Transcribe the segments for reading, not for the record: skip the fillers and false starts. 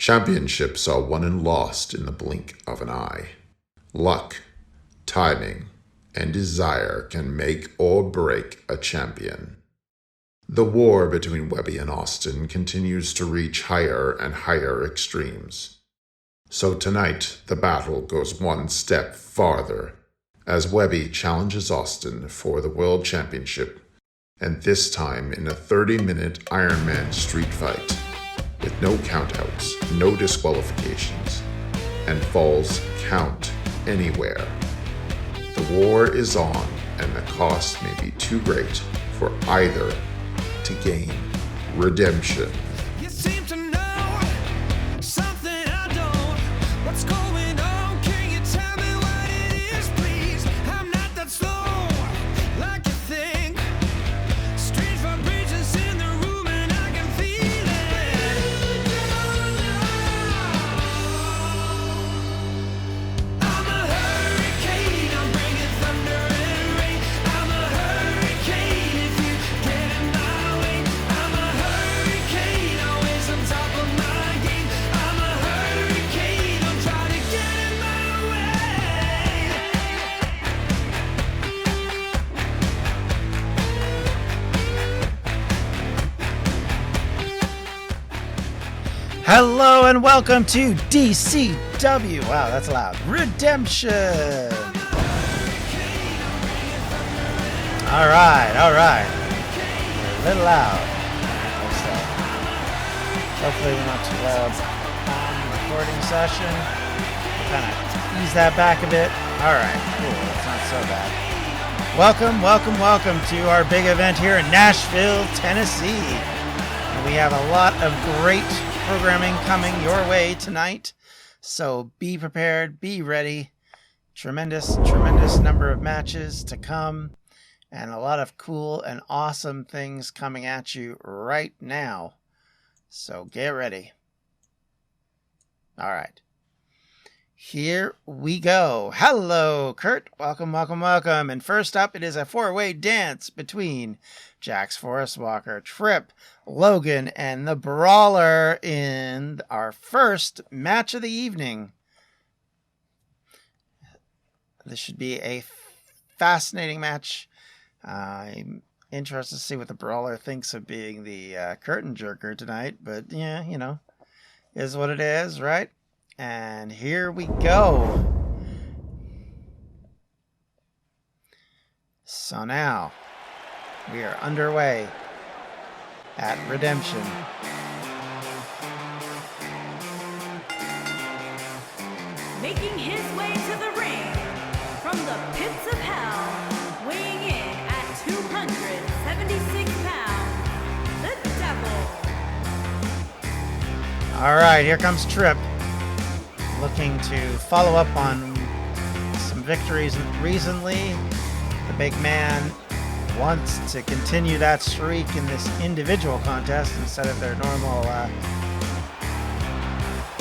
Championships are won and lost in the blink of an eye. Luck, timing, and desire can make or break a champion. The war between Webby and Austin continues to reach higher and higher extremes. So tonight, the battle goes one step farther, as Webby challenges Austin for the World Championship, and this time in a 30-minute Iron Man street fight, with no countouts, no disqualifications, and falls count anywhere. The war is on, and the cost may be too great for either to gain redemption. You seem to know something I don't. What's going on? Can you tell me what it is, please? I'm not that slow like you think. Strange vibrations in the room and I can feel it. I'm a hurricane, I'm bringing thunder and rain. I'm a hurricane if you get in my way. I'm a hurricane, always on top of my game. I'm a hurricane, don't try to get in my way. Hello and welcome to DCW. Wow, that's loud. Redemption. All right. A little loud. Hopefully we're not too loud on the recording session. Kind of ease that back a bit. All right, cool. That's not so bad. Welcome to our big event here in Nashville, Tennessee. And we have a lot of great programming coming your way tonight. So be prepared, be ready. Tremendous number of matches to come. And a lot of cool and awesome things coming at you right now. So get ready. All right. Here we go. Hello, Kurt. Welcome. And first up, it is a four-way dance between Jax Forest Walker, Trip, Logan, and the Brawler in our first match of the evening. This should be a fascinating match. I'm interested to see what the Brawler thinks of being the curtain jerker tonight, but yeah, you know, is what it is, right? And here we go. So now we are underway at Redemption. Making his way to the ring from the pits of hell, weighing in at 276 pounds, the Devil. All right, here comes Trip, looking to follow up on some victories recently. The big man wants to continue that streak in this individual contest instead of their normal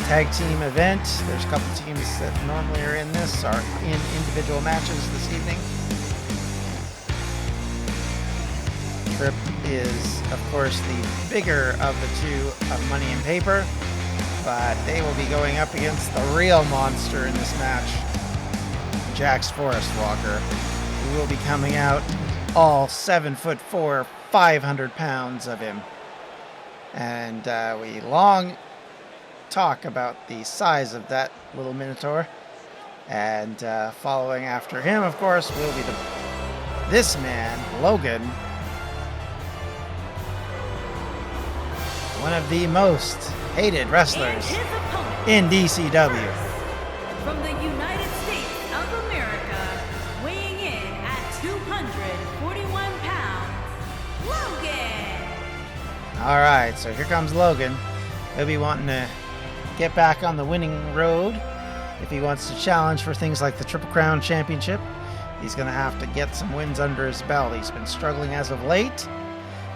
tag team event. There's a couple teams that normally are in this are in individual matches this evening. Trip is, of course, the bigger of the two of Money and Paper, but they will be going up against the real monster in this match, Jax Forest Walker, who will be coming out all 7'4", 500 pounds of him. And we long talk about the size of that little Minotaur. And following after him, of course, will be this man, Logan, one of the most hated wrestlers in DCW. From the United States of America, weighing in at 241 pounds, Logan. All right, so here comes Logan. He'll be wanting to get back on the winning road. If he wants to challenge for things like the Triple Crown Championship, he's going to have to get some wins under his belt. He's been struggling as of late,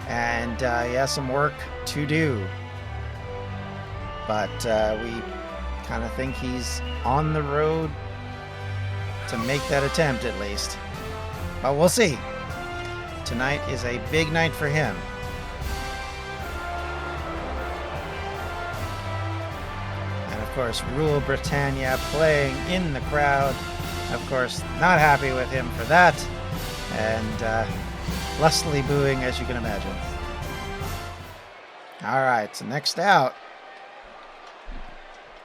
and he has some work to do. But we kind of think he's on the road to make that attempt at least. But we'll see. Tonight is a big night for him. course, Rule Britannia playing in the crowd. Of course, not happy with him for that. And lustily booing, as you can imagine. All right, so next out,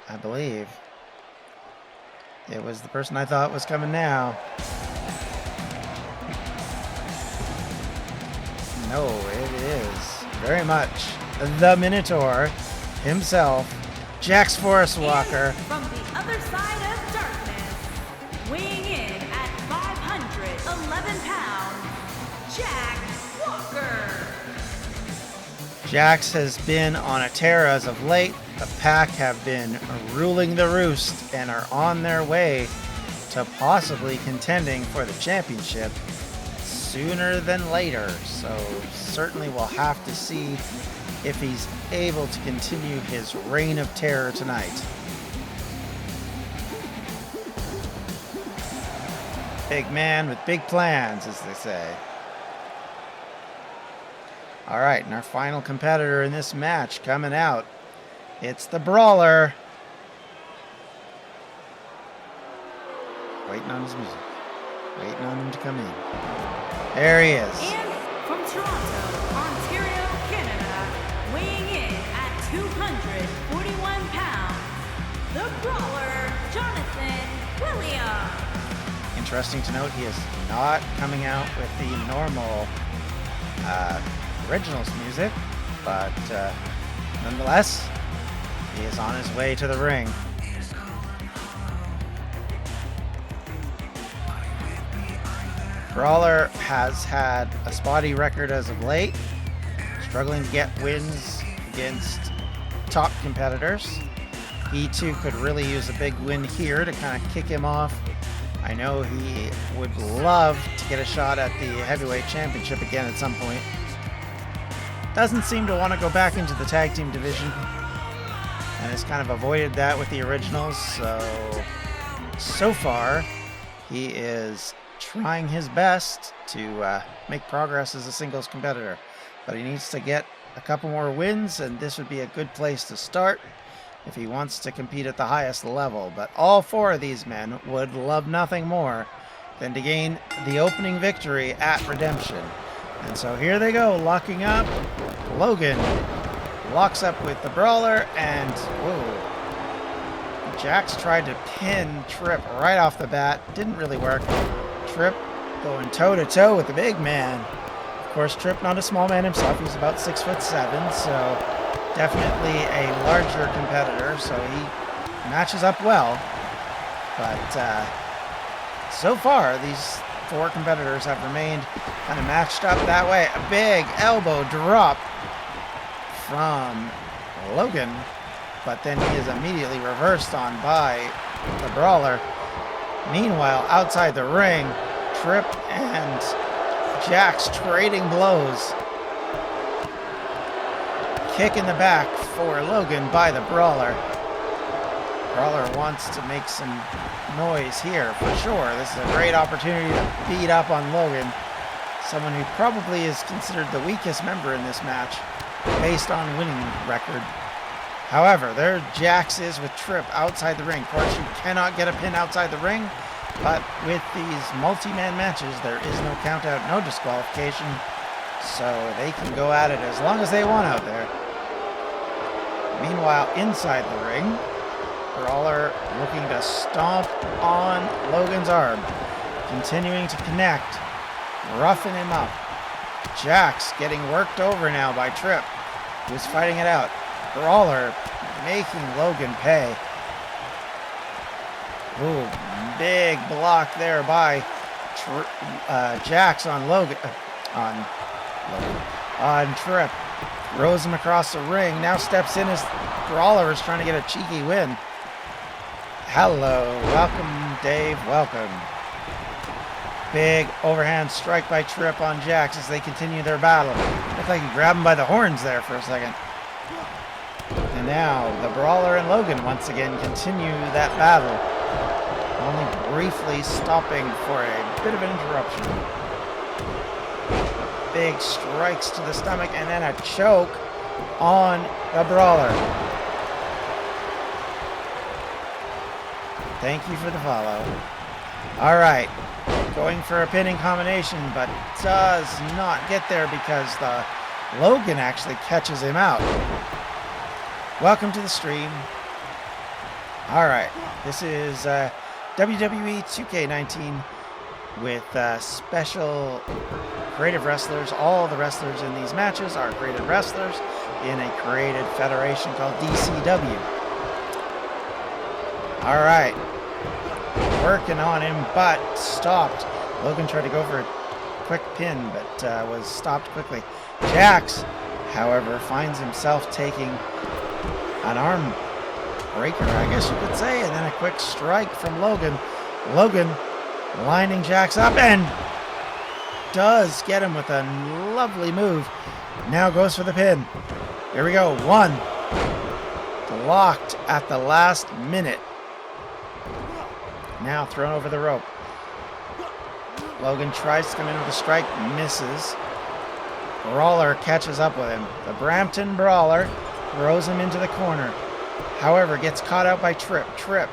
I believe it was the person I thought was coming now. No, it is very much the Minotaur himself, Jax Forest Walker. And from the other side of darkness, weighing in at 511 pounds, Jax Walker. Jax has been on a tear as of late. The pack have been ruling the roost and are on their way to possibly contending for the championship sooner than later. So certainly we'll have to see if he's able to continue his reign of terror tonight. Big man with big plans, as they say. All right, and our final competitor in this match coming out. It's the Brawler. Waiting on his music. Waiting on him to come in. There he is. And from Toronto, Ontario, Canada, weighing in at 241 pounds, the Brawler, Jonathan Williams. Interesting to note, he is not coming out with the normal originals music, but nonetheless, he is on his way to the ring. Brawler has had a spotty record as of late, struggling to get wins against top competitors. He too could really use a big win here to kind of kick him off. I know he would love to get a shot at the heavyweight championship again at some point. Doesn't seem to want to go back into the tag team division, and has kind of avoided that with the originals. So far, he is trying his best to make progress as a singles competitor, but he needs to get a couple more wins, and this would be a good place to start if he wants to compete at the highest level. But all four of these men would love nothing more than to gain the opening victory at Redemption. And so here they go, locking up. Logan locks up with the Brawler, and whoa, Jax tried to pin Trip right off the bat. Didn't really work. Trip going toe-to-toe with the big man. Of course, Trip not a small man himself. He's about 6'7", so definitely a larger competitor, so he matches up well. But so far, these four competitors have remained kind of matched up that way. A big elbow drop from Logan, but then he is immediately reversed on by the Brawler. Meanwhile, outside the ring, Trip and Jax trading blows. Kick in the back for Logan by the Brawler. Brawler wants to make some noise here for sure. This is a great opportunity to beat up on Logan, someone who probably is considered the weakest member in this match based on winning record. However, there Jax is with Trip outside the ring. Of course, you cannot get a pin outside the ring, but with these multi-man matches, there is no count out, no disqualification, so they can go at it as long as they want out there. Meanwhile, inside the ring, Brawler looking to stomp on Logan's arm, continuing to connect, roughing him up. Jax getting worked over now by Trip, who's fighting it out. Brawler making Logan pay. Ooh, big block there by Jax on Logan, on Trip. Throws him across the ring. Now steps in as Brawler is trying to get a cheeky win. Hello, welcome, Dave, welcome. Big overhand strike by Trip on Jax as they continue their battle. Looked like he grabbed him by the horns there for a second. And now the Brawler and Logan once again continue that battle, only briefly stopping for a bit of an interruption. Big strikes to the stomach and then a choke on the Brawler. Thank you for the follow. All right. Going for a pinning combination, but does not get there because the Logan actually catches him out. Welcome to the stream. All right. This is WWE 2K19 with special creative wrestlers. All the wrestlers in these matches are creative wrestlers in a created federation called DCW. All right. Working on him, but stopped. Logan tried to go for a quick pin, but was stopped quickly. Jax, however, finds himself taking an arm breaker, I guess you could say, and then a quick strike from Logan. Logan lining Jax up and does get him with a lovely move. Now goes for the pin. Here we go. One. Blocked at the last minute. Now thrown over the rope. Logan tries to come in with a strike, misses. Brawler catches up with him. The Brampton Brawler throws him into the corner. However, gets caught out by Tripp. Tripp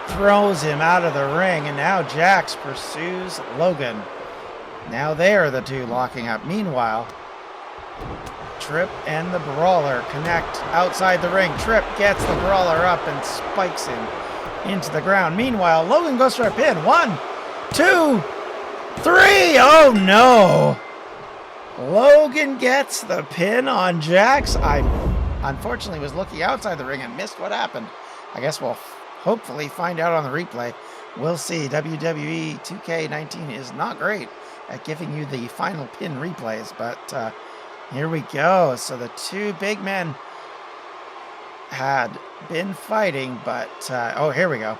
throws him out of the ring, and now Jax pursues Logan. Now they are the two locking up. Meanwhile, Tripp and the Brawler connect outside the ring. Tripp gets the Brawler up and spikes him into the ground. Meanwhile, Logan goes for a pin. 1, 2, 3. Oh no! Logan gets the pin on Jax. I unfortunately was looking outside the ring and missed what happened. I guess we'll hopefully find out on the replay. We'll see. WWE 2K19 is not great at giving you the final pin replays, but here we go. So the two big men had been fighting, but oh, here we go.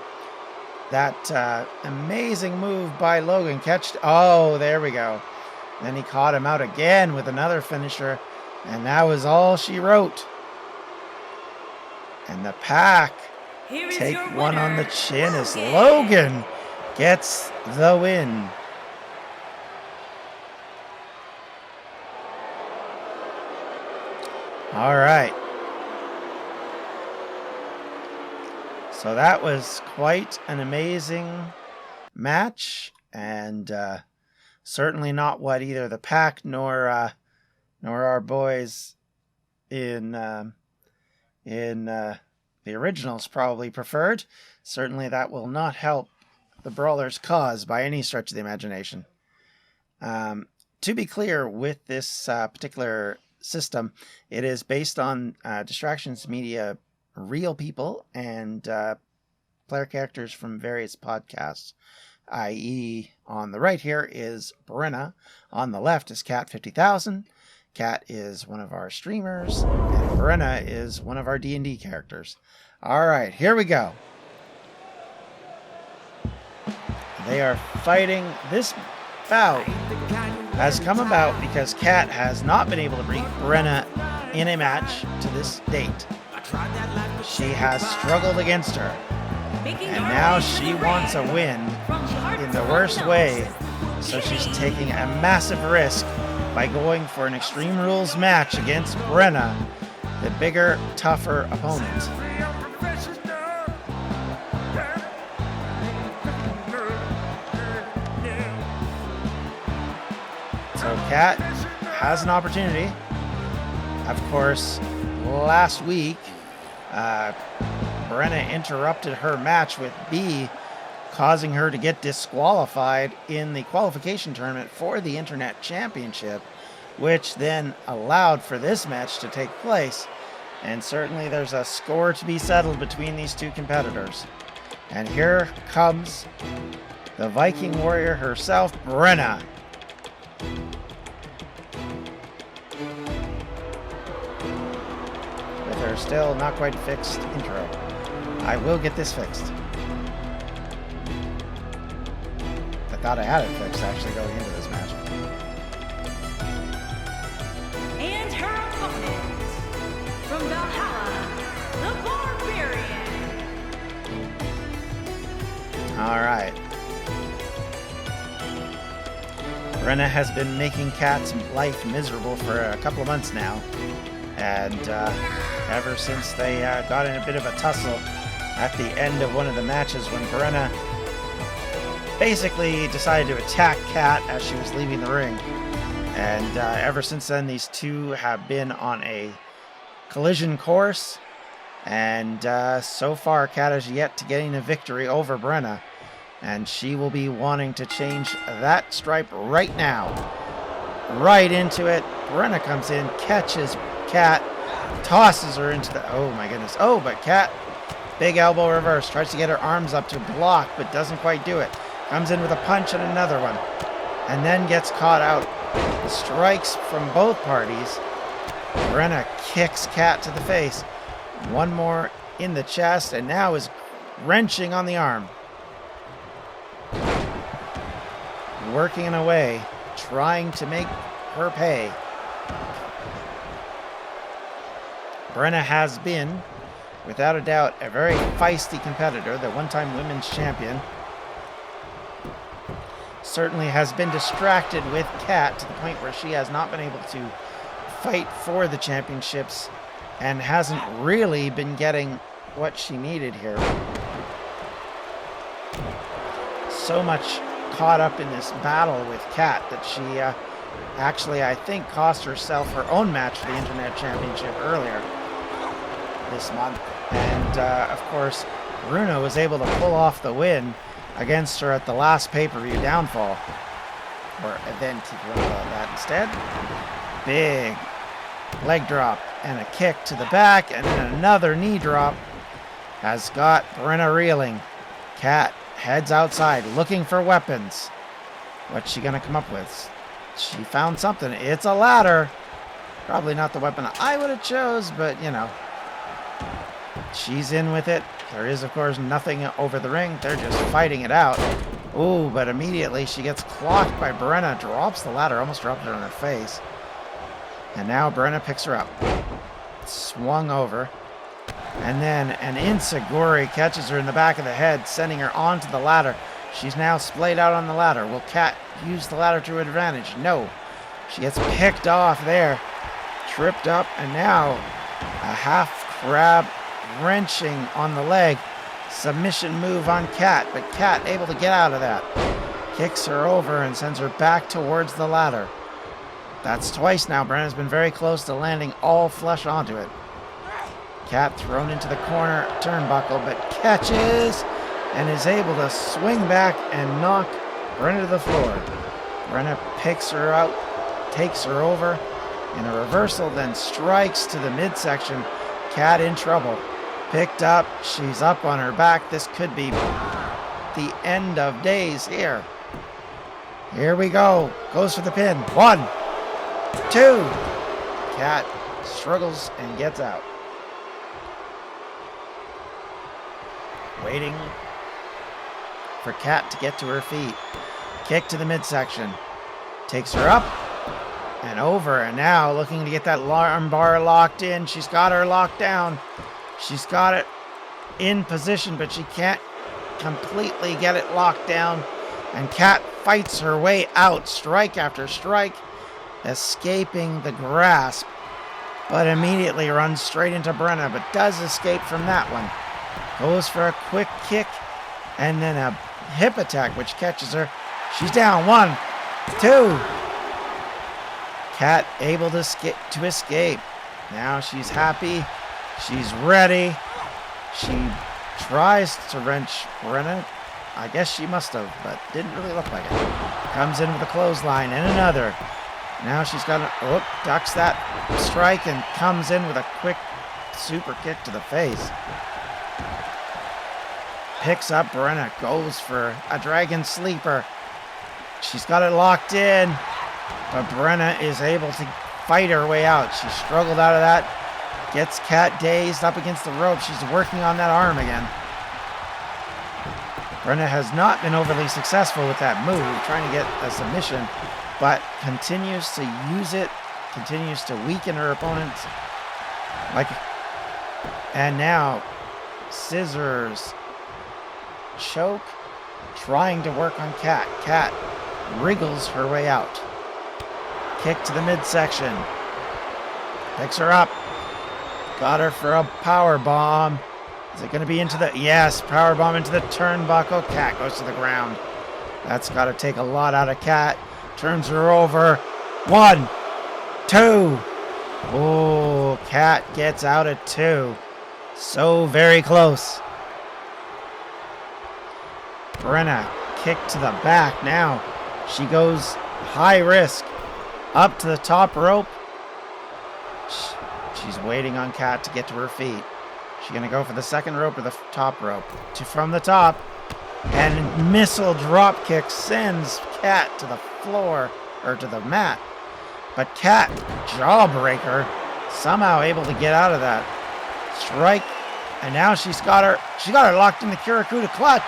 That amazing move by Logan. Oh, there we go. Then he caught him out again with another finisher, and that was all she wrote. And the Pack take one on the chin as Logan gets the win. All right. So that was quite an amazing match, and certainly not what either the Pack nor our boys in the originals probably preferred. Certainly that will not help the Brawlers' cause by any stretch of the imagination. To be clear, with this particular system, it is based on Distractions Media real people and player characters from various podcasts, i.e. on the right here is Runa, on the left is Kat 50,000. Kat is one of our streamers, and Runa is one of our D&D characters. All right, here we go. They are fighting. This bout has come about because Kat has not been able to beat Runa in a match to this date. She has struggled against her, and now she wants a win in the worst way, so she's taking a massive risk by going for an Extreme Rules match against Runa, the bigger, tougher opponent. So Kat has an opportunity. Of course, last week, Runa interrupted her match with Bea, causing her to get disqualified in the qualification tournament for the Internet Championship, which then allowed for this match to take place. And certainly there's a score to be settled between these two competitors. And here comes the Viking warrior herself, Runa. With her still not quite fixed intro. I will get this fixed. I thought I had it fixed actually going into this match. And her opponent, from Valhalla, the Barbarian. All right. Runa has been making Kat's life miserable for a couple of months now. And ever since they got in a bit of a tussle at the end of one of the matches when Brenna basically decided to attack Kat as she was leaving the ring. And ever since then, these two have been on a collision course. And so far, Kat is yet to getting a victory over Brenna. And she will be wanting to change that stripe right now. Right into it. Brenna comes in, catches Kat, tosses her into the... Oh my goodness. Oh, but Kat, big elbow reverse, tries to get her arms up to block, but doesn't quite do it. Comes in with a punch and another one. And then gets caught out. Strikes from both parties. Brenna kicks Kat to the face. One more in the chest, and now is wrenching on the arm. Working away, trying to make her pay. Brenna has been, without a doubt, a very feisty competitor, the one-time women's champion. Certainly has been distracted with Kat to the point where she has not been able to fight for the championships and hasn't really been getting what she needed here. So much caught up in this battle with Kat that she actually, I think, cost herself her own match for the Internet Championship earlier this month. And, of course, Runa was able to pull off the win against her at the last pay-per-view Downfall. Or event, if you want to call it that instead. Big leg drop and a kick to the back, and then another knee drop has got Brenna reeling. Kat heads outside looking for weapons. What's she gonna come up with? She found something. It's a ladder. Probably not the weapon I would have chose, but you know. She's in with it. There is, of course, nothing over the ring. They're just fighting it out. Ooh, but immediately she gets clocked by Brenna. Drops the ladder. Almost dropped her on her face. And now Brenna picks her up. Swung over. And then an Insaguri catches her in the back of the head, sending her onto the ladder. She's now splayed out on the ladder. Will Kat use the ladder to her advantage? No. She gets picked off there. Tripped up. And now a half crab wrenching on the leg. Submission move on Kat, but Kat able to get out of that. Kicks her over and sends her back towards the ladder. That's twice now. Brenna's been very close to landing all flush onto it. Kat thrown into the corner turnbuckle, but catches and is able to swing back and knock Brenna to the floor. Brenna picks her out, takes her over in a reversal, then strikes to the midsection. Kat in trouble. Picked up. She's up on her back. This could be the end of days here. Here we go. Goes for the pin. 1, 2. Kat struggles and gets out. Waiting for Kat to get to her feet. Kick to the midsection. Takes her up and over. And now looking to get that arm bar locked in. She's got her locked down. She's got it in position, but she can't completely get it locked down. And Kat fights her way out, strike after strike, escaping the grasp, but immediately runs straight into Brenna, but does escape from that one. Goes for a quick kick, and then a hip attack, which catches her. She's down. 1, 2. Kat able to escape. Now she's happy. She's ready. She tries to wrench Brenna. I guess she must have, but didn't really look like it. Comes in with a clothesline and another. Now she's got ducks that strike and comes in with a quick super kick to the face. Picks up Brenna, goes for a dragon sleeper. She's got it locked in, but Brenna is able to fight her way out. She struggled out of that. Gets Kat dazed up against the rope. She's working on that arm again. Brenna has not been overly successful with that move, trying to get a submission, but continues to use it, continues to weaken her opponents. And now, scissors, choke, trying to work on Kat. Kat wriggles her way out. Kick to the midsection. Picks her up. Got her for a power bomb. Is it going to be into the... Yes, powerbomb into the turnbuckle. Kat goes to the ground. That's got to take a lot out of Kat. Turns her over. 1, 2. Oh, Kat gets out at 2. So very close. Brenna kick to the back now. She goes high risk. Up to the top rope. She's waiting on Kat to get to her feet. She's going to go for the second rope or the top rope. From the top. And missile drop kick sends Kat to the floor, or to the mat. But Kat, jawbreaker, somehow able to get out of that. Strike. And now she got her locked in the Kirakuda clutch.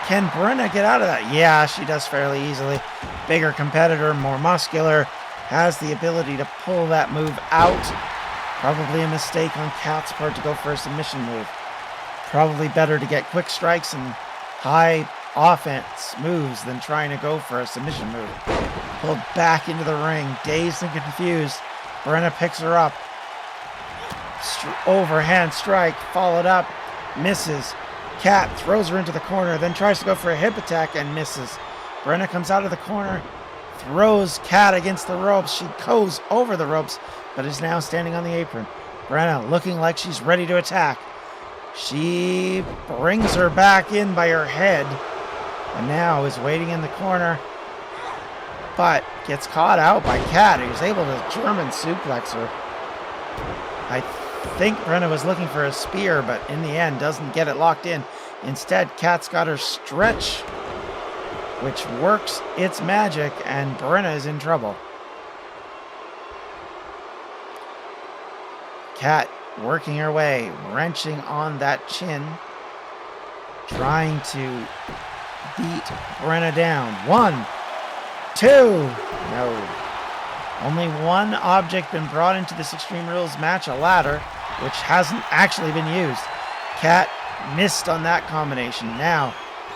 Can Brenna get out of that? Yeah, she does fairly easily. Bigger competitor, more muscular, has the ability to pull that move out. Probably a mistake on Kat's part to go for a submission move. Probably better to get quick strikes and high offense moves than trying to go for a submission move. Pulled back into the ring, dazed and confused. Brenna picks her up. Overhand strike, followed up, misses. Kat throws her into the corner, then tries to go for a hip attack and misses. Brenna comes out of the corner, throws Kat against the ropes. She goes over the ropes, but is now standing on the apron. Brenna looking like she's ready to attack. She brings her back in by her head, and now is waiting in the corner, but gets caught out by Kat, who's able to German suplex her. I think Brenna was looking for a spear, but in the end doesn't get it locked in. Instead, Kat's got her stretch, which works its magic, and Brenna is in trouble. Kat working her way, wrenching on that chin, trying to beat Brenna down. 1, 2. No. Only one object been brought into this Extreme Rules match, a ladder, which hasn't actually been used. Kat missed on that combination. Now,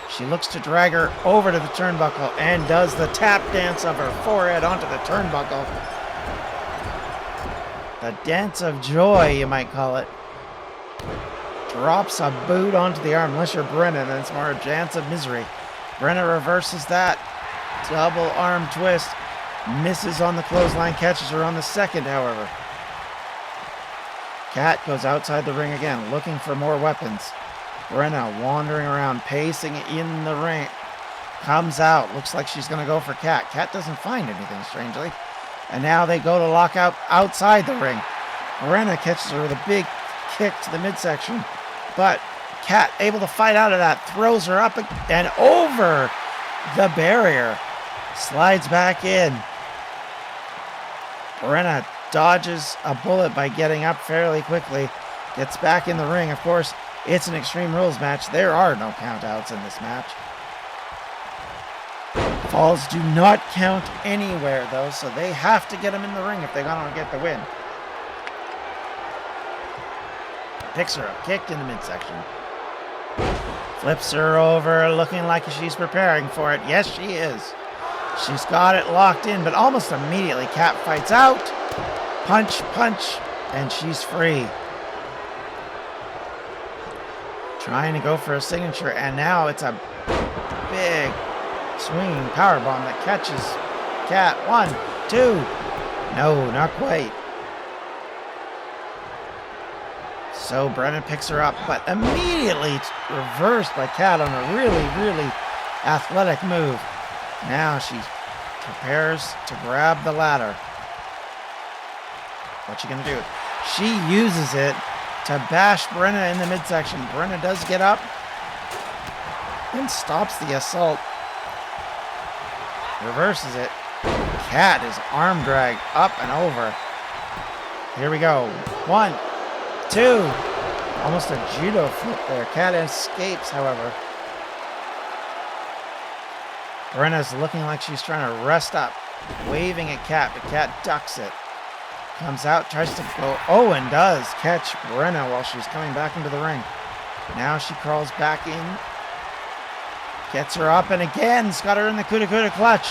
she looks to drag her over to the turnbuckle and does the tap dance of her forehead onto the turnbuckle. The dance of joy, you might call it. Drops a boot onto the arm. Unless you're Brenna, then it's more a dance of misery. Brenna reverses that. Double arm twist. Misses on the clothesline, catches her on the second, however. Kat goes outside the ring again, looking for more weapons. Brenna wandering around, pacing in the ring. Comes out, looks like she's going to go for Kat. Kat doesn't find anything, strangely. And now they go to lock out outside the ring. Brenna catches her with a big kick to the midsection. But Kat, able to fight out of that, throws her up and over the barrier. Slides back in. Brenna dodges a bullet by getting up fairly quickly. Gets back in the ring. Of course, it's an Extreme Rules match. There are no countouts in this match. Falls do not count anywhere, though, so they have to get them in the ring if they're going to get the win. Picks her up, kicked in the midsection. Flips her over, looking like she's preparing for it. Yes, she is. She's got it locked in, but almost immediately Kat fights out. Punch, punch, and she's free. Trying to go for a signature, and now it's a big swinging powerbomb that catches Kat. 1, 2. No, not quite. So Brenna picks her up, but immediately reversed by Kat on a really, really athletic move. Now she prepares to grab the ladder. What's she going to do? She uses it to bash Brenna in the midsection. Brenna does get up and stops the assault. Reverses it. Kat is arm drag up and over. Here we go. 1, 2. Almost a judo flip there. Kat escapes, however. Brenna's looking like she's trying to rest up. Waving at Kat, but Kat ducks it. Comes out, tries to go. Oh, and does catch Brenna while she's coming back into the ring. Now she crawls back in. Gets her up, and again's got her in the Kuda clutch.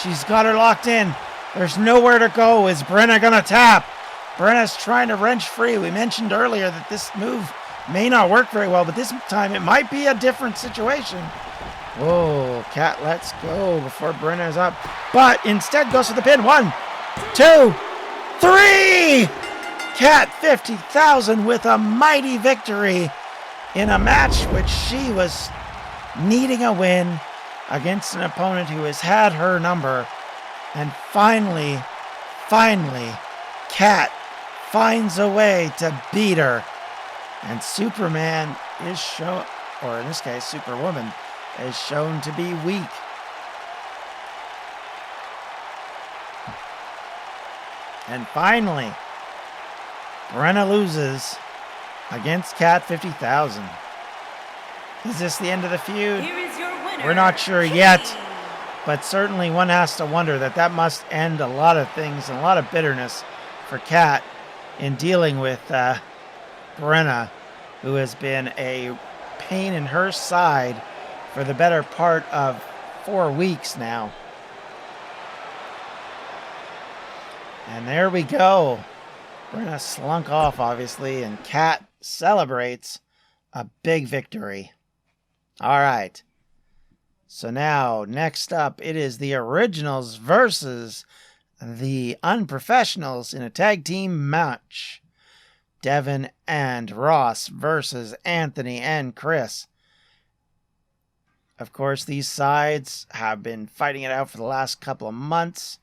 She's got her locked in. There's nowhere to go. Is Brenna going to tap? Brenna's trying to wrench free. We mentioned earlier that this move may not work very well, but this time it might be a different situation. Whoa, Kat lets go before Brenna is up, but instead goes for the pin. 1, 2, 3! Kat 50,000 with a mighty victory in a match which she was needing a win against an opponent who has had her number. And finally, Kat finds a way to beat her. And Superman is shown, or in this case, Superwoman, is shown to be weak. And finally, Brenna loses against Kat 50,000. Is this the end of the feud? Here is your winner. We're not sure yet, but certainly one has to wonder that must end a lot of things and a lot of bitterness for Kat in dealing with Brenna, who has been a pain in her side for the better part of 4 weeks now. And there we go. Brenna slunk off, obviously, and Kat celebrates a big victory. All right. So now, next up, it is the Originals versus the Unprofessionals in a tag team match. Devin and Ross versus Anthony and Chris. Of course, these sides have been fighting it out for the last couple of months.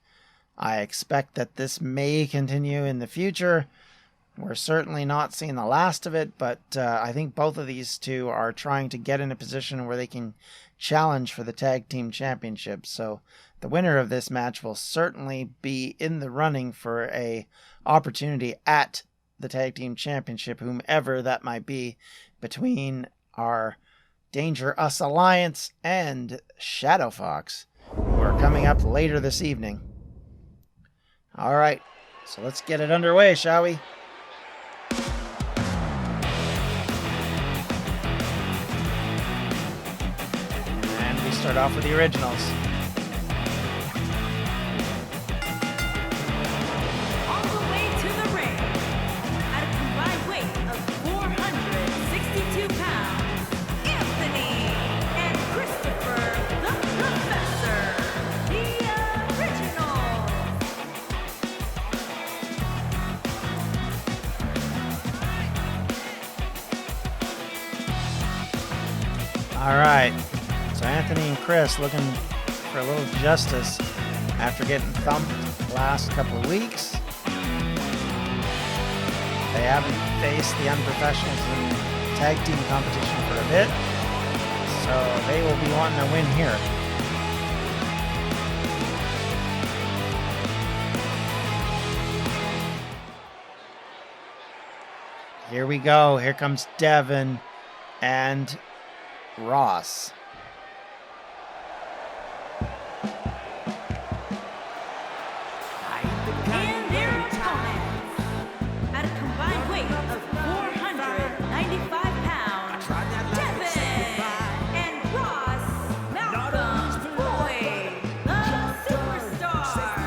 I expect that this may continue in the future. We're certainly not seeing the last of it, but I think both of these two are trying to get in a position where they can challenge for the tag team championship. So the winner of this match will certainly be in the running for a opportunity at the tag team championship, whomever that might be, between our Danger Us Alliance and Shadow Fox, who are coming up later this evening. All right, so let's get it underway, shall we? And we start off with the Originals. On the way to the ring, at a combined weight of 462 pounds, Anthony and Christopher the Professor, the Originals. All right, so Anthony and Chris looking for a little justice after getting thumped the last couple of weeks. They haven't faced the Unprofessionals in tag team competition for a bit, so they will be wanting a win here. Here we go. Here comes Devin and Ross. And their opponents, at a combined weight of 495 pounds, Devin and Ross Malcolm Boyd, the Superstar.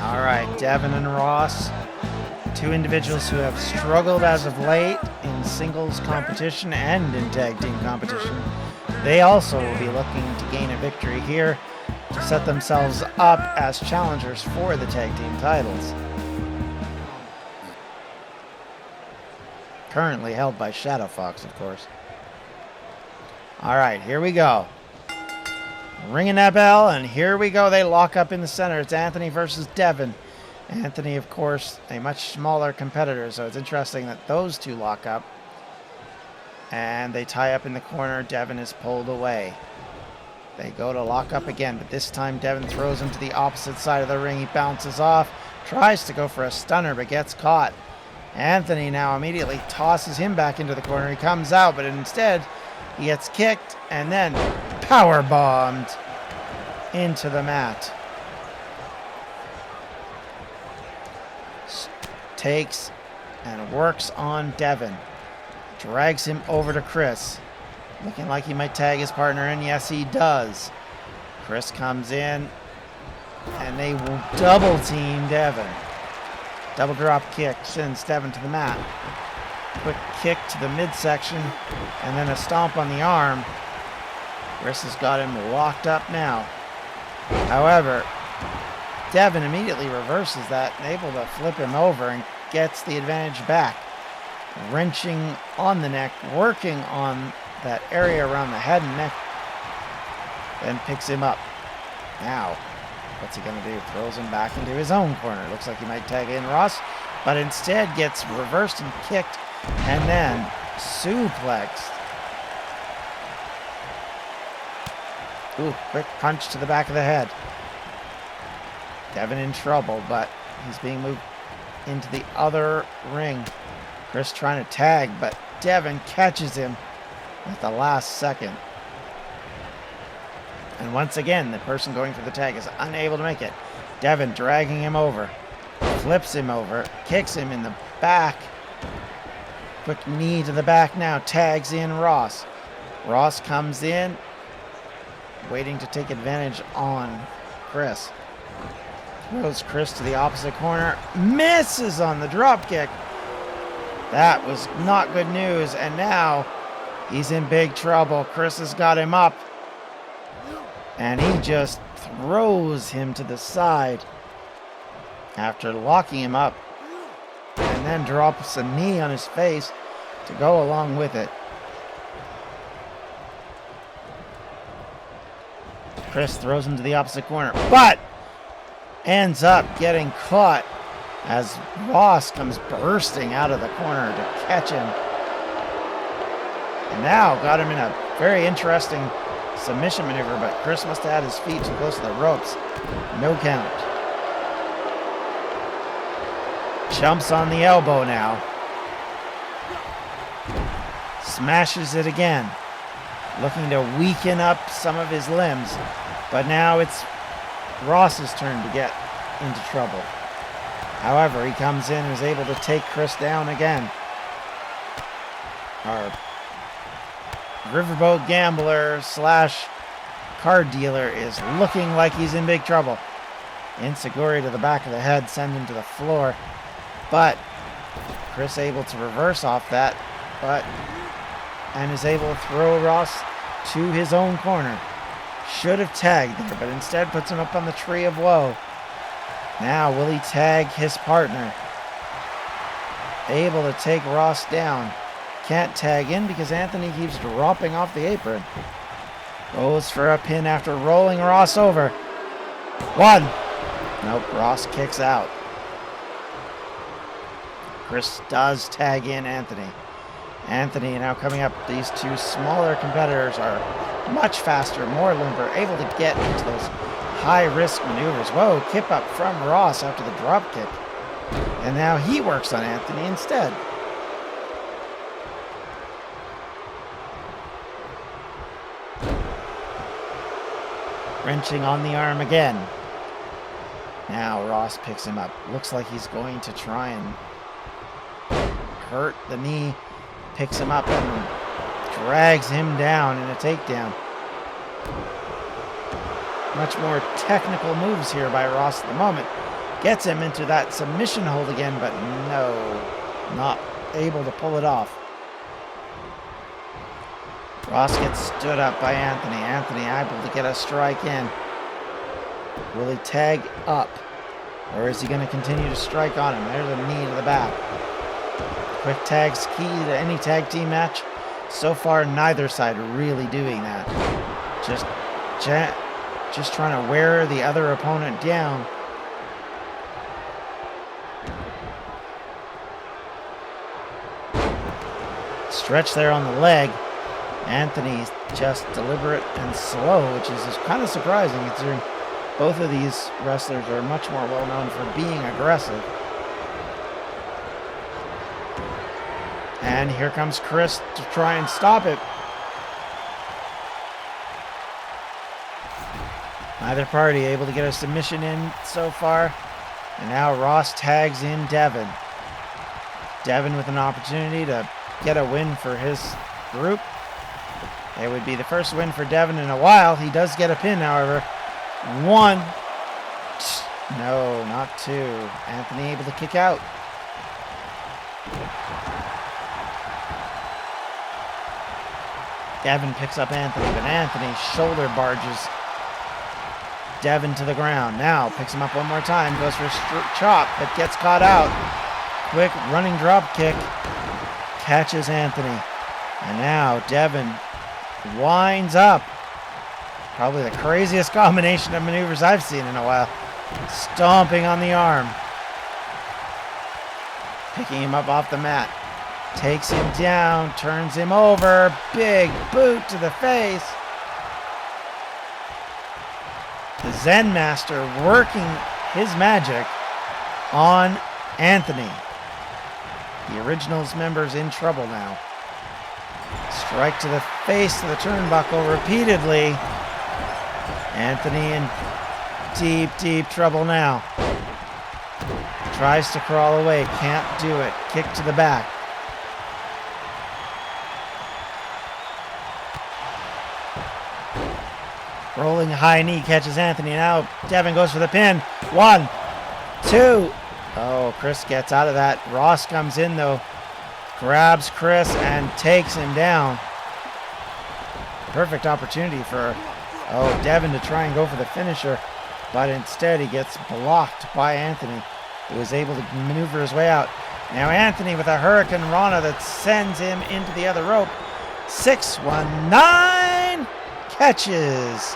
All right, Devin and Ross, two individuals who have struggled as of late in singles competition and in tag team competition. They also will be looking to gain a victory here to set themselves up as challengers for the tag team titles. Currently held by Shadow Fox, of course. All right, here we go. Ringing that bell, and here we go. They lock up in the center. It's Anthony versus Devin. Anthony, of course, a much smaller competitor, so it's interesting that those two lock up. And they tie up in the corner. Devin is pulled away. They go to lock up again, but this time Devin throws him to the opposite side of the ring. He bounces off, tries to go for a stunner, but gets caught. Anthony now immediately tosses him back into the corner. He comes out, but instead he gets kicked and then power bombed into the mat. Takes and works on Devin. Drags him over to Chris. Looking like he might tag his partner in. Yes, he does. Chris comes in and they will double team Devin. Double drop kick sends Devin to the mat. Quick kick to the midsection, and then a stomp on the arm. Chris has got him locked up now. However, Devin immediately reverses that and able to flip him over and gets the advantage back. Wrenching on the neck, working on that area around the head and neck, then picks him up. Now, what's he going to do? Throws him back into his own corner. Looks like he might tag in Ross, but instead gets reversed and kicked and then suplexed. Ooh, quick punch to the back of the head. Devin in trouble, but he's being moved into the other ring. Chris trying to tag, but Devin catches him at the last second. And once again, the person going for the tag is unable to make it. Devin dragging him over, flips him over, kicks him in the back. Quick knee to the back now, tags in Ross. Ross comes in, waiting to take advantage on Chris. Throws Chris to the opposite corner, misses on the drop kick. That was not good news, and now he's in big trouble. Chris has got him up, and he just throws him to the side after locking him up, and then drops a knee on his face to go along with it. Chris throws him to the opposite corner, but ends up getting caught as Ross comes bursting out of the corner to catch him. And now got him in a very interesting submission maneuver, but Chris must have had his feet too close to the ropes. No count. Jumps on the elbow now. Smashes it again. Looking to weaken up some of his limbs. But now it's Ross's turn to get into trouble. However, he comes in and is able to take Chris down again. Our riverboat gambler / card dealer is looking like he's in big trouble. Enziguri to the back of the head, send him to the floor. But Chris able to reverse off that, and is able to throw Ross to his own corner. Should have tagged there, but instead puts him up on the tree of woe. Now will he tag his partner? Able to take Ross down. Can't tag in because Anthony keeps dropping off the apron. Goes for a pin after rolling Ross over. One. Nope, Ross kicks out. Chris does tag in Anthony. Anthony now coming up. These two smaller competitors are much faster, more limber, able to get into those high-risk maneuvers. Whoa, kip up from Ross after the drop kick. And now he works on Anthony instead. Wrenching on the arm again. Now Ross picks him up. Looks like he's going to try and hurt the knee. Picks him up and drags him down in a takedown. Much more technical moves here by Ross at the moment. Gets him into that submission hold again, but no, not able to pull it off. Ross gets stood up by Anthony. Anthony able to get a strike in. Will he tag up? Or is he going to continue to strike on him? There's a knee to the back. Quick tag's key to any tag team match. So far, neither side really doing that. Just trying to wear the other opponent down. Stretch there on the leg. Anthony's just deliberate and slow, which is kind of surprising considering both of these wrestlers are much more well known for being aggressive. And here comes Chris to try and stop it. Neither party able to get a submission in so far. And now Ross tags in Devin. Devin with an opportunity to get a win for his group. It would be the first win for Devin in a while. He does get a pin, however. 1, No, not 2. Anthony able to kick out. Devin picks up Anthony, but Anthony shoulder barges Devin to the ground. Now picks him up one more time, goes for a chop, but gets caught out. Quick running drop kick, catches Anthony. And now Devin winds up. Probably the craziest combination of maneuvers I've seen in a while. Stomping on the arm. Picking him up off the mat. Takes him down, turns him over. Big boot to the face. The Zen Master working his magic on Anthony. The Originals members in trouble now. Strike to the face of the turnbuckle repeatedly. Anthony in deep, deep trouble now. Tries to crawl away, can't do it. Kick to the back. Rolling high knee catches Anthony. Now Devin goes for the pin. 1, 2. Oh, Chris gets out of that. Ross comes in though. Grabs Chris and takes him down. Perfect opportunity for Devin to try and go for the finisher. But instead he gets blocked by Anthony, who was able to maneuver his way out. Now Anthony with a Hurricane Rana that sends him into the other rope. 619 catches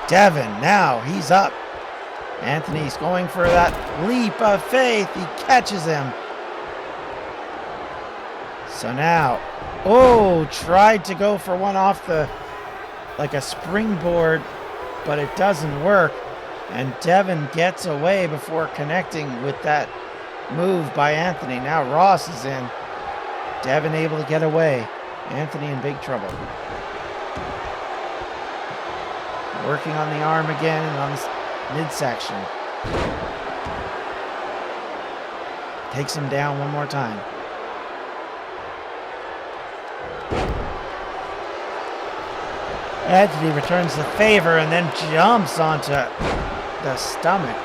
Devin. Now he's up. Anthony's going for that leap of faith. He catches him. So now, tried to go for one off the, like a springboard, but it doesn't work. And Devin gets away before connecting with that move by Anthony. Now Ross is in. Devin able to get away. Anthony in big trouble. Working on the arm again and on this midsection. Takes him down one more time. Anthony returns the favor and then jumps onto the stomach.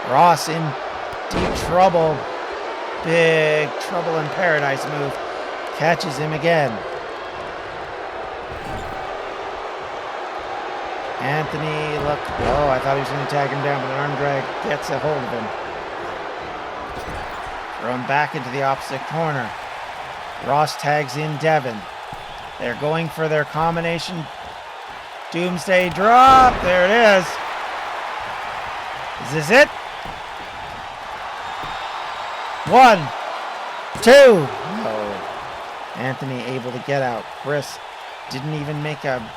Ross in deep trouble. Big trouble in paradise move. Catches him again. Anthony looked, I thought he was going to tag him down, but an arm drag gets a hold of him. Throw him back into the opposite corner. Ross tags in Devin. They're going for their combination doomsday drop. There it is. Is this it? 1, 2. Anthony able to get out. Chris didn't even make a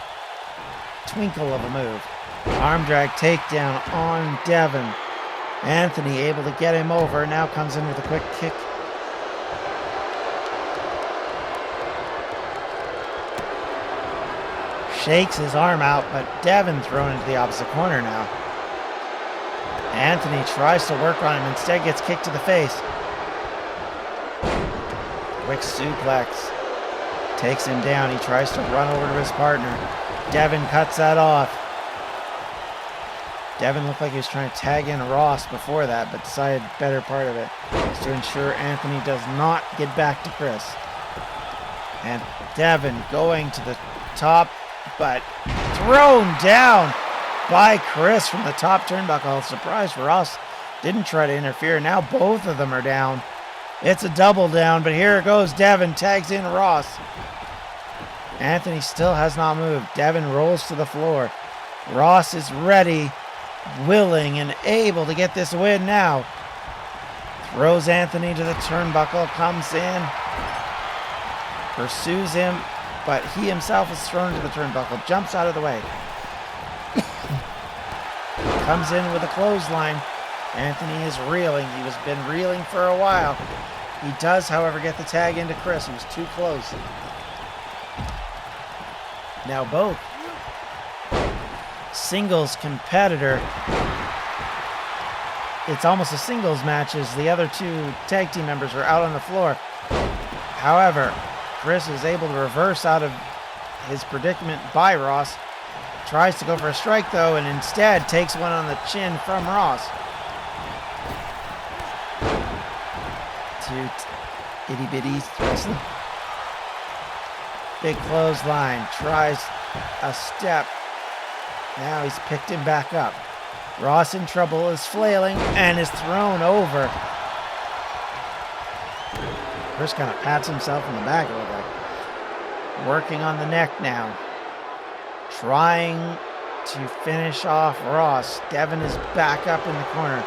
twinkle of a move. Arm drag takedown on Devin. Anthony able to get him over. Now comes in with a quick kick. Shakes his arm out, but Devin thrown into the opposite corner now. Anthony tries to work on him, instead gets kicked to the face. Quick suplex. Takes him down. He tries to run over to his partner. Devin cuts that off. Devin looked like he was trying to tag in Ross before that, but decided better part of it is to ensure Anthony does not get back to Chris. And Devin going to the top, but thrown down by Chris from the top turnbuckle. Surprise for Ross. Didn't try to interfere. Now both of them are down. It's a double down, but here it goes. Devin tags in Ross. Anthony still has not moved. Devin rolls to the floor. Ross is ready, willing, and able to get this win now. Throws Anthony to the turnbuckle, comes in, pursues him, but he himself is thrown to the turnbuckle, jumps out of the way. Comes in with a clothesline. Anthony is reeling. He has been reeling for a while. He does, however, get the tag into Chris. He was too close. Now both singles competitor. It's almost a singles match as the other two tag team members are out on the floor. However, Chris is able to reverse out of his predicament by Ross. tries to go for a strike though, and instead takes one on the chin from Ross. To itty bitty wrestling. Big clothesline, tries a step. Now he's picked him back up. Ross in trouble, is flailing, and is thrown over. Chris kind of pats himself in the back a little bit. Working on the neck now. Trying to finish off Ross. Devin is back up in the corner.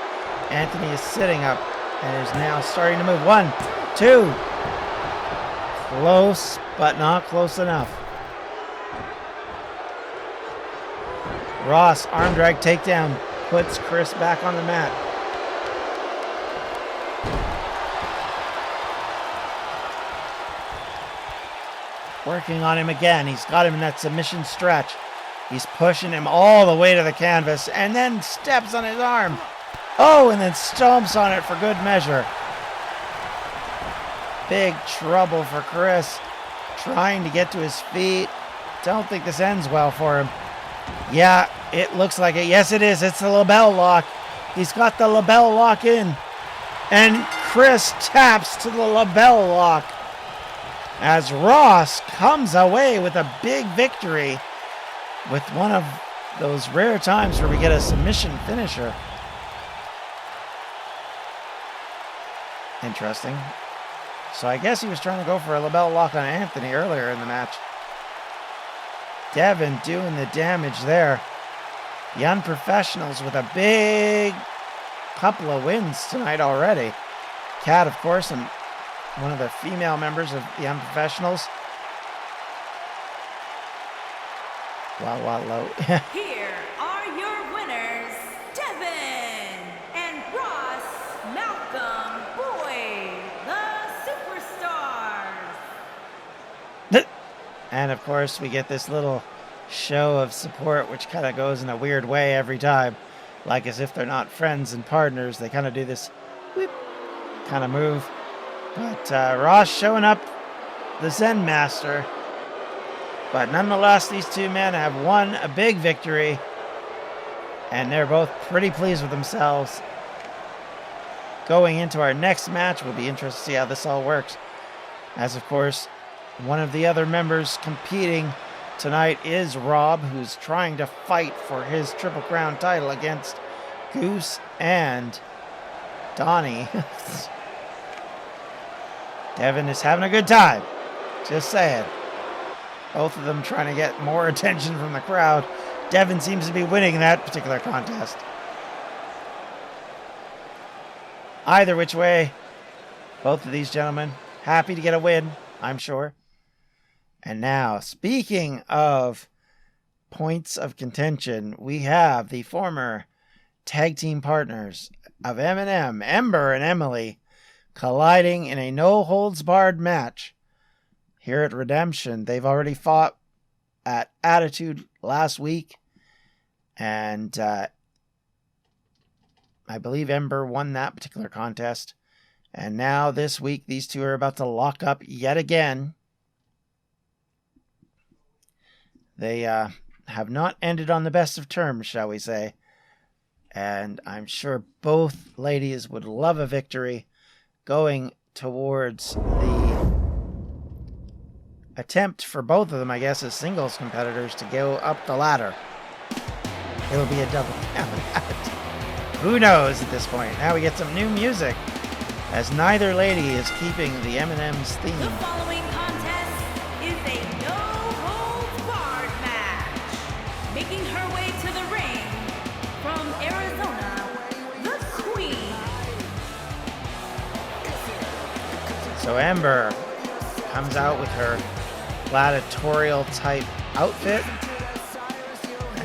Anthony is sitting up and is now starting to move. 1, 2. Close, but not close enough. Ross, arm drag takedown, puts Chris back on the mat. Working on him again. He's got him in that submission stretch. He's pushing him all the way to the canvas and then steps on his arm. Oh, and then stomps on it for good measure. Big trouble for Chris. Trying to get to his feet. Don't think this ends well for him. Yeah, it looks like it. Yes, it is. It's the label lock. He's got the label lock in. And Chris taps to the label lock as Ross comes away with a big victory with one of those rare times where we get a submission finisher. Interesting. So I guess he was trying to go for a label lock on Anthony earlier in the match. Devin doing the damage there. The Unprofessionals with a big couple of wins tonight already. Kat, of course, and one of the female members of the Unprofessionals. Wow. Here are your winners, Devin and Ross Malcolm Boyd, the Superstars. And of course, we get this little show of support, which kind of goes in a weird way every time. Like as if they're not friends and partners. They kind of do this whip kind of move. But Ross showing up the Zen Master. But nonetheless, these two men have won a big victory. And they're both pretty pleased with themselves. Going into our next match, we'll be interested to see how this all works. As of course, one of the other members competing tonight is Rob, who's trying to fight for his Triple Crown title against Goose and Donnie. Devin is having a good time. Just saying. Both of them trying to get more attention from the crowd. Devin seems to be winning that particular contest. Either which way, both of these gentlemen happy to get a win, I'm sure. And now, speaking of points of contention, we have the former tag team partners of M&M, Ember and Emily, colliding in a no-holds-barred match here at Redemption. They've already fought at Attitude last week, and I believe Ember won that particular contest. And now this week, these two are about to lock up yet again. They have not ended on the best of terms, shall we say. And I'm sure both ladies would love a victory going towards the attempt for both of them, I guess, as singles competitors to go up the ladder. It'll be a double count. Who knows at this point? Now we get some new music, as neither lady is keeping the M&M's theme. The following contest is a no-holds-barred match. Making her way to the ring from Arizona, the Queen. So Ember comes out with her gladiatorial type outfit,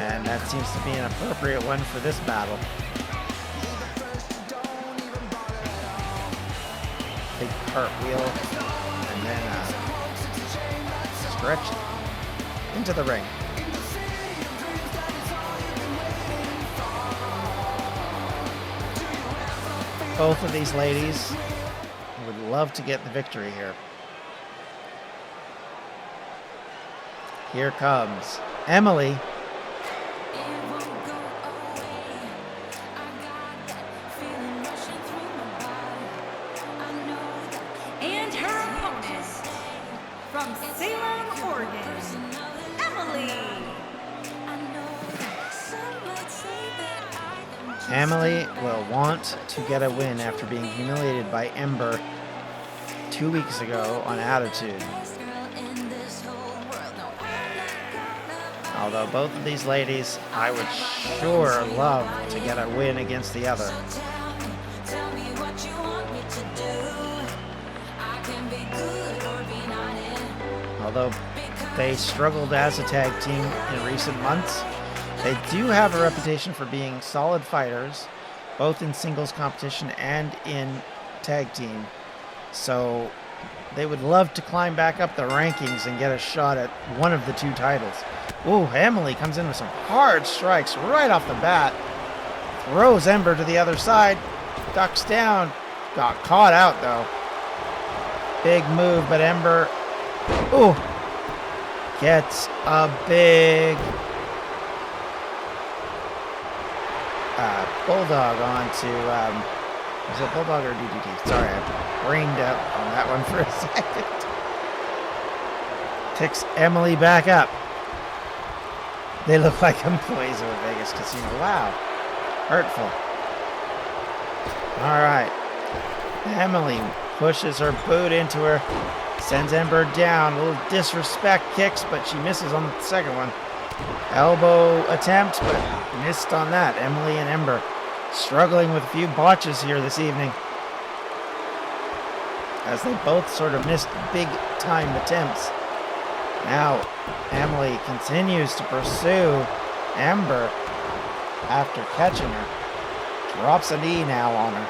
and that seems to be an appropriate one for this battle. Big cartwheel, and then stretch into the ring. Both of these ladies would love to get the victory here. Here comes Emily And her opponent, from Salem, Oregon, Emily. Emily will want to get a win after being humiliated by Ember 2 weeks ago on Attitude. Although both of these ladies, I would sure love to get a win against the other. Although they struggled as a tag team in recent months, they do have a reputation for being solid fighters, both in singles competition and in tag team. So they would love to climb back up the rankings and get a shot at one of the two titles. Ooh, Emily comes in with some hard strikes right off the bat. Throws Ember to the other side. Ducks down. Got caught out though. Big move, but Ember, ooh, gets a big bulldog onto, was it bulldog or DDT? Sorry, I brained out on that one for a second. Picks Emily back up. They look like employees of a Vegas casino. Wow. Hurtful. All right. Emily pushes her boot into her. Sends Ember down. A little disrespect kicks, but she misses on the second one. Elbow attempt, but missed on that. Emily and Ember struggling with a few botches here this evening, as they both sort of missed big time attempts. Now Emily continues to pursue Ember after catching her. Drops a knee now on her.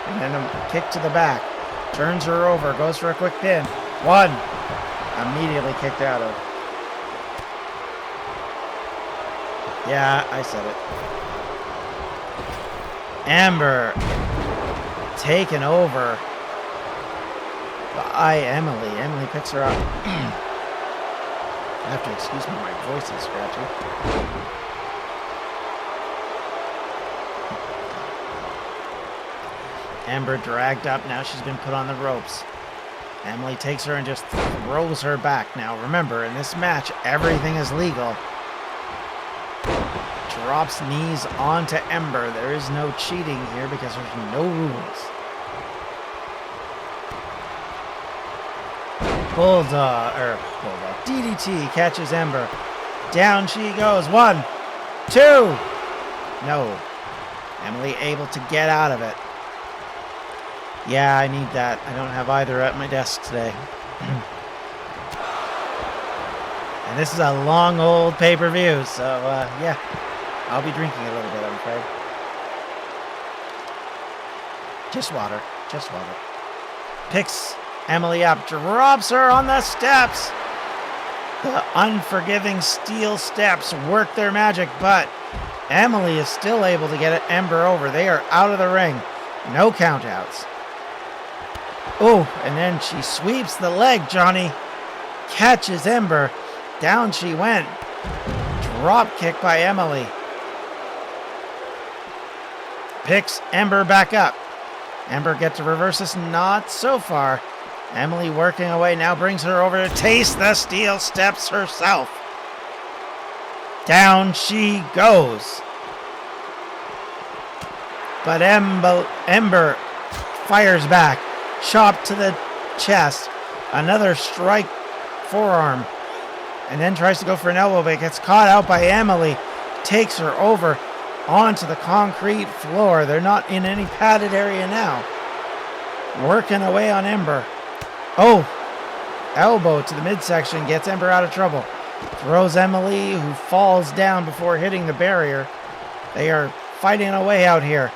And then a kick to the back. Turns her over. Goes for a quick pin. One. Immediately kicked out of. Yeah, I said it. Ember taken over by Emily. Emily picks her up. I have to excuse me, my voice is scratchy. Ember dragged up. Now she's been put on the ropes. Emily takes her and just throws her back. Now remember, in this match, everything is legal. Drops knees onto Ember. There is no cheating here because there's no rules. Bulldog. DDT catches Ember. Down she goes. 1, 2. No. Emily able to get out of it. Yeah, I need that. I don't have either at my desk today. And this is a long old pay-per-view, so yeah. I'll be drinking a little bit, I'm afraid. Just water. Just water. Picks Emily up. Drops her on the steps. The unforgiving steel steps work their magic, but Emily is still able to get Ember over. They are out of the ring. No countouts. Oh, and then she sweeps the leg, Johnny. Catches Ember. Down she went. Drop kick by Emily. Picks Ember back up. Ember gets to reverse this. Not so far. Emily working away now brings her over to taste the steel steps herself. Down she goes. But Ember fires back. Chop to the chest. Another strike forearm. And then tries to go for an elbow, but gets caught out by Emily. Takes her over onto the concrete floor. They're not in any padded area now. Working away on Ember. Oh, elbow to the midsection. Gets Ember out of trouble. Throws Emily, who falls down before hitting the barrier. They are fighting a way out here.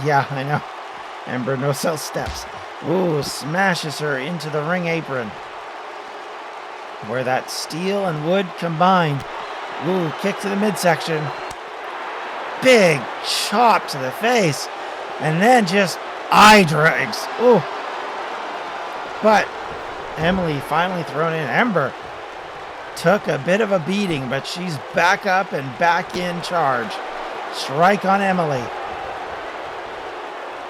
Yeah, I know. Ember no-sell steps. Ooh, smashes her into the ring apron, where that steel and wood combine. Ooh, kick to the midsection. Big chop to the face. And then just eye drags. Ooh. But Emily finally thrown in. Ember took a bit of a beating, but she's back up and back in charge. Strike on Emily.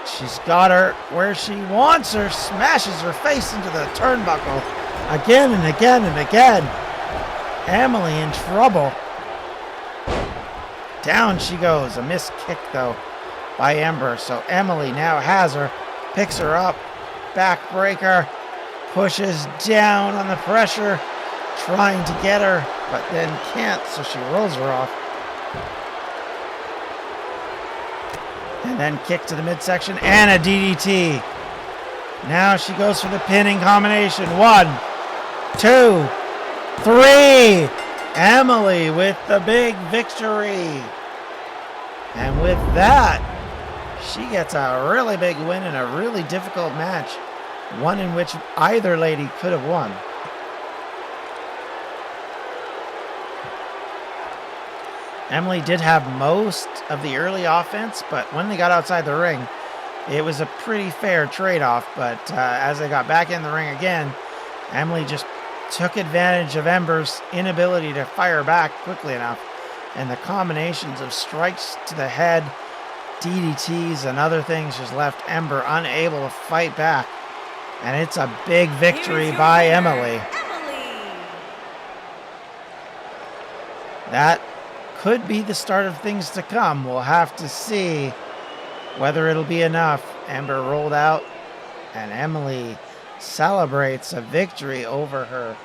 She's got her where she wants her, smashes her face into the turnbuckle again and again and again. Emily in trouble. Down she goes. A missed kick, though, by Ember. So Emily now has her, picks her up, backbreaker, pushes down on the pressure, trying to get her, but then can't, so she rolls her off. And then kick to the midsection and a DDT. Now she goes for the pinning combination. 1, 2, 3. Emily with the big victory. And with that, she gets a really big win in a really difficult match. One in which either lady could have won. Emily did have most of the early offense, but when they got outside the ring, it was a pretty fair trade-off. But as they got back in the ring again, Emily just took advantage of Ember's inability to fire back quickly enough. And the combinations of strikes to the head, DDTs, and other things just left Ember unable to fight back. And it's a big victory by Emily. That could be the start of things to come. We'll have to see whether it'll be enough. Ember rolled out, and Emily celebrates a victory over her.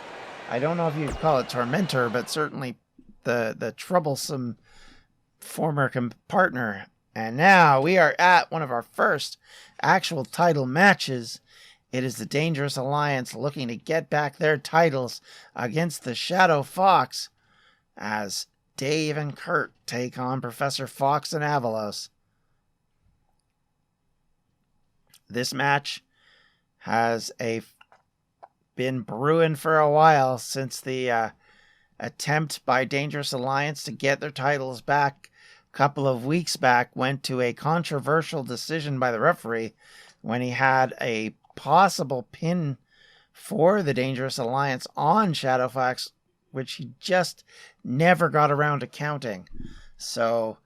I don't know if you'd call it tormentor, but certainly the troublesome former partner. And now we are at one of our first actual title matches. It is the Dangerous Alliance looking to get back their titles against the Shadow Fox as Dave and Kurt take on Professor Fox and Avalos. This match has been brewing for a while since the attempt by Dangerous Alliance to get their titles back a couple of weeks back went to a controversial decision by the referee when he had a possible pin for the Dangerous Alliance on Shadow Fox, which he just never got around to counting. So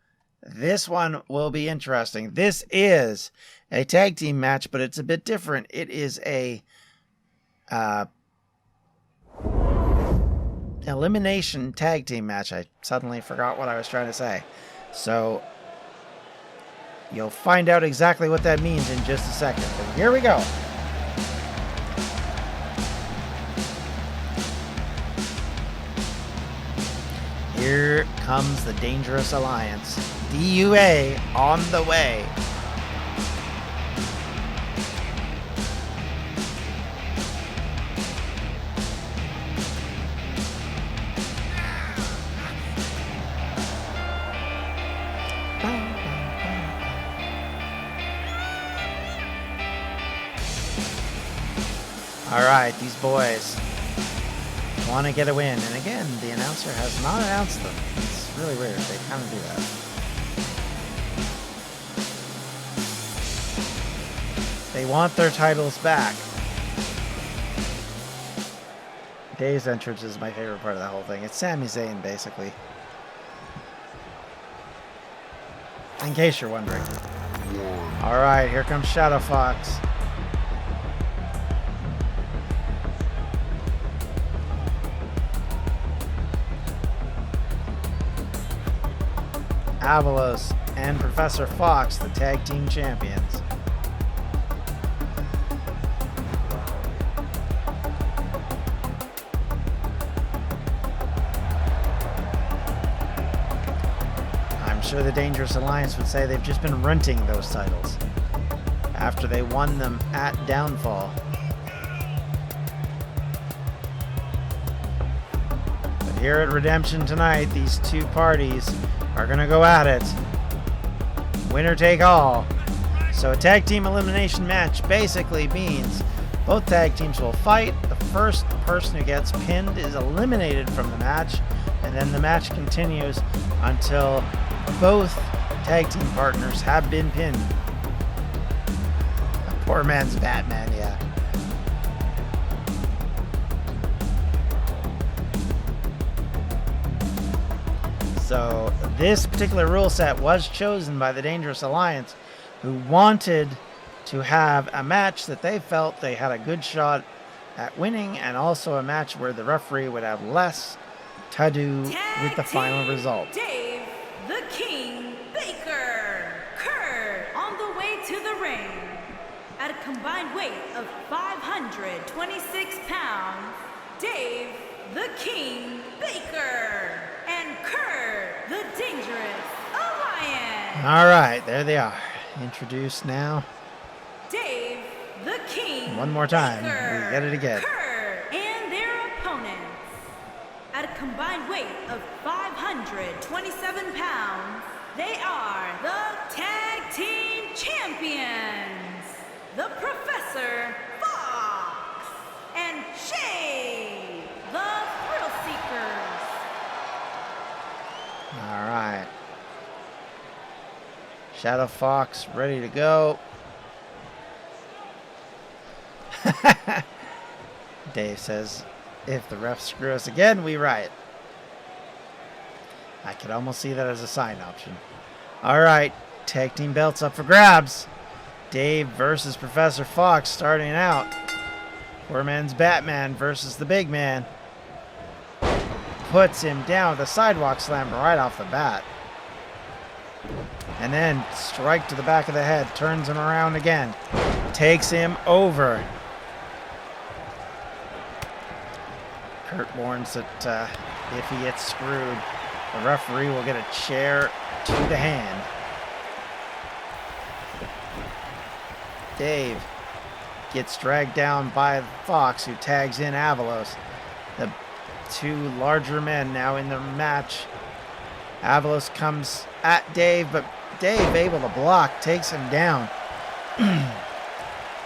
this one will be interesting. This is a tag team match, but it's a bit different. It is a elimination tag team match. I suddenly forgot what I was trying to say. So you'll find out exactly what that means in just a second. But here we go. Here comes the Dangerous Alliance. DUA on the way. All right, these boys want to get a win. And again, the announcer has not announced them. It's really weird. They kind of do that. They want their titles back. Dave's entrance is my favorite part of the whole thing. It's Sami Zayn, basically. In case you're wondering. All right, here comes Shadow Fox. Avalos and Professor Fox, the tag team champions. I'm sure the Dangerous Alliance would say they've just been renting those titles after they won them at Downfall. But here at Redemption tonight, these two parties are going to go at it. Winner take all. So a tag team elimination match basically means both tag teams will fight. The first person who gets pinned is eliminated from the match, and then the match continues until both tag team partners have been pinned. A poor man's Batman, yeah. So this particular rule set was chosen by the Dangerous Alliance, who wanted to have a match that they felt they had a good shot at winning, and also a match where the referee would have less to do with the final result. Dave the King Baker. Kurt on the way to the ring. At a combined weight of 526 pounds, Dave the King Baker and Kurt the Dangerous Alliance. All right, there they are. Introduced now. Dave the King One more time. Baker, We get it again. Kurt and their opponents. At a combined weight of 527 pounds, they are the Tag Team Champions, the Professor Fox and Shay, the Thrill Seekers. All right. Shadow Fox ready to go. Dave says, if the refs screw us again, we riot. I could almost see that as a side option. All right, tag team belts up for grabs. Dave versus Professor Fox starting out. Poor man's Batman versus the big man. Puts him down with a sidewalk slam right off the bat. And then strike to the back of the head. Turns him around again. Takes him over. Kurt warns that if he gets screwed, the referee will get a chair to the hand. Dave gets dragged down by Fox, who tags in Avalos. The two larger men now in the match. Avalos comes at Dave, but Dave, able to block, takes him down.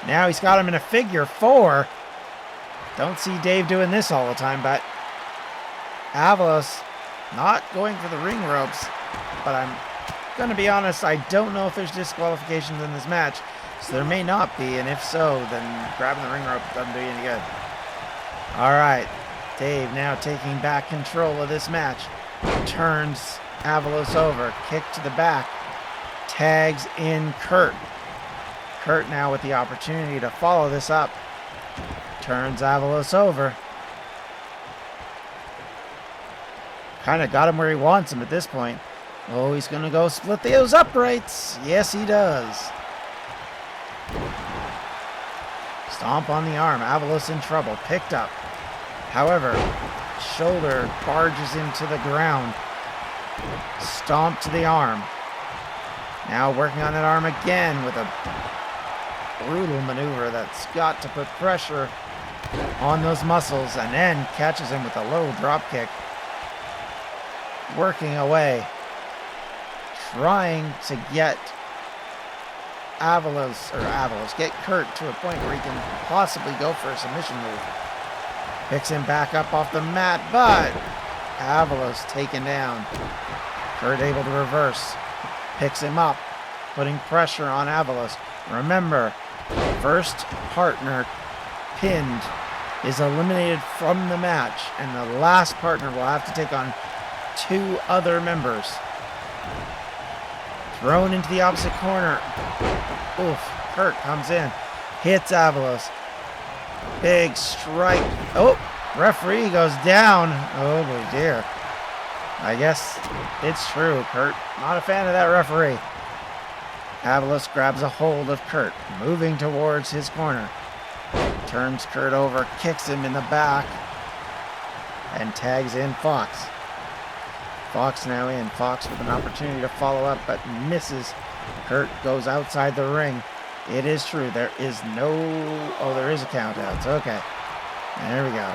Now he's got him in a figure four. Don't see Dave doing this all the time, but Avalos not going for the ring ropes. But I'm going to be honest, I don't know if there's disqualifications in this match. So there may not be, and if so, then grabbing the ring rope doesn't do you any good. All right, Dave now taking back control of this match. Turns Avalos over, kick to the back, tags in Kurt. Kurt now with the opportunity to follow this up. Turns Avalos over. Kind of got him where he wants him at this point. Oh, he's going to go split those uprights. Yes, he does. Stomp on the arm. Avalos in trouble. Picked up. However, shoulder barges him to the ground. Stomp to the arm. Now working on that arm again with a brutal maneuver that's got to put pressure on those muscles, and then catches him with a low drop kick. Working away. Trying to get get Kurt to a point where he can possibly go for a submission move. Picks him back up off the mat, but Avalos taken down. Kurt able to reverse. Picks him up, putting pressure on Avalos. Remember, first partner pinned is eliminated from the match, and the last partner will have to take on two other members. Thrown into the opposite corner. Oof. Kurt comes in. Hits Avalos. Big strike. Oh, referee goes down. Oh, boy, dear. I guess it's true. Kurt, not a fan of that referee. Avalos grabs a hold of Kurt, moving towards his corner. Turns Kurt over, kicks him in the back, and tags in Fox. Fox now in. Fox with an opportunity to follow up, but misses. Kurt goes outside the ring. It is true. There is no... Oh, there is a count out. Okay. There we go.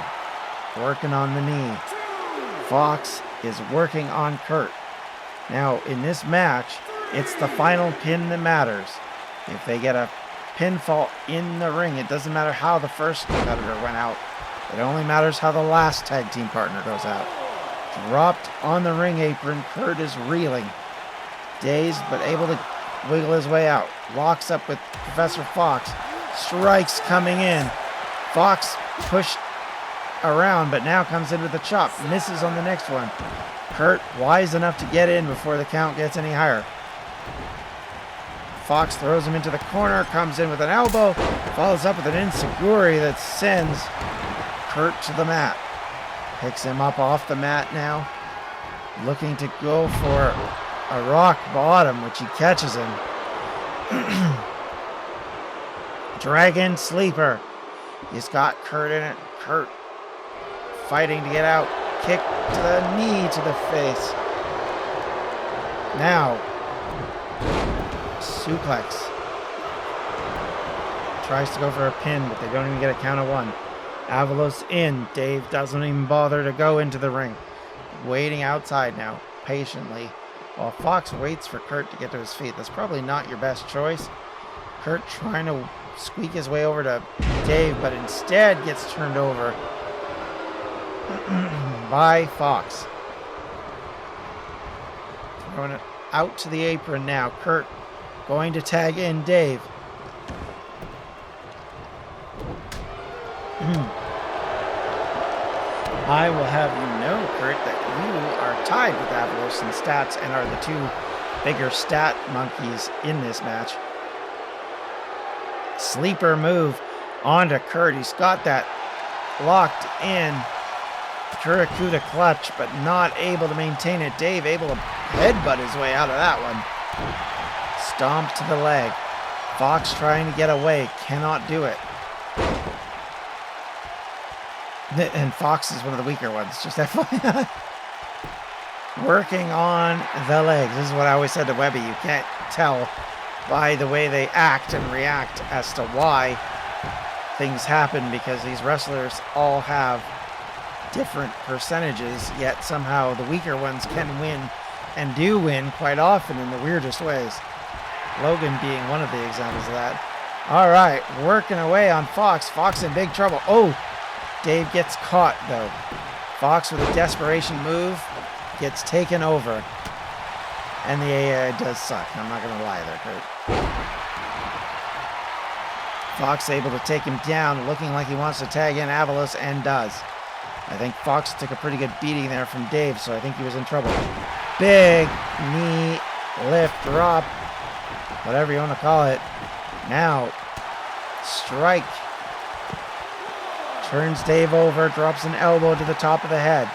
Working on the knee. Fox is working on Kurt. Now, in this match, it's the final pin that matters. If they get a pinfall in the ring, it doesn't matter how the first competitor went out. It only matters how the last tag team partner goes out. Dropped on the ring apron, Kurt is reeling. Dazed, but able to wiggle his way out. Locks up with Professor Fox. Strikes coming in. Fox pushed around, but now comes in with a chop. Misses on the next one. Kurt wise enough to get in before the count gets any higher. Fox throws him into the corner, comes in with an elbow, follows up with an enziguri that sends Kurt to the mat. Picks him up off the mat now, looking to go for a rock bottom, which he catches him. Dragon sleeper. He's got Kurt in it. Kurt fighting to get out. Kick to the knee to the face. Now, suplex. Tries to go for a pin, but they don't even get a count of one. Avalos in. Dave doesn't even bother to go into the ring. Waiting outside now, patiently, while Fox waits for Kurt to get to his feet. That's probably not your best choice. Kurt trying to squeak his way over to Dave, but instead gets turned over by Fox. Throwing it out to the apron now. Kurt going to tag in Dave. I will have you know, Kurt, that you are tied with Avalos in stats and are the two bigger stat monkeys in this match. Sleeper move onto Kurt. He's got that locked in. Kurakuda clutch, but not able to maintain it. Dave able to headbutt his way out of that one. Stomp to the leg. Fox trying to get away. Cannot do it. And Fox is one of the weaker ones. Just FYI. Working on the legs. This is what I always said to Webby. You can't tell by the way they act and react as to why things happen, because these wrestlers all have different percentages, yet somehow the weaker ones can win and do win quite often in the weirdest ways. Logan being one of the examples of that. All right, working away on Fox. Fox in big trouble. Oh, Dave gets caught though. Fox with a desperation move gets taken over. And the AI does suck. I'm not going to lie there, Kurt. Fox able to take him down, looking like he wants to tag in Avalos, and does. I think Fox took a pretty good beating there from Dave, so I think he was in trouble. Big knee lift, drop, whatever you want to call it. Now, strike. Turns Dave over, drops an elbow to the top of the head.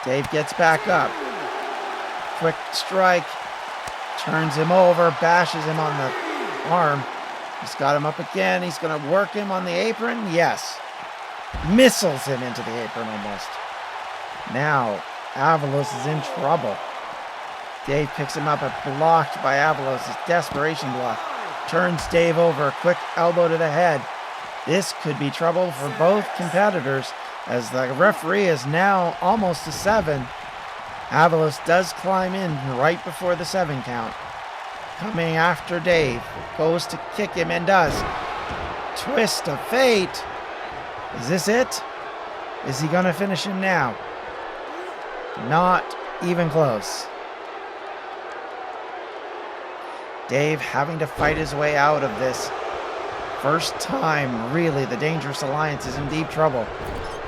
Dave gets back up. Quick strike. Turns him over, bashes him on the arm. He's got him up again. He's going to work him on the apron. Yes. Missiles him into the apron almost. Now, Avalos is in trouble. Dave picks him up, but blocked by Avalos. His desperation block. Turns Dave over. Quick elbow to the head. This could be trouble for both competitors, as the referee is now almost to 7. Avalos does climb in right before the 7 count. Coming after Dave. Goes to kick him and does. Twist of fate. Is this it? Is he going to finish him now? Not even close. Dave having to fight his way out of this. First time, really, the Dangerous Alliance is in deep trouble.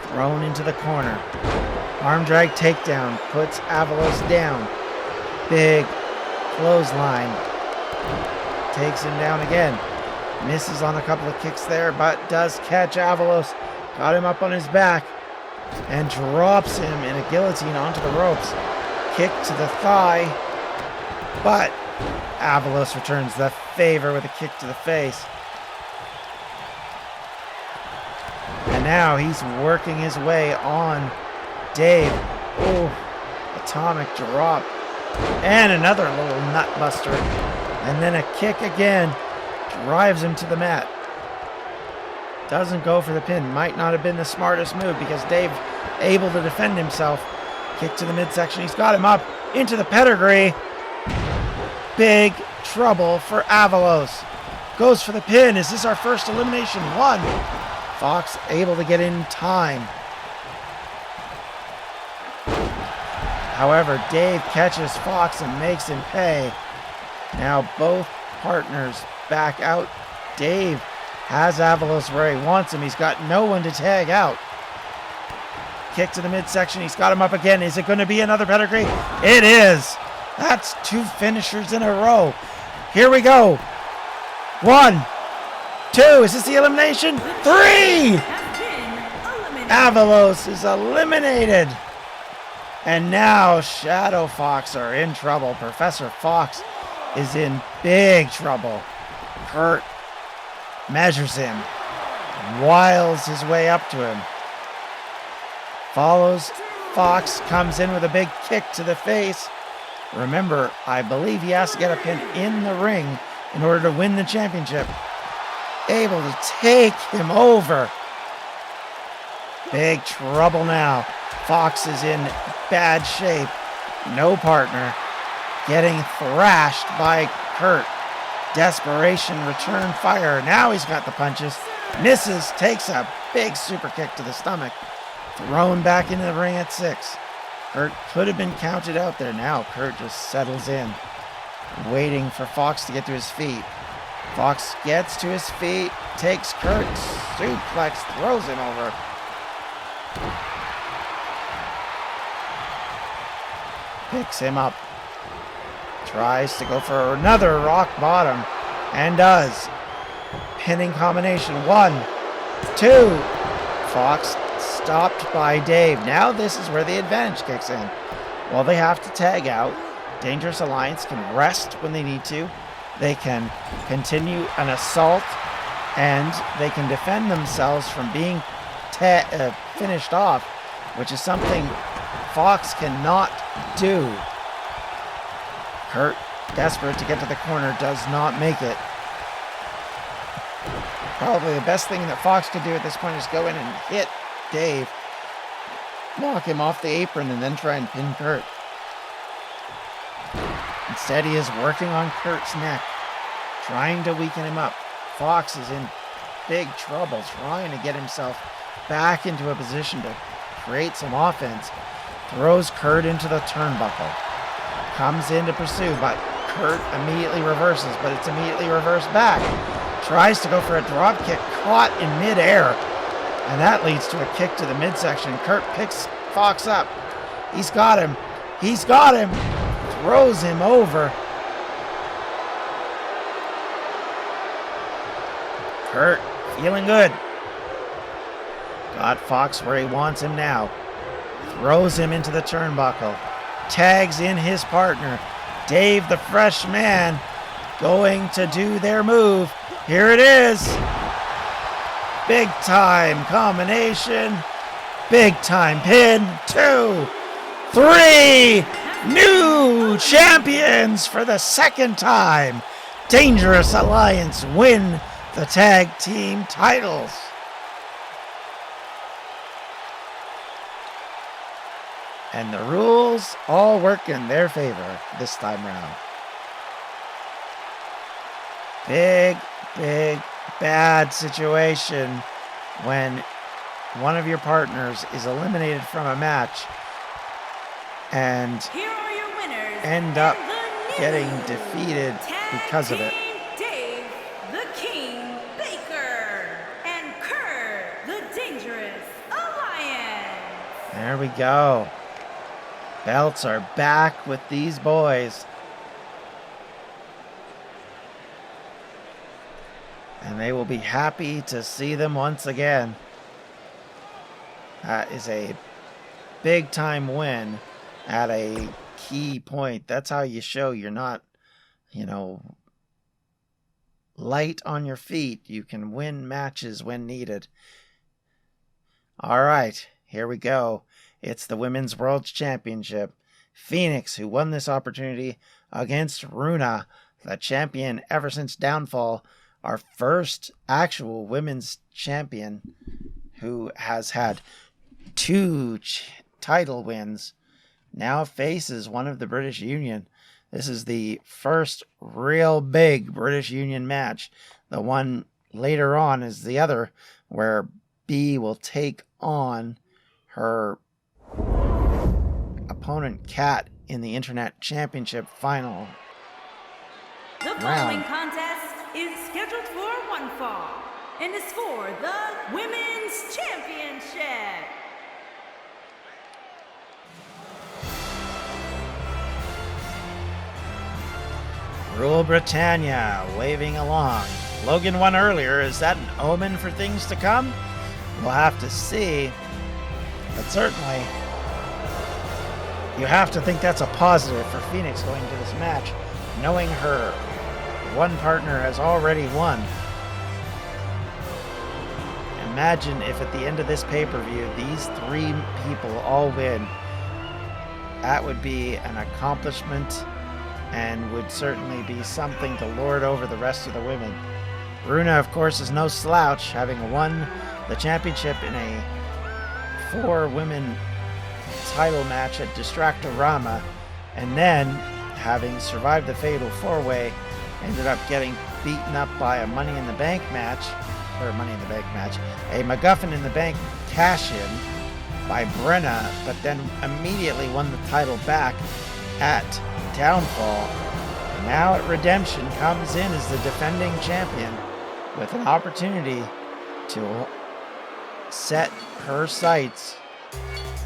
Thrown into the corner. Arm drag takedown. Puts Avalos down. Big clothesline. Takes him down again. Misses on a couple of kicks there, but does catch Avalos. Got him up on his back. And drops him in a guillotine onto the ropes. Kick to the thigh. But Avalos returns the favor with a kick to the face. And now he's working his way on Dave. Oh, atomic drop. And another little nut buster. And then a kick again. Drives him to the mat. Doesn't go for the pin. Might not have been the smartest move because Dave able to defend himself. Kick to the midsection. He's got him up into the pedigree. Big trouble for Avalos. Goes for the pin. Is this our first elimination? 1. Fox able to get in time. However, Dave catches Fox and makes him pay. Now both partners back out. Dave has Avalos where he wants him. He's got no one to tag out. kick to the midsection. He's got him up again. Is it going to be another pedigree? It is. That's 2 finishers in a row. Here we go. 1, 2. Is this the elimination? 3. Has been eliminated. Avalos is eliminated. And now Shadow Fox are in trouble. Professor Fox is in big trouble. Kurt measures him, wiles his way up to him, follows Fox, comes in with a big kick to the face. Remember, I believe he has to get a pin in the ring in order to win the championship. Able to take him over. Big trouble now. Fox is in bad shape. No partner. Getting thrashed by Kurt. Desperation, return fire. Now he's got the punches. Misses, takes a big super kick to the stomach. Thrown back into the ring at 6. Kurt could have been counted out there. Now Kurt just settles in, waiting for Fox to get to his feet. Fox gets to his feet, takes Kurt, suplex, throws him over. Picks him up. Tries to go for another rock bottom, and does. Pinning combination. 1, 2. Fox stopped by Dave. Now this is where the advantage kicks in. While they have to tag out, Dangerous Alliance can rest when they need to. They can continue an assault, and they can defend themselves from being finished off, which is something Fox cannot do. Kurt, desperate to get to the corner, does not make it. Probably the best thing that Fox could do at this point is go in and hit Dave, knock him off the apron, and then try and pin Kurt. Instead, he is working on Kurt's neck, trying to weaken him up. Fox is in big trouble, trying to get himself back into a position to create some offense. Throws Kurt into the turnbuckle. Comes in to pursue, but Kurt immediately reverses, but it's immediately reversed back. Tries to go for a drop kick, caught in midair, and that leads to a kick to the midsection. Kurt picks Fox up. He's got him. He's got him. Throws him over. Kurt feeling good. Got Fox where he wants him now. Throws him into the turnbuckle. Tags in his partner. Dave, the fresh man, going to do their move. Here it is. Big time combination. Big time pin. 2, 3. New champions for the second time. Dangerous Alliance win the tag team titles. And the rules all work in their favor this time round. Big, bad situation when one of your partners is eliminated from a match and Here are your winners. end up and the getting new defeated Tag because of it. Team Dave, the King Baker, and Kurt, the Dangerous Alliance. There we go. Belts are back with these boys. And they will be happy to see them once again. That is a big time win at a key point. That's how you show you're not, light on your feet. You can win matches when needed. All right, here we go. It's the Women's World Championship. Phoenix, who won this opportunity against Runa, the champion ever since Downfall, our first actual women's champion who has had 2 title wins, now faces one of the British Union. This is the first real big British Union match. The one later on is the other, where Bea will take on her opponent Kat in the Internet Championship final. The following contest is scheduled for one fall and is for the Women's Championship. Rule Britannia waving along. Logan won earlier. Is that an omen for things to come? We'll have to see. But certainly, you have to think that's a positive for Phoenix going into this match, knowing her one partner has already won. Imagine if at the end of this pay-per-view, these three people all win. That would be an accomplishment and would certainly be something to lord over the rest of the women. Runa, of course, is no slouch, having won the championship in a 4-women title match at Distractorama, and then, having survived the Fatal 4-Way, ended up getting beaten up by a Money in the Bank match, a MacGuffin in the Bank cash-in by Brenna, but then immediately won the title back at Downfall. Now at Redemption comes in as the defending champion with an opportunity to set her sights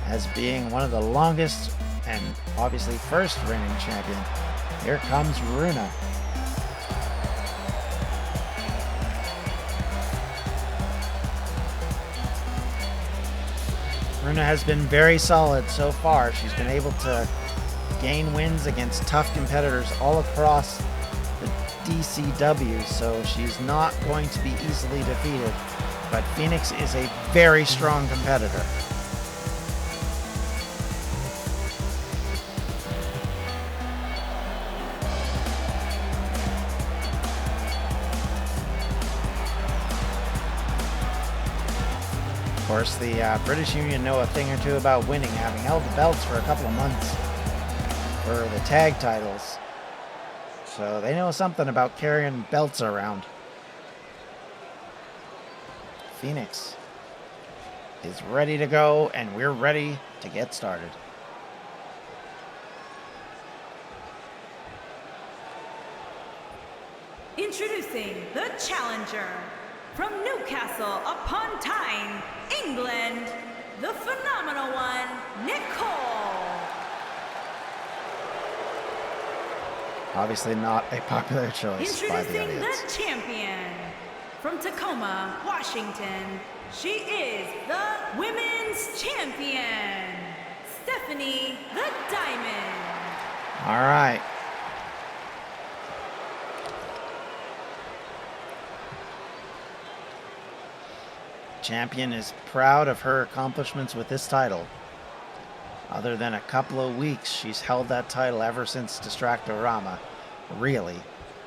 as being one of the longest and obviously first reigning champion. Here comes Runa. Runa has been very solid so far. She's been able to gain wins against tough competitors all across the DCW, so she's not going to be easily defeated. But Phoenix is a very strong competitor. Of course, the British Union know a thing or two about winning, having held the belts for a couple of months for the tag titles. So they know something about carrying belts around. Phoenix is ready to go, and we're ready to get started. Introducing the challenger from Newcastle upon Tyne, England, the phenomenal one, Nicole. Obviously not a popular choice by the Introducing audience. the champion from Tacoma, Washington. She is the women's champion, Stephanie the Diamond. All right. Champion is proud of her accomplishments with this title. Other than a couple of weeks, she's held that title ever since Distractorama, really.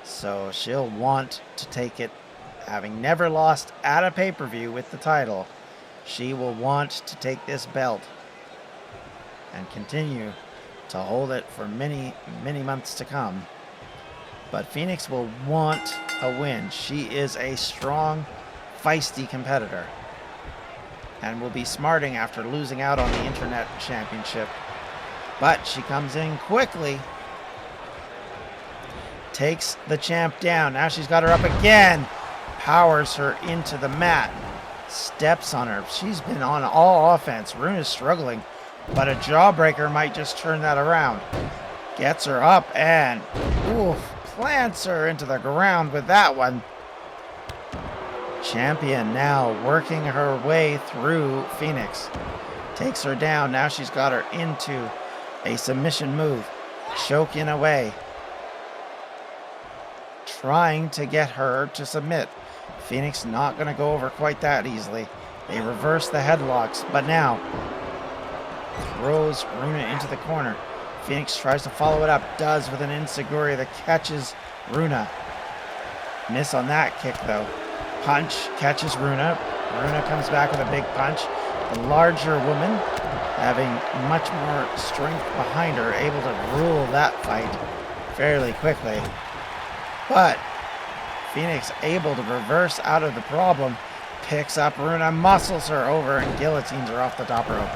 So she'll want to take it, having never lost at a pay-per-view with the title. She will want to take this belt and continue to hold it for many, many months to come. But Phoenix will want a win. She is a strong, feisty competitor, and will be smarting after losing out on the Internet Championship. But she comes in quickly, takes the champ down. Now she's got her up again, powers her into the mat, steps on her. She's been on all offense. Runa's struggling, but a jawbreaker might just turn that around. Gets her up and plants her into the ground with that one. Champion now working her way through Phoenix. Takes her down. Now she's got her into a submission move. Choking away. Trying to get her to submit. Phoenix not going to go over quite that easily. They reverse the headlocks, but now throws Runa into the corner. Phoenix tries to follow it up. Does with an enziguri that catches Runa. Miss on that kick though. Punch catches Runa. Runa comes back with a big punch. The larger woman, having much more strength behind her, able to rule that fight fairly quickly. But Phoenix able to reverse out of the problem. Picks up Runa, muscles her over, and guillotines her off the top rope.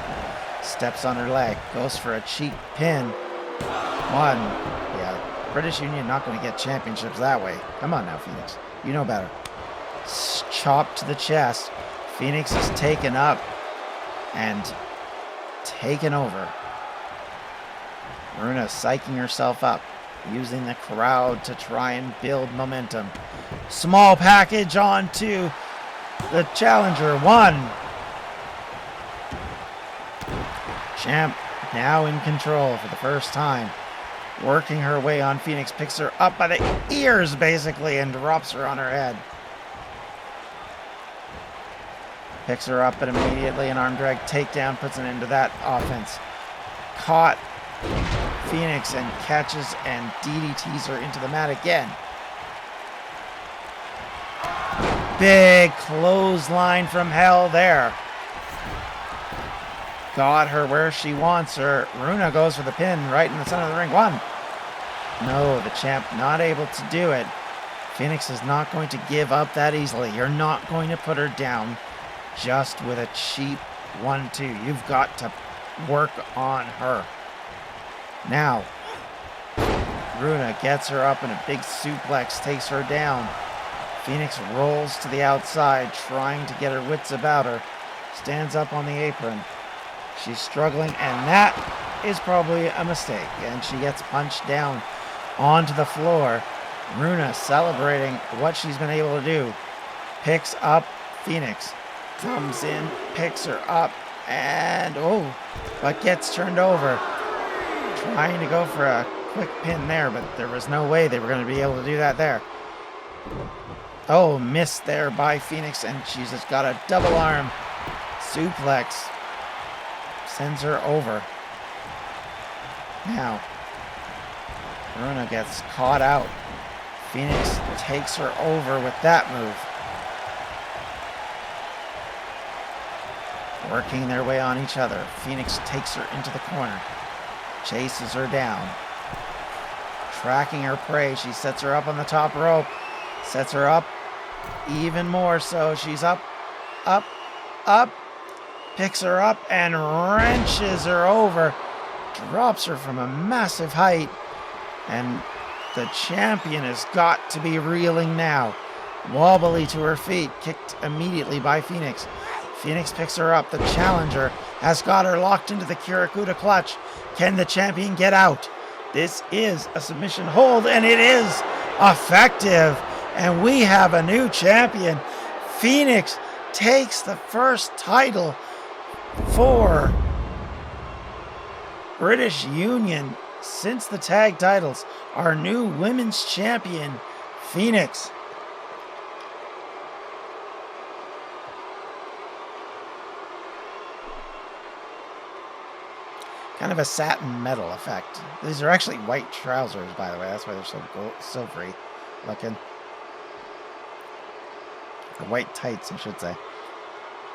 Steps on her leg. Goes for a cheap pin. One. Yeah, British Union not going to get championships that way. Come on now, Phoenix. You know better. Chop to the chest. Phoenix is taken up and taken over. Runa psyching herself up. using the crowd to try and build momentum. Small package onto the challenger. 1. Champ now in control for the first time. Working her way on Phoenix, picks her up by the ears basically and drops her on her head. Picks her up, but immediately an arm drag takedown puts an end to that offense. Caught Phoenix and catches and DDTs her into the mat again. Big clothesline from hell there. Got her where she wants her. Runa goes for the pin right in the center of the ring. 1. No, the champ not able to do it. Phoenix is not going to give up that easily. You're not going to put her down just with a cheap 1-2. You've got to work on her. Now, Runa gets her up in a big suplex, takes her down. Phoenix rolls to the outside, trying to get her wits about her. Stands up on the apron. She's struggling, and that is probably a mistake. And she gets punched down onto the floor. Runa celebrating what she's been able to do. Picks up Phoenix. Comes in, picks her up, and but gets turned over. Trying to go for a quick pin there, but there was no way they were going to be able to do that there. Oh, missed there by Phoenix, and she's just got a double arm suplex. Sends her over. Now, Runa gets caught out. Phoenix takes her over with that move. Working their way on each other. Phoenix takes her into the corner. Chases her down. Tracking her prey. She sets her up on the top rope. Sets her up even more so. She's up, up, up. Picks her up and wrenches her over. Drops her from a massive height. And the champion has got to be reeling now. Wobbly to her feet. Kicked immediately by Phoenix. Phoenix picks her up. The challenger has got her locked into the Kirakuda clutch. Can the champion get out? This is a submission hold, and it is effective. And we have a new champion. Phoenix takes the first title for British Union since the tag titles. Our new women's champion, Phoenix. Kind of a satin metal effect. These are actually white trousers, by the way. That's why they're so silvery looking. Or white tights, I should say.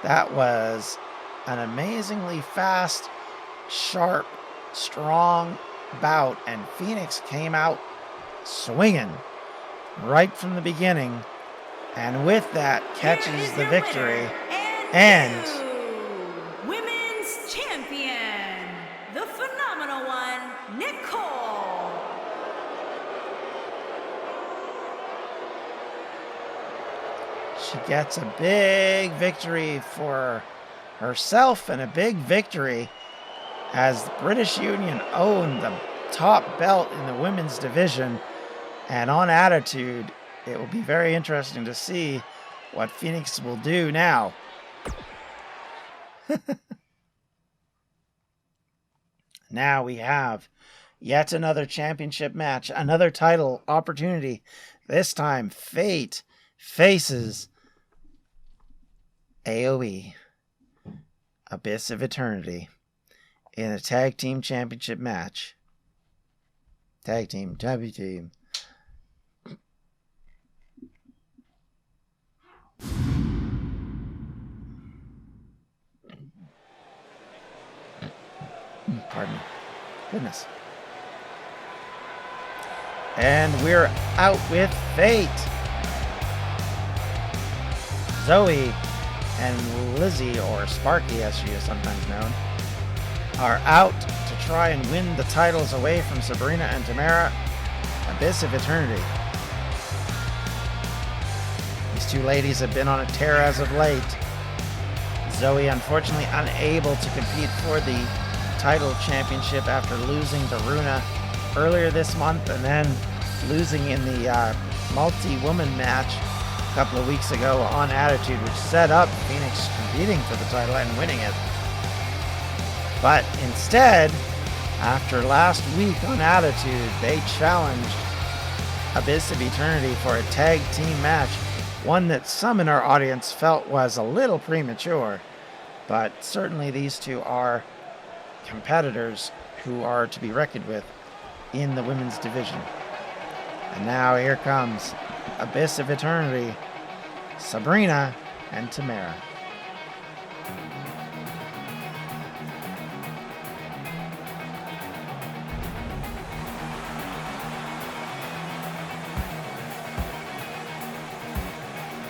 That was an amazingly fast, sharp, strong bout. And Phoenix came out swinging right from the beginning. And with that, catches the victory. And women's champion, the phenomenal one, Nicole. She gets a big victory for herself and a big victory as the British Union owned the top belt in the women's division. And on Attitude, it will be very interesting to see what Phoenix will do now. Now we have yet another championship match, another title opportunity. This time, Fate faces AOE, Abyss of Eternity, in a tag team championship match. Tag team, W team. Pardon me. Goodness. And we're out with Fate. Zoe and Lizzie, or Sparky as she is sometimes known, are out to try and win the titles away from Sabrina and Tamara. Abyss of Eternity. These two ladies have been on a tear as of late. Zoe unfortunately unable to compete for the title championship after losing to Runa earlier this month and then losing in the multi-woman match a couple of weeks ago on Attitude, which set up Phoenix competing for the title and winning it. But instead, after last week on Attitude, they challenged Abyss of Eternity for a tag team match, one that some in our audience felt was a little premature, but certainly these two are competitors who are to be reckoned with in the women's division. And now here comes Abyss of Eternity, Sabrina and Tamara.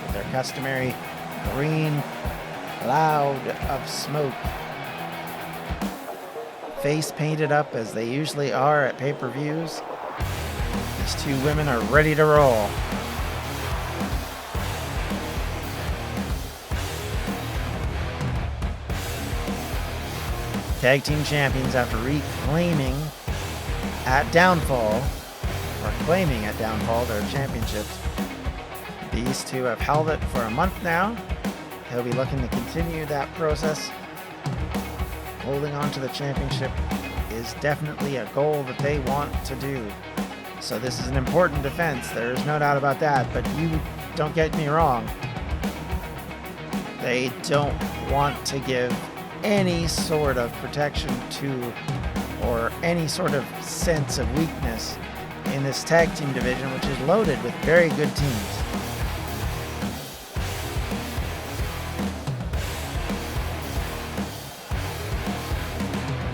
With their customary green cloud of smoke, face painted up as they usually are at pay-per-views, these two women are ready to roll. Tag team champions after reclaiming at Downfall, or claiming at Downfall, their championships. These two have held it for a month now. They'll be looking to continue that process. Holding on to the championship is definitely a goal that they want to do. So this is an important defense. There is no doubt about that. But you don't get me wrong. They don't want to give any sort of protection to or any sort of sense of weakness in this tag team division, which is loaded with very good teams.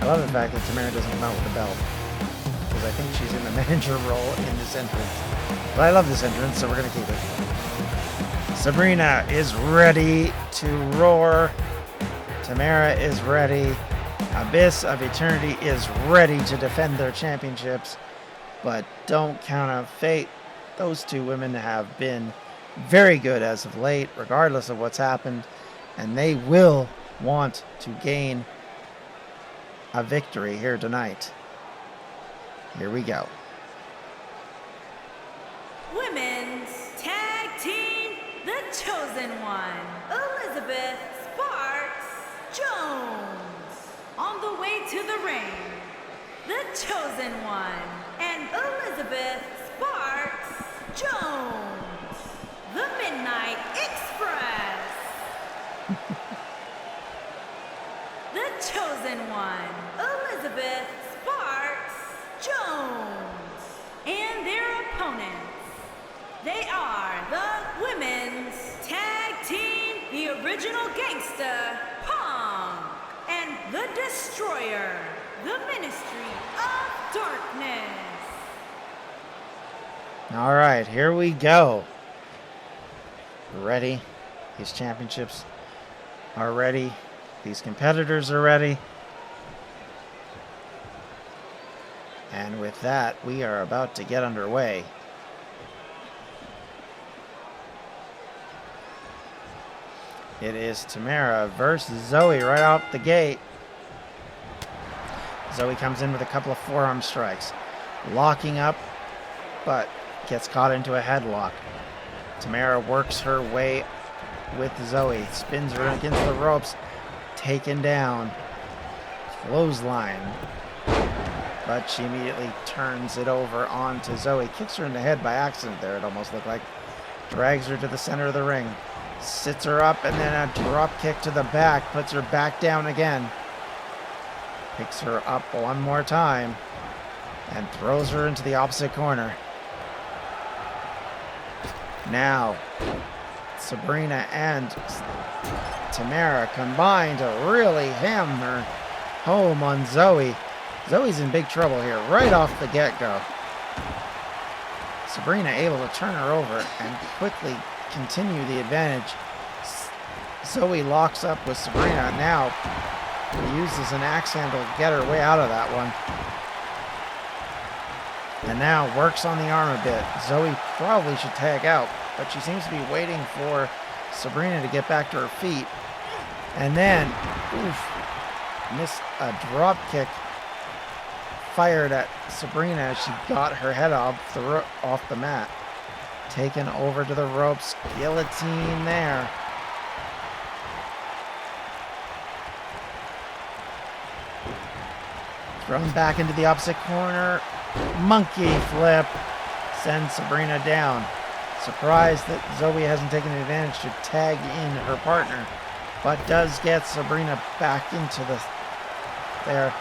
I love the fact that Tamara doesn't come out with a belt, because I think she's in the manager role in this entrance. But I love this entrance, so we're going to keep it. Sabrina is ready to roar. Tamara is ready. Abyss of Eternity is ready to defend their championships. But don't count out fate. Those two women have been very good as of late, regardless of what's happened. And they will want to gain a victory here tonight. Here we go. Women's Tag Team, The Chosen One, Elizabeth Sparks-Jones. On the way to the ring, The Chosen One and Elizabeth Sparks-Jones, The Midnight Express. The Chosen One, Elizabeth Sparks-Jones, and their opponents. They are the Women's Tag Team, the Original Gangsta, Pong, and the Destroyer, the Ministry of Darkness. All right, here we go. Ready? These championships are ready. These competitors are ready. And with that, we are about to get underway. It is Tamara versus Zoe right off the gate. Zoe comes in with a couple of forearm strikes, locking up, but gets caught into a headlock. Tamara works her way with Zoe, spins her against the ropes, taken down, clothesline, but she immediately turns it over onto Zoe, kicks her in the head by accident there, it almost looked like, drags her to the center of the ring, sits her up, and then a drop kick to the back, puts her back down again, picks her up one more time, and throws her into the opposite corner. Now, Sabrina and Tamara combine to really hammer home on Zoe. Zoe's in big trouble here right off the get-go. Sabrina able to turn her over and quickly continue the advantage. Zoe locks up with Sabrina. Now uses an axe handle to get her way out of that one. And now works on the arm a bit. Zoe probably should tag out, but she seems to be waiting for Sabrina to get back to her feet. And then, missed a drop kick fired at Sabrina as she got her head off the mat. Taken over to the ropes. Guillotine there. Thrown back into the opposite corner. Monkey flip. Sends Sabrina down. Surprised that Zoe hasn't taken advantage to tag in her partner, but does get Sabrina back into there,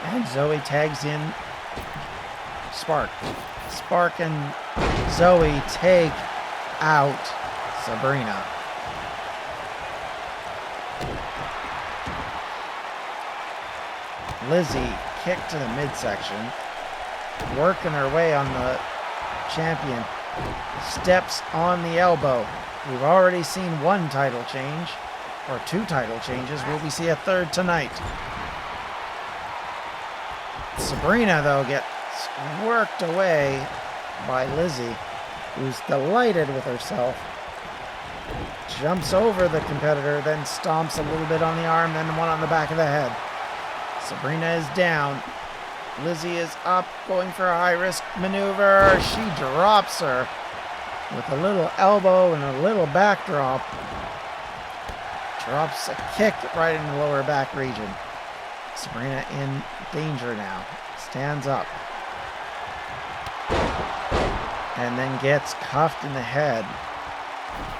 and Zoe tags in Spark. Spark and Zoe take out Sabrina. Lizzie kicked to the midsection, working her way on the champion. Steps on the elbow. We've already seen one title change, or two title changes. Will we see a third tonight? Sabrina, though, gets worked away by Lizzie, who's delighted with herself. Jumps over the competitor, then stomps a little bit on the arm, then one on the back of the head. Sabrina is down. Lizzie is up, going for a high-risk maneuver. She drops her with a little elbow and a little backdrop. Drops a kick right in the lower back region. Sabrina in danger now. Stands up. And then gets cuffed in the head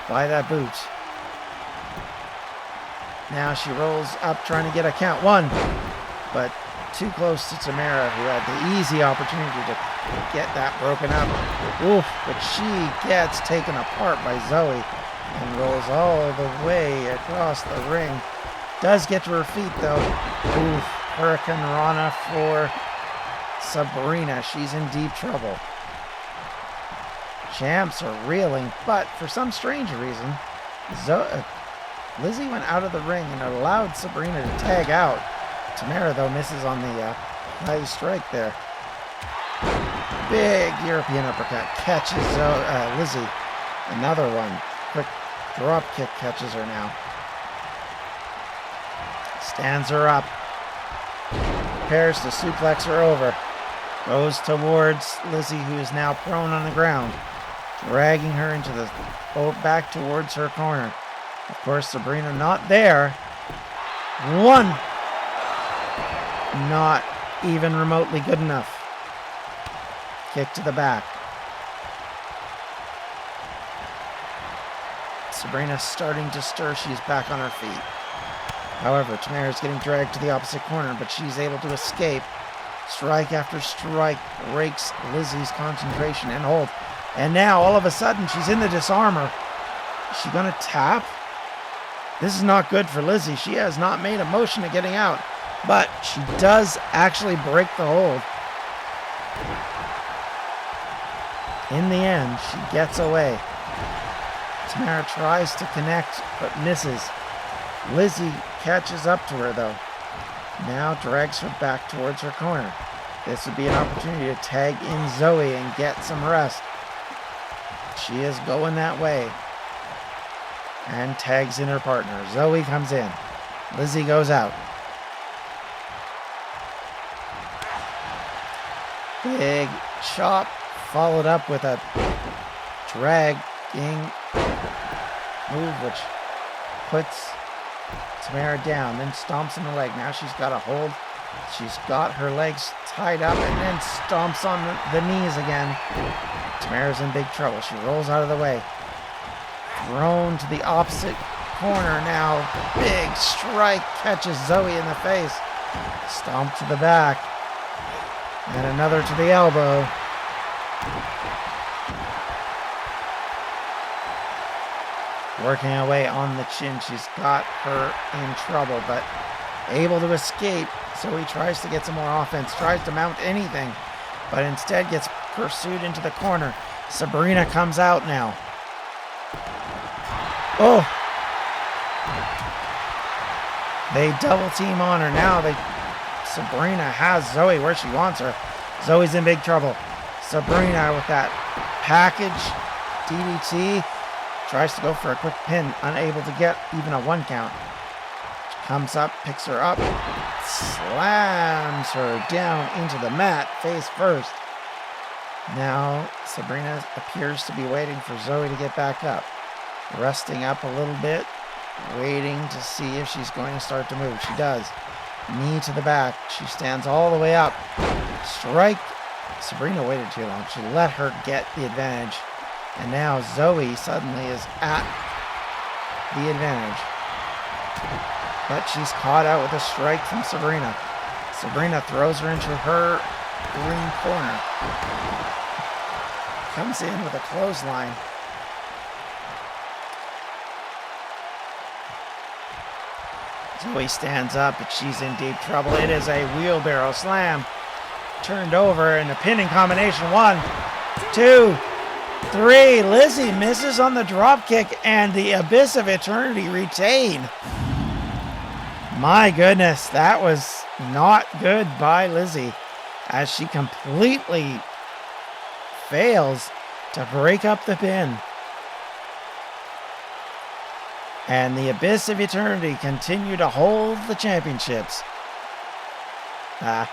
by that boot. Now she rolls up trying to get a count. One, but too close to Tamara, who had the easy opportunity to get that broken up. Oof, but she gets taken apart by Zoe and rolls all the way across the ring. Does get to her feet, though. Oof, Hurricane Rana for Sabrina. She's in deep trouble. Champs are reeling, but for some strange reason, Lizzie went out of the ring and allowed Sabrina to tag out. Tamara, though, misses on the high strike there. Big European uppercut catches Lizzie. Another one. Quick drop kick catches her now. Stands her up. Prepares to suplex her over. Goes towards Lizzie, who is now prone on the ground. Dragging her into the back towards her corner. Of course, Sabrina not there. One. Not even remotely good enough. Kick to the back. Sabrina starting to stir. She's back on her feet. However, Tamara's getting dragged to the opposite corner, but she's able to escape. Strike after strike breaks Lizzie's concentration and hold. And now, all of a sudden, she's in the disarmor. Is she going to tap? This is not good for Lizzie. She has not made a motion to getting out. But she does actually break the hold. In the end, she gets away. Tamara tries to connect, but misses. Lizzie catches up to her, though. Now drags her back towards her corner. This would be an opportunity to tag in Zoe and get some rest. She is going that way. And tags in her partner. Zoe comes in. Lizzie goes out. Big chop followed up with a dragging move, which puts Tamara down, then stomps in the leg. Now she's got a hold. She's got her legs tied up and then stomps on the knees again. Tamara's in big trouble. She rolls out of the way. Thrown to the opposite corner now. Big strike catches Zoe in the face. Stomp to the back. And another to the elbow. Working away on the chin. She's got her in trouble, but able to escape. So he tries to get some more offense. Tries to mount anything, but instead gets pursued into the corner. Sabrina comes out now. Oh! They double team on her now. Sabrina has Zoe where she wants her. Zoe's in big trouble. Sabrina with that package DDT tries to go for a quick pin, unable to get even a 1 count. Comes up, picks her up, slams her down into the mat, face first. Now, Sabrina appears to be waiting for Zoe to get back up. Resting up a little bit, waiting to see if she's going to start to move. She does. Knee to the back. She stands all the way up. Strike. Sabrina waited too long. She let her get the advantage. And now Zoe suddenly is at the advantage. But she's caught out with a strike from Sabrina. Sabrina throws her into her green corner. Comes in with a clothesline. Zoe stands up, but she's in deep trouble. It is a wheelbarrow slam. Turned over in a pinning combination. 1, 2, 3. Lizzie misses on the drop kick, and the Abyss of Eternity retain. My goodness, that was not good by Lizzie, as she completely fails to break up the pin. And the Abyss of Eternity continue to hold the championships. Here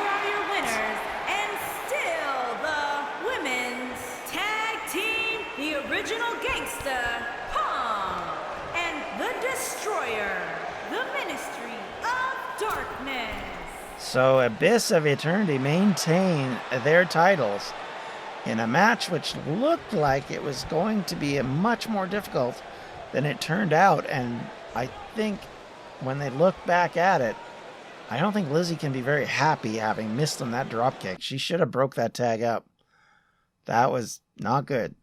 are your winners, and still the women's tag team, the original gangsta, Pong, and the Destroyer, the Ministry of Darkness. So Abyss of Eternity maintain their titles in a match which looked like it was going to be much more difficult than it turned out. And I think when they look back at it, I don't think Lizzie can be very happy having missed on that dropkick. She should have broke that tag up. That was not good.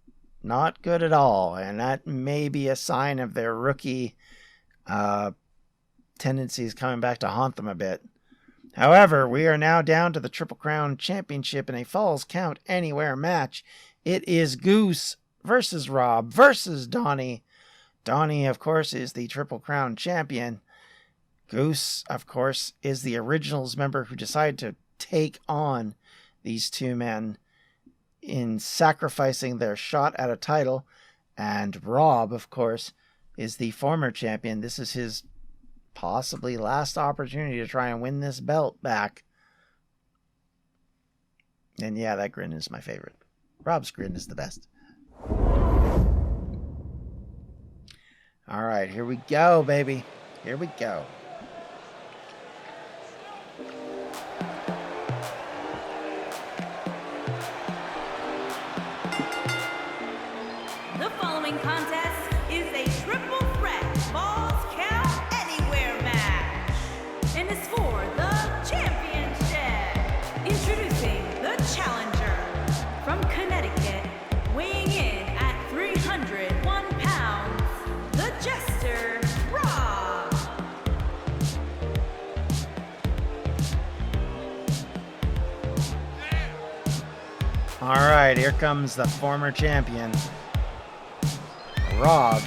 Not good at all. And that may be a sign of their rookie tendencies coming back to haunt them a bit. However, we are now down to the Triple Crown Championship in a Falls Count Anywhere match. It is Goose versus Rob versus Donnie. Donnie, of course, is the Triple Crown Champion. Goose, of course, is the Originals member who decided to take on these two men in sacrificing their shot at a title. And Rob, of course, is the former champion. This is his possibly last opportunity to try and win this belt back. And yeah, that grin is my favorite. Rob's grin is the best. All right, here we go, baby. Here we go. The following contest is a triple threat Falls Count Anywhere match, and is for the championship. Introducing the challenger from Connecticut, weighing in at 301 pounds, the Jester, Rob. All right, here comes the former champion, Rob.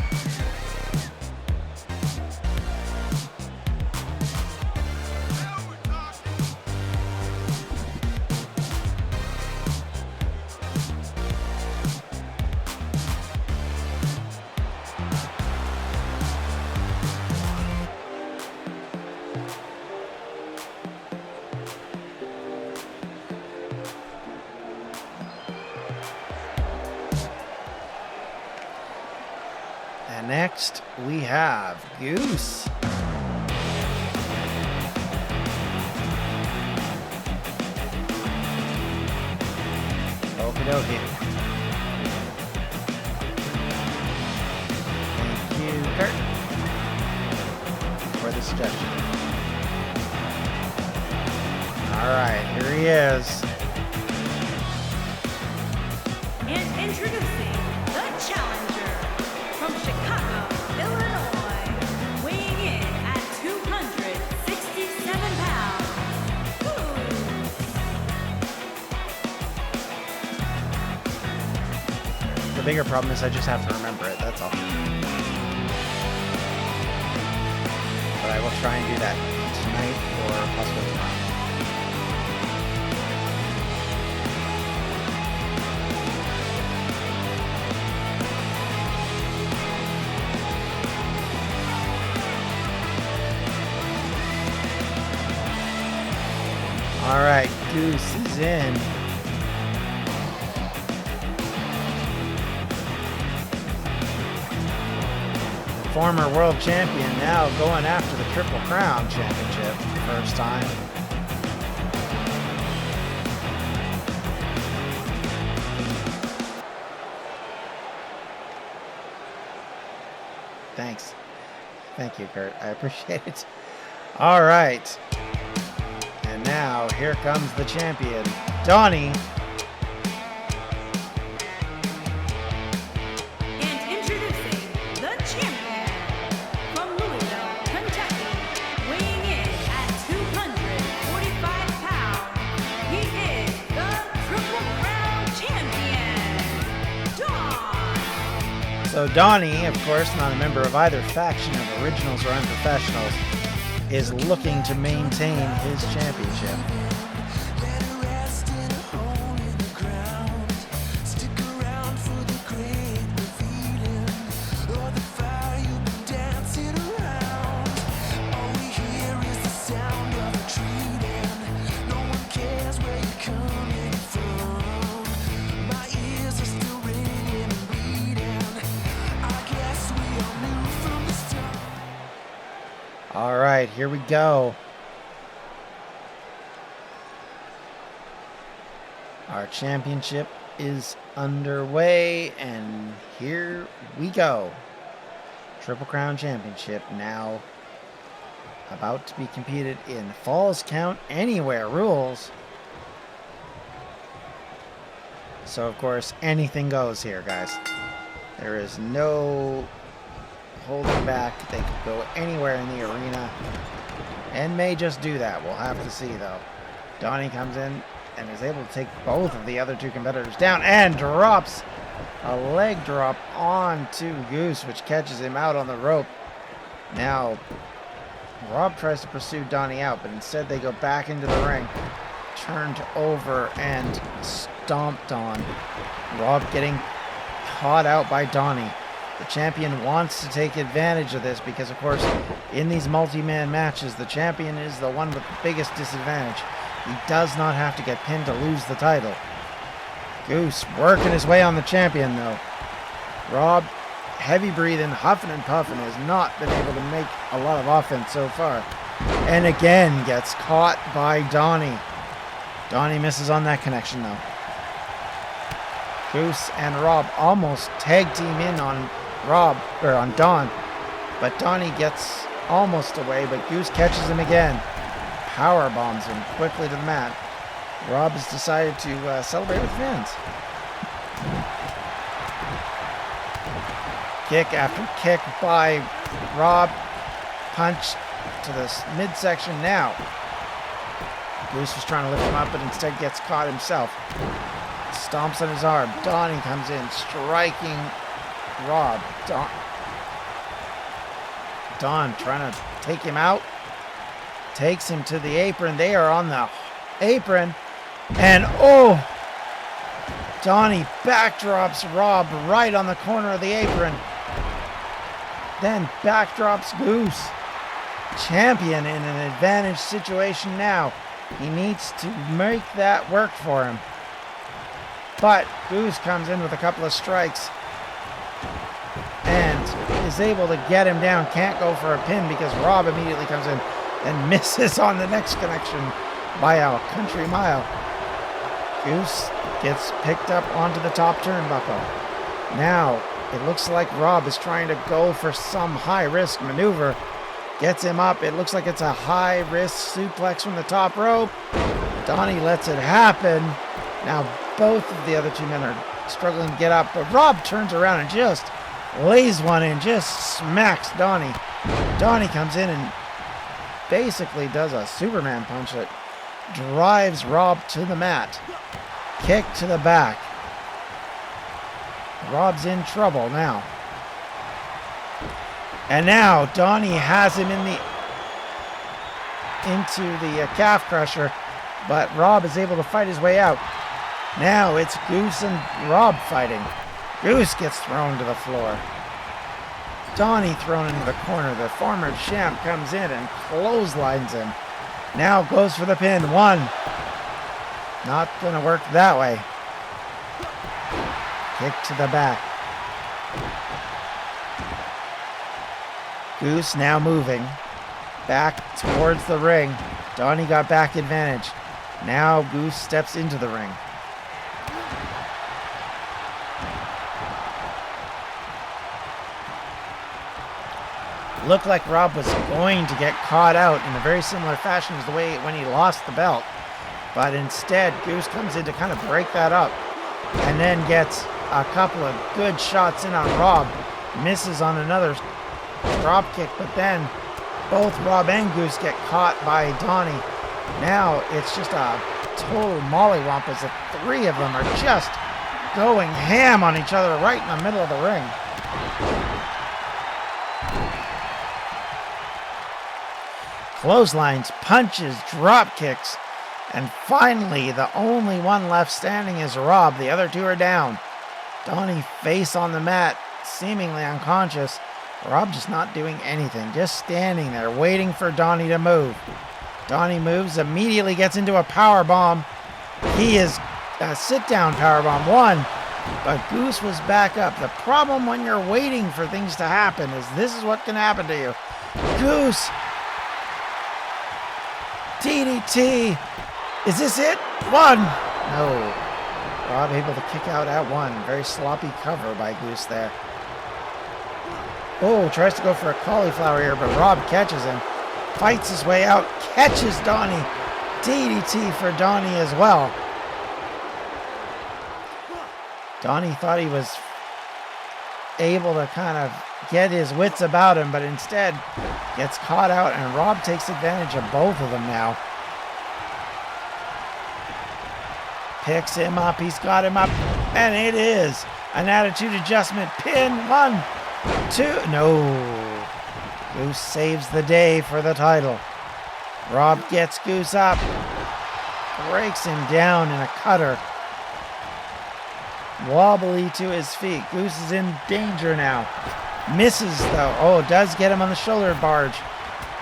And next we have Goose. Okie dokie. Thank you, Kurt, for the suggestion. Alright, here he is. And introducing the challenger from Chicago, Illinois, weighing in at 267 pounds. The bigger problem is I just have to remember it, that's all. But I will try and do that tonight or possibly tomorrow. All right, Goose is in. Former world champion now going after the Triple Crown Championship for the first time. Thanks. Thank you, Kurt. I appreciate it. All right. And now here comes the champion, Donnie. And introducing the champion from Louisville, Kentucky, weighing in at 245 pounds. He is the Triple Crown champion, Dawn. So Donnie, of course, not a member of either faction of Originals or Unprofessionals, is looking to maintain his championship. All right, here we go. Our championship is underway, and here we go. Triple Crown Championship now about to be competed in Falls Count Anywhere rules. So, of course, anything goes here, guys. There is no holding back. They could go anywhere in the arena and may just do that. We'll have to see, though. Donnie comes in and is able to take both of the other two competitors down and drops a leg drop onto Goose, which catches him out on the rope. Now, Rob tries to pursue Donnie out, but instead they go back into the ring, turned over and stomped on. Rob getting caught out by Donnie. The champion wants to take advantage of this because, of course, in these multi-man matches, the champion is the one with the biggest disadvantage. He does not have to get pinned to lose the title. Goose working his way on the champion, though. Rob, heavy breathing, huffing and puffing, has not been able to make a lot of offense so far. And again gets caught by Donnie. Donnie misses on that connection, though. Goose and Rob almost tag team in on Don, but Donnie gets almost away, but Goose catches him again. Power bombs him quickly to the mat. Rob has decided to celebrate with fans. Kick after kick by Rob. Punch to the midsection now. Goose was trying to lift him up, but instead gets caught himself. Stomps on his arm. Donnie comes in, striking Rob. Don trying to take him out. Takes him to the apron. They are on the apron. And oh! Donnie backdrops Rob right on the corner of the apron. Then backdrops Goose. Champion in an advantage situation now. He needs to make that work for him. But Goose comes in with a couple of strikes and is able to get him down. Can't go for a pin because Rob immediately comes in and misses on the next connection by a country mile. Goose gets picked up onto the top turnbuckle. Now it looks like Rob is trying to go for some high-risk maneuver. Gets him up. It looks like it's a high-risk suplex from the top rope. Donnie lets it happen. Now both of the other two men are struggling to get up, but Rob turns around and just lays one in, just smacks Donnie. Donnie comes in and basically does a Superman punch that drives Rob to the mat. Kick to the back. Rob's in trouble now. And now Donnie has him into the calf crusher, but Rob is able to fight his way out. Now it's Goose and Rob fighting. Goose gets thrown to the floor. Donnie thrown into the corner. The former champ comes in and clotheslines him. Now goes for the pin. 1, Not gonna work that way. Kick to the back. Goose now moving back towards the ring. Donnie got back advantage. Now Goose steps into the ring. Looked like Rob was going to get caught out in a very similar fashion as the way when he lost the belt. But instead, Goose comes in to kind of break that up and then gets a couple of good shots in on Rob. Misses on another drop kick, but then both Rob and Goose get caught by Donnie. Now it's just a total mollywomp as the three of them are just going ham on each other right in the middle of the ring. Clotheslines, punches, drop kicks, and finally the only one left standing is Rob. The other two are down. Donnie face on the mat, seemingly unconscious. Rob just not doing anything, just standing there waiting for Donnie to move. Donnie moves, immediately gets into a power bomb. He is a sit-down power bomb, one, but Goose was back up. The problem when you're waiting for things to happen is this is what can happen to you. Goose, DDT, is this it? One, no. Rob able to kick out at one. Very sloppy cover by Goose there. Oh, tries to go for a cauliflower here, but Rob catches him. Fights his way out, catches Donnie. DDT for Donnie as well. Donnie thought he was able to kind of get his wits about him, but instead gets caught out, and Rob takes advantage of both of them now. Picks him up, he's got him up, and it is an attitude adjustment pin. 1, 2, no. Goose saves the day for the title. Rob gets Goose up, breaks him down in a cutter. Wobbly to his feet. Goose is in danger now. Misses though. Oh, does get him on the shoulder barge.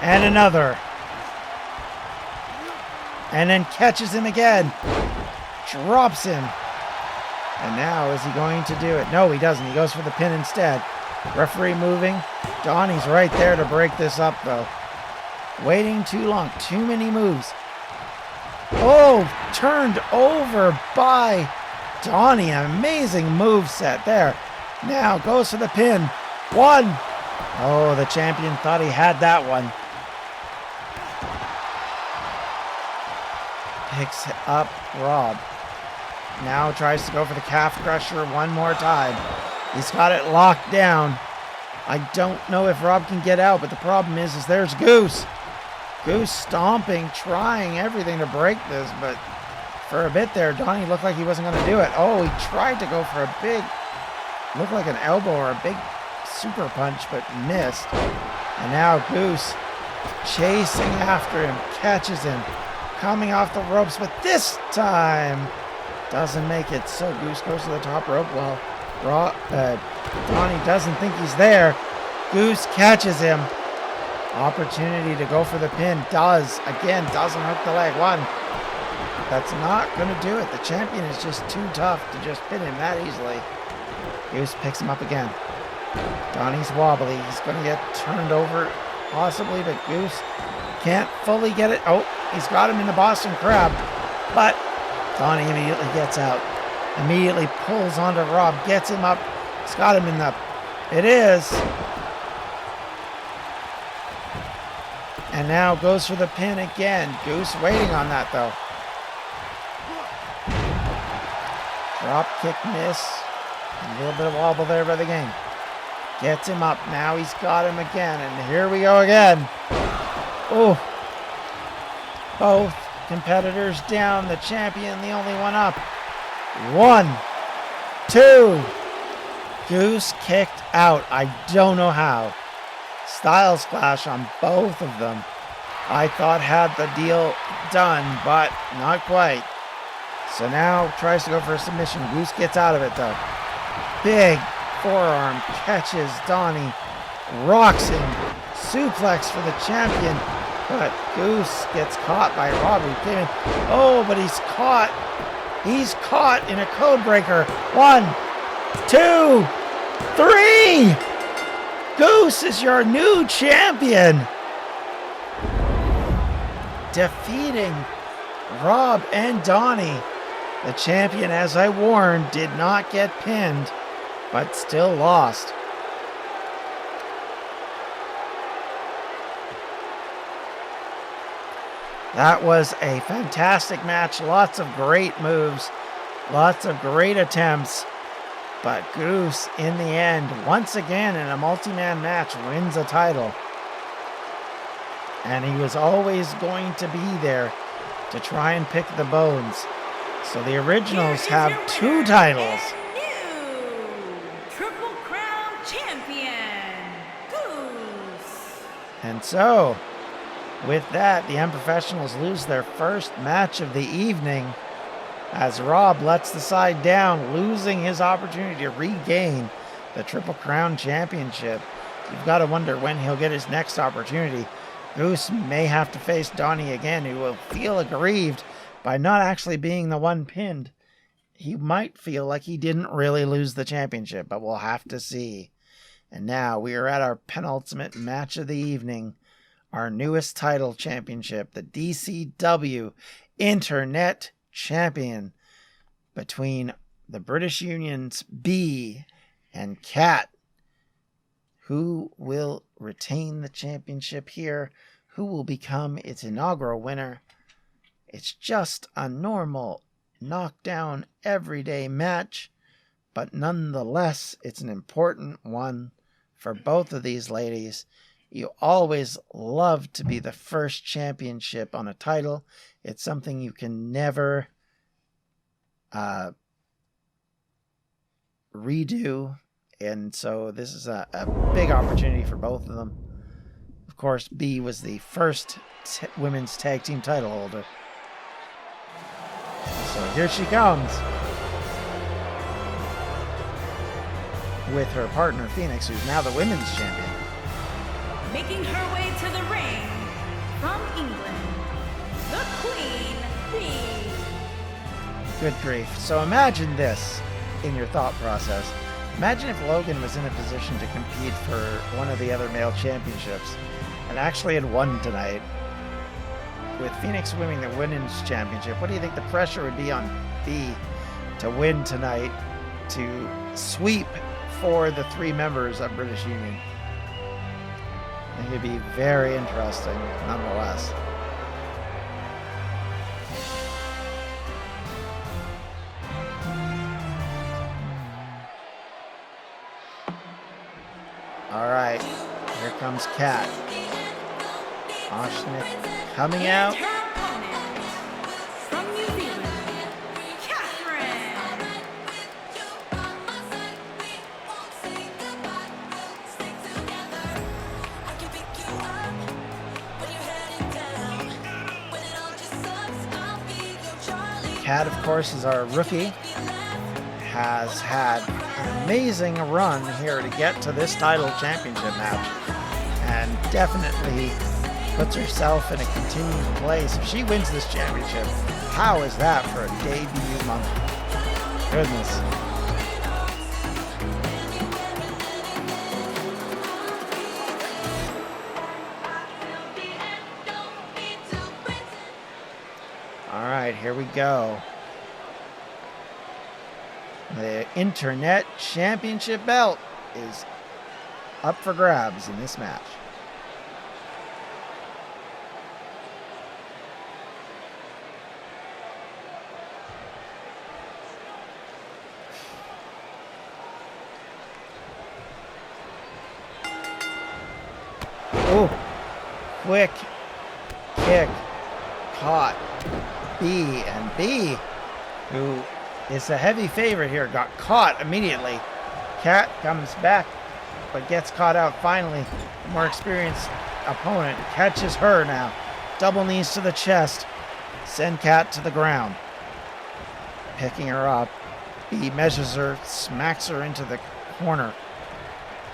And another. And then catches him again. Drops him. And now is he going to do it? No, he doesn't. He goes for the pin instead. Referee moving. Donnie's right there to break this up though. Waiting too long. Too many moves. Oh, turned over by Donnie. Amazing move set there. Now goes for the pin. 1. Oh, the champion thought he had that one. Picks up Rob. Now tries to go for the calf crusher one more time. He's got it locked down. I don't know if Rob can get out, but the problem is there's Goose. Goose stomping, trying everything to break this, but for a bit there, Donnie looked like he wasn't going to do it. Oh, he tried to go for a big, looked like an elbow or a big super punch, but missed. And now Goose chasing after him, catches him, coming off the ropes, but this time doesn't make it. So Goose goes to the top rope while Donnie doesn't think he's there. Goose catches him. Opportunity to go for the pin. Does. Again, doesn't hook the leg. 1. That's not going to do it. The champion is just too tough to just pin him that easily. Goose picks him up again. Donnie's wobbly. He's going to get turned over possibly, but Goose can't fully get it. Oh, he's got him in the Boston Crab, but Donnie immediately gets out. Immediately pulls onto Rob, gets him up. He's got him in the... It is. And now goes for the pin again. Goose waiting on that though. Drop kick miss. A little bit of wobble there by the game. Gets him up. Now he's got him again. And here we go again. Oh. Both competitors down. The champion, the only one up. 1, 2. Goose kicked out. I don't know how. Styles clash on both of them. I thought had the deal done, but not quite. So now tries to go for a submission. Goose gets out of it though. Big forearm catches Donnie. Rocks him. Suplex for the champion. But Goose gets caught by Robbie. Oh, but he's caught. He's caught in a code breaker. 1, 2, 3. Goose is your new champion. Defeating Rob and Donnie. The champion, as I warned, did not get pinned, but still lost. That was a fantastic match. Lots of great moves. Lots of great attempts. But Goose, in the end, once again in a multi-man match, wins a title. And he was always going to be there to try and pick the bones. So the originals have 2 titles. And new Triple Crown champion, Goose. And so, with that, the Unprofessionals lose their first match of the evening as Rob lets the side down, losing his opportunity to regain the Triple Crown Championship. You've got to wonder when he'll get his next opportunity. Goose may have to face Donnie again, who will feel aggrieved by not actually being the one pinned. He might feel like he didn't really lose the championship, but we'll have to see. And now we are at our penultimate match of the evening. Our newest title championship, the DCW Internet Champion, between the British Union's Bea and Kat. Who will retain the championship here? Who will become its inaugural winner? It's just a normal, knockdown, everyday match, but nonetheless, it's an important one for both of these ladies. You always love to be the first championship on a title. It's something you can never redo. And so this is a big opportunity for both of them. Of course, Bea was the first women's tag team title holder. So here she comes with her partner Phoenix, who's now the women's champion. Making her way to the ring from England, the Queen Bee. Good grief. So imagine this in your thought process. Imagine if Logan was in a position to compete for one of the other male championships and actually had won tonight. With Phoenix winning the women's championship, what do you think the pressure would be on Bea to win tonight, to sweep for the 3 members of British Union? I think it'd be very interesting, nonetheless. All right, here comes Kat. Oshnick coming out. And her opponent from New Zealand, Catherine. Kat, of course, is our rookie. Has had an amazing run here to get to this title championship match, and definitely puts herself in a continued place. If she wins this championship, how is that for a debut month? Goodness. All right, here we go. The Internet Championship belt is up for grabs in this match. Oh, quick kick caught. Bea, and Bea, who is a heavy favorite here, got caught immediately. Kat comes back, but gets caught out finally. The more experienced opponent catches her now. Double knees to the chest. Send Kat to the ground. Picking her up. Bea measures her, smacks her into the corner.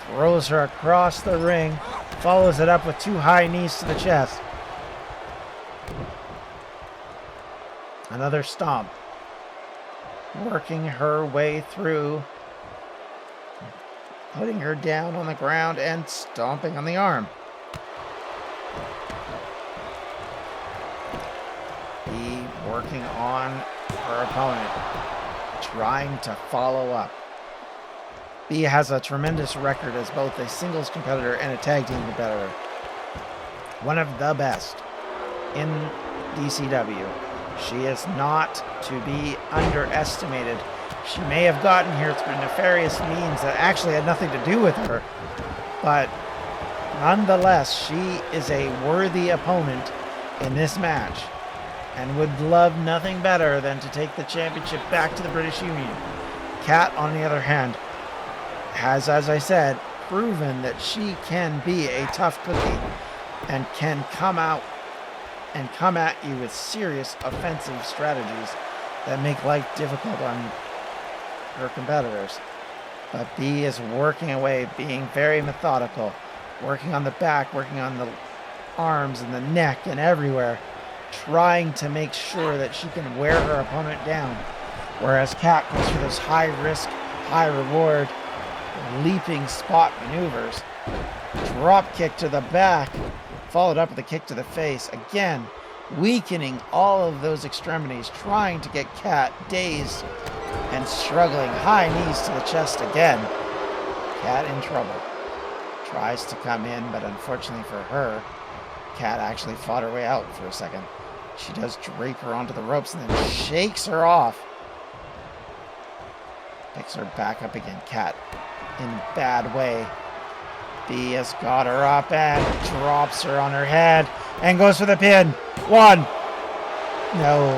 Throws her across the ring. Follows it up with 2 high knees to the chest. Another stomp. Working her way through. Putting her down on the ground and stomping on the arm. Bea working on her opponent. Trying to follow up. Bea has a tremendous record as both a singles competitor and a tag team competitor. One of the best in DCW. She is not to be underestimated. She may have gotten here through nefarious means that actually had nothing to do with her, but nonetheless, she is a worthy opponent in this match and would love nothing better than to take the championship back to the British Union. Kat, on the other hand, has, as I said, proven that she can be a tough cookie and can come out and come at you with serious offensive strategies that make life difficult on her competitors. But Bea is working away, being very methodical, working on the back, working on the arms and the neck and everywhere, trying to make sure that she can wear her opponent down. Whereas Kat goes for those high risk, high reward, leaping spot maneuvers. Drop kick to the back, followed up with a kick to the face. Again, weakening all of those extremities, trying to get Kat dazed and struggling. High knees to the chest again. Kat in trouble. Tries to come in, but unfortunately for her, Kat actually fought her way out for a second. She does drape her onto the ropes and then shakes her off. Picks her back up again. Kat in a bad way. Bea has got her up and drops her on her head and goes for the pin. One. No,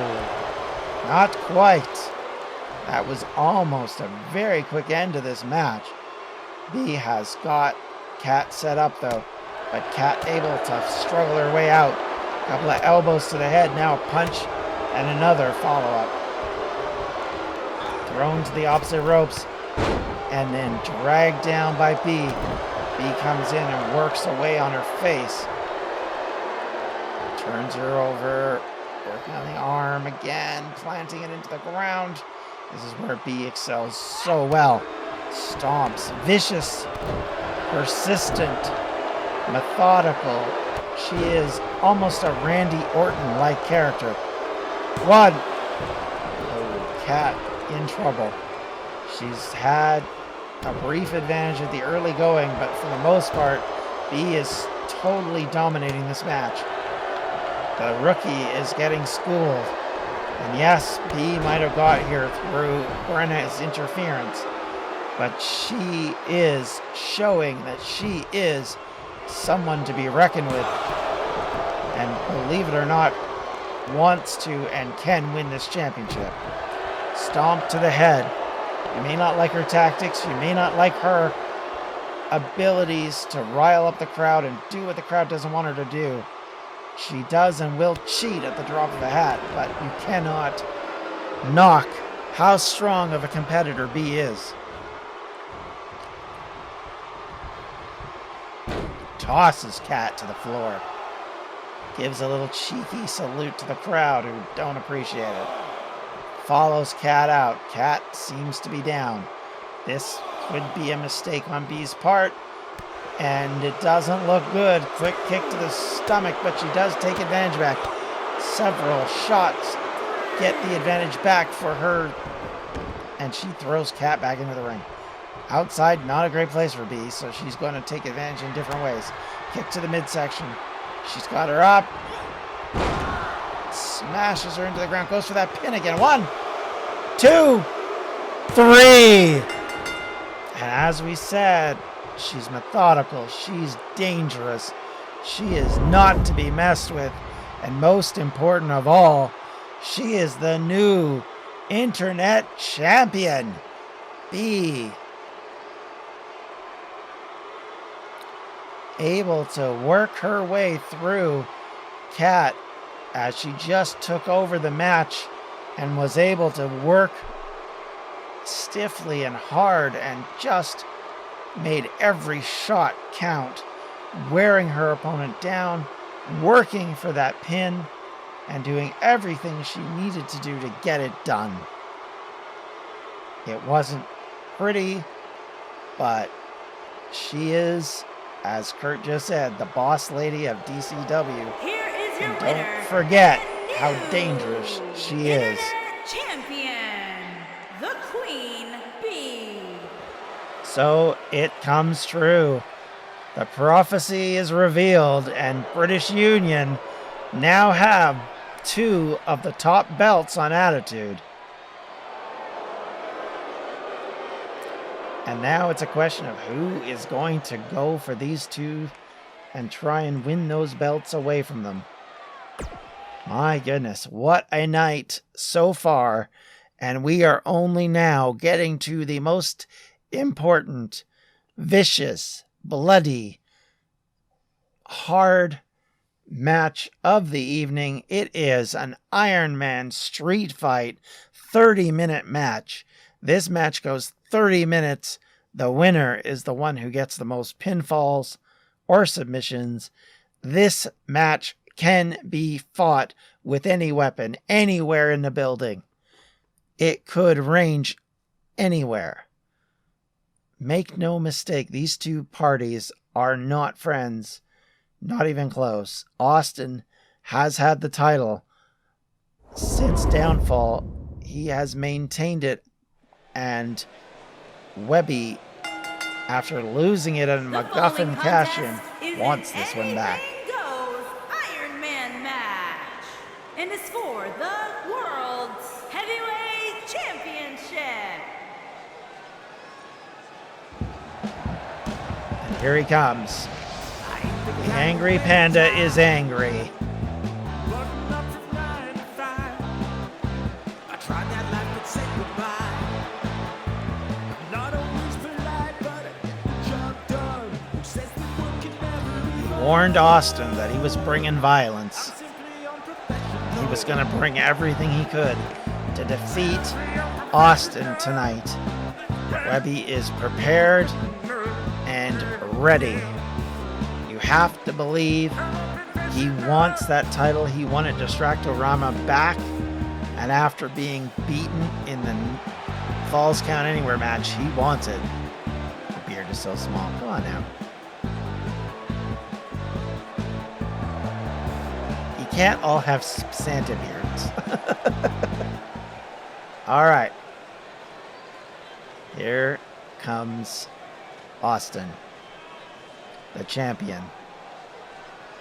not quite. That was almost a very quick end to this match. Bea has got Kat set up though, but Kat able to struggle her way out. Couple of elbows to the head, now a punch and another follow-up. Thrown to the opposite ropes and then dragged down by Bea. Bea comes in and works away on her face. Turns her over, working on the arm again, planting it into the ground. This is where Bea excels so well. Stomps, vicious, persistent, methodical. She is almost a Randy Orton-like character. One. Oh, Kat in trouble. She's had a brief advantage at the early going, but for the most part, Bea is totally dominating this match. The rookie is getting schooled. And yes, Bea might have got here through Brenna's interference, but she is showing that she is someone to be reckoned with. And believe it or not, wants to and can win this championship. Stomp to the head. You may not like her tactics, you may not like her abilities to rile up the crowd and do what the crowd doesn't want her to do. She does and will cheat at the drop of a hat, but you cannot knock how strong of a competitor Bea is. Tosses Kat to the floor. Gives a little cheeky salute to the crowd who don't appreciate it. Follows Kat out. Kat seems to be down. This could be a mistake on Bea's part, and it doesn't look good. Quick kick to the stomach, but she does take advantage back. Several shots get the advantage back for her, and she throws Kat back into the ring. Outside, not a great place for Bea, so she's going to take advantage in different ways. Kick to the midsection. She's got her up. Smashes her into the ground. Goes for that pin again. 1, 2, 3. And as we said, she's methodical. She's dangerous. She is not to be messed with. And most important of all, she is the new internet champion, Bea. Able to work her way through Kat as she just took over the match and was able to work stiffly and hard and just made every shot count, wearing her opponent down, working for that pin, and doing everything she needed to do to get it done. It wasn't pretty, but she is, as Kurt just said, the boss lady of DCW. Here is your And winner. don't forget and how new dangerous she is. Internet Champion, the Queen Bee. So it comes true. The prophecy is revealed, and British Union now have 2 of the top belts on Attitude. And now it's a question of who is going to go for these 2 and try and win those belts away from them. My goodness, what a night so far. And we are only now getting to the most important, vicious, bloody, hard match of the evening. It is an Iron Man street fight, 30-minute match. This match goes 30 minutes. The winner is the one who gets the most pinfalls or submissions. This match can be fought with any weapon, anywhere in the building. It could range anywhere. Make no mistake, these 2 parties are not friends, not even close. Austin has had the title since Downfall. He has maintained it, and Webby, after losing it in The MacGuffin following cash-in, contest is wants an this one back. Anything Goes Iron Man match, and is for the World's Heavyweight Championship. And here he comes. The angry panda is angry. Button up from 9 to 5. I tried that life but said goodbye. I'm not always polite, but the job done. Who says the work can never be Warned Austin that he was bringing violence. simply unprofessional? He was going to bring everything he could to defeat Austin tonight. Webby is prepared and ready. You have to believe he wants that title. He wanted Distractorama back, and after being beaten in the Falls Count Anywhere match, he wants it. The beard is so small. Come on now. You can't all have Santa beards. All right. Here comes Austin, the champion.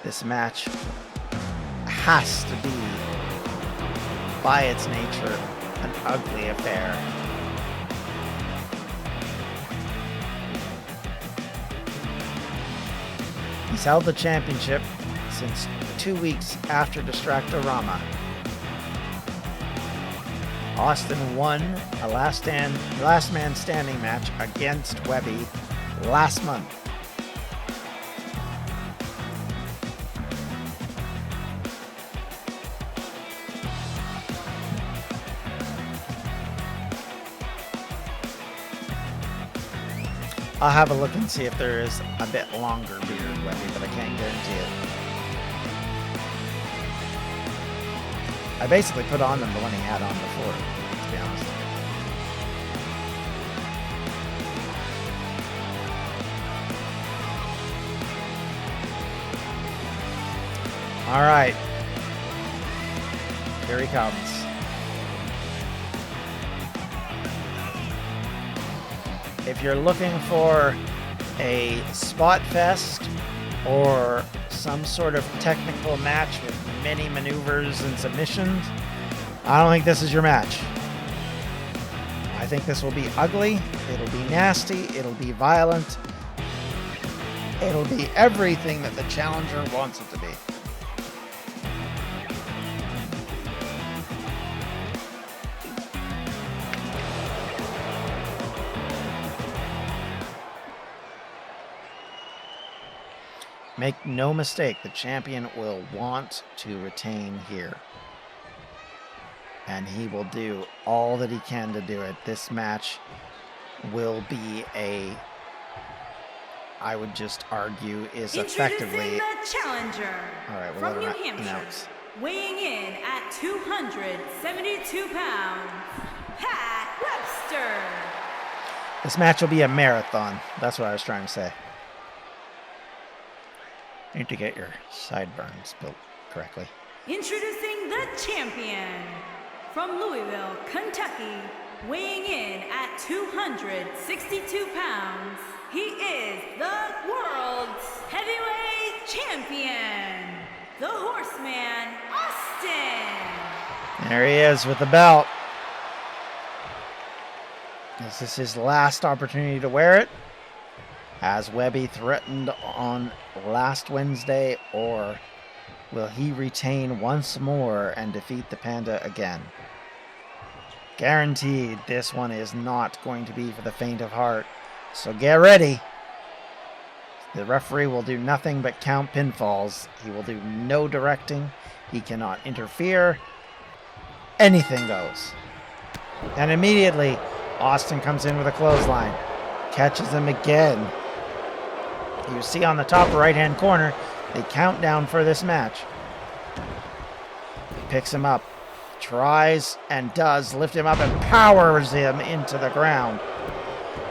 This match has to be, by its nature, an ugly affair. He's held the championship since 2 weeks after Distractorama. Austin won a last man standing match against Webby last month. I'll have a look and see if there is a bit longer beard Webby, but I can't guarantee it. I basically put on him the one he had on before, to be honest. All right. Here he comes. If you're looking for a spot fest or some sort of technical match with many maneuvers and submissions, I don't think this is your match. I think this will be ugly, it'll be nasty, it'll be violent, it'll be everything that the challenger wants it to be. Make no mistake, the champion will want to retain here. And he will do all that he can to do it. This match will be I would just argue, is effectively... Introducing the challenger All right, we'll from let New him Hampshire, announce. weighing in at 272 pounds, Pat Webster. This match will be a marathon. That's what I was trying to say. Need to get your sideburns built correctly. Introducing the champion from Louisville, Kentucky, weighing in at 262 pounds. He is the world's heavyweight champion, the Horseman, Austin. There he is with the belt. Is this his last opportunity to wear it? As Webby threatened on last Wednesday, or will he retain once more and defeat the Panda again? Guaranteed, this one is not going to be for the faint of heart. So get ready. The referee will do nothing but count pinfalls. He will do no directing. He cannot interfere. Anything goes. And immediately, Austin comes in with a clothesline. Catches him again. You see on the top right-hand corner, the countdown for this match. He picks him up. Tries and does lift him up and powers him into the ground.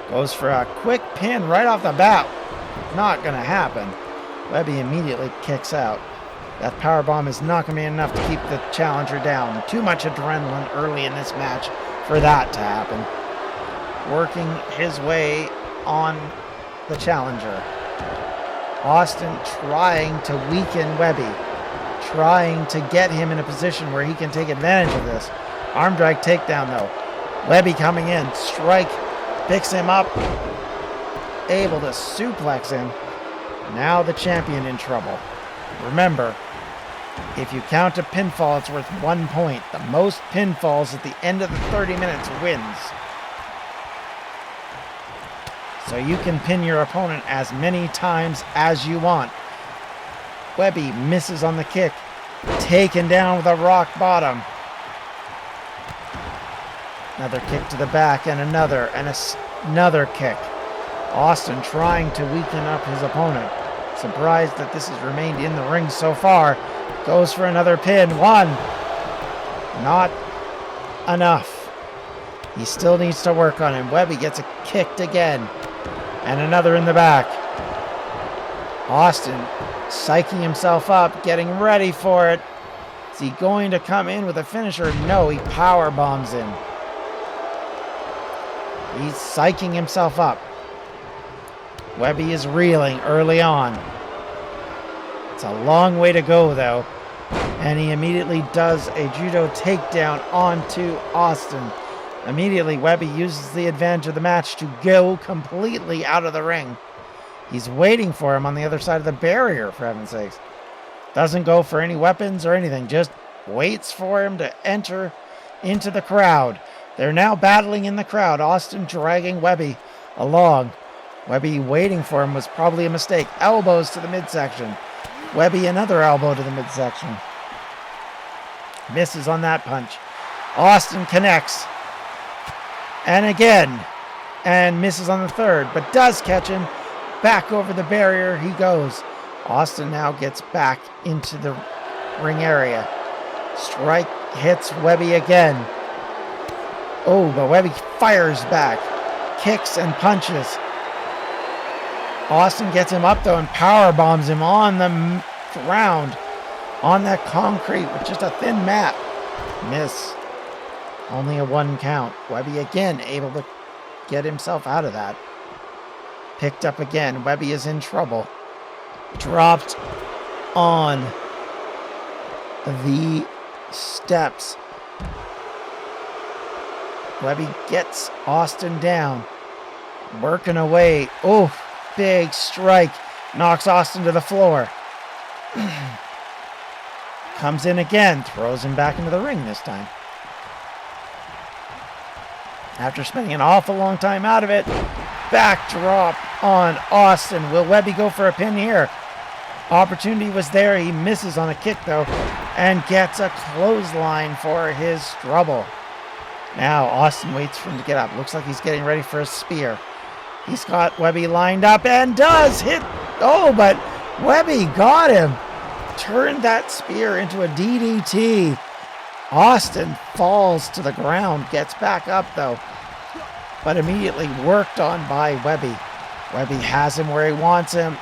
Goes for a quick pin right off the bat. Not going to happen. Webby immediately kicks out. That powerbomb is not going to be enough to keep the challenger down. Too much adrenaline early in this match for that to happen. Working his way on the challenger. Austin trying to weaken Webby. Trying to get him in a position where he can take advantage of this. Arm drag takedown though. Webby coming in. Strike. Picks him up. Able to suplex him. Now the champion in trouble. Remember, if you count a pinfall, it's worth 1 point. The most pinfalls at the end of the 30 minutes wins. So you can pin your opponent as many times as you want. Webby misses on the kick. Taken down with a rock bottom. Another kick to the back and another kick. Austin trying to weaken up his opponent. Surprised that this has remained in the ring so far. Goes for another pin. One. Not enough. He still needs to work on him. Webby gets kicked again. And another in the back. Austin psyching himself up, getting ready for it. Is he going to come in with a finisher? No, he power bombs him. He's psyching himself up. Webby is reeling early on. It's a long way to go, though. And he immediately does a judo takedown onto Austin. Immediately, Webby uses the advantage of the match to go completely out of the ring. He's waiting for him on the other side of the barrier, for heaven's sakes. Doesn't go for any weapons or anything, just waits for him to enter into the crowd. They're now battling in the crowd. Austin dragging Webby along. Webby waiting for him was probably a mistake. Elbows to the midsection. Webby another elbow to the midsection. Misses on that punch. Austin connects. And again. And misses on the third, but does catch him. Back over the barrier he goes. Austin now gets back into the ring area. Strike hits Webby again. Oh, but Webby fires back. Kicks and punches. Austin gets him up though and power bombs him on the ground. On that concrete with just a thin mat. Miss. Only a 1 count. Webby again able to get himself out of that. Picked up again. Webby is in trouble. Dropped on the steps. Webby gets Austin down. Working away. Oh, big strike. Knocks Austin to the floor. Comes in again. Throws him back into the ring this time. After spending an awful long time out of it, backdrop on Austin. Will Webby go for a pin here? Opportunity was there. He misses on a kick though and gets a clothesline for his trouble. Now Austin waits for him to get up. Looks like he's getting ready for a spear. He's got Webby lined up and does hit. Oh, but Webby got him. turned that spear into a DDT. Austin falls to the ground, gets back up though, but immediately worked on by Webby. Webby has him where he wants him,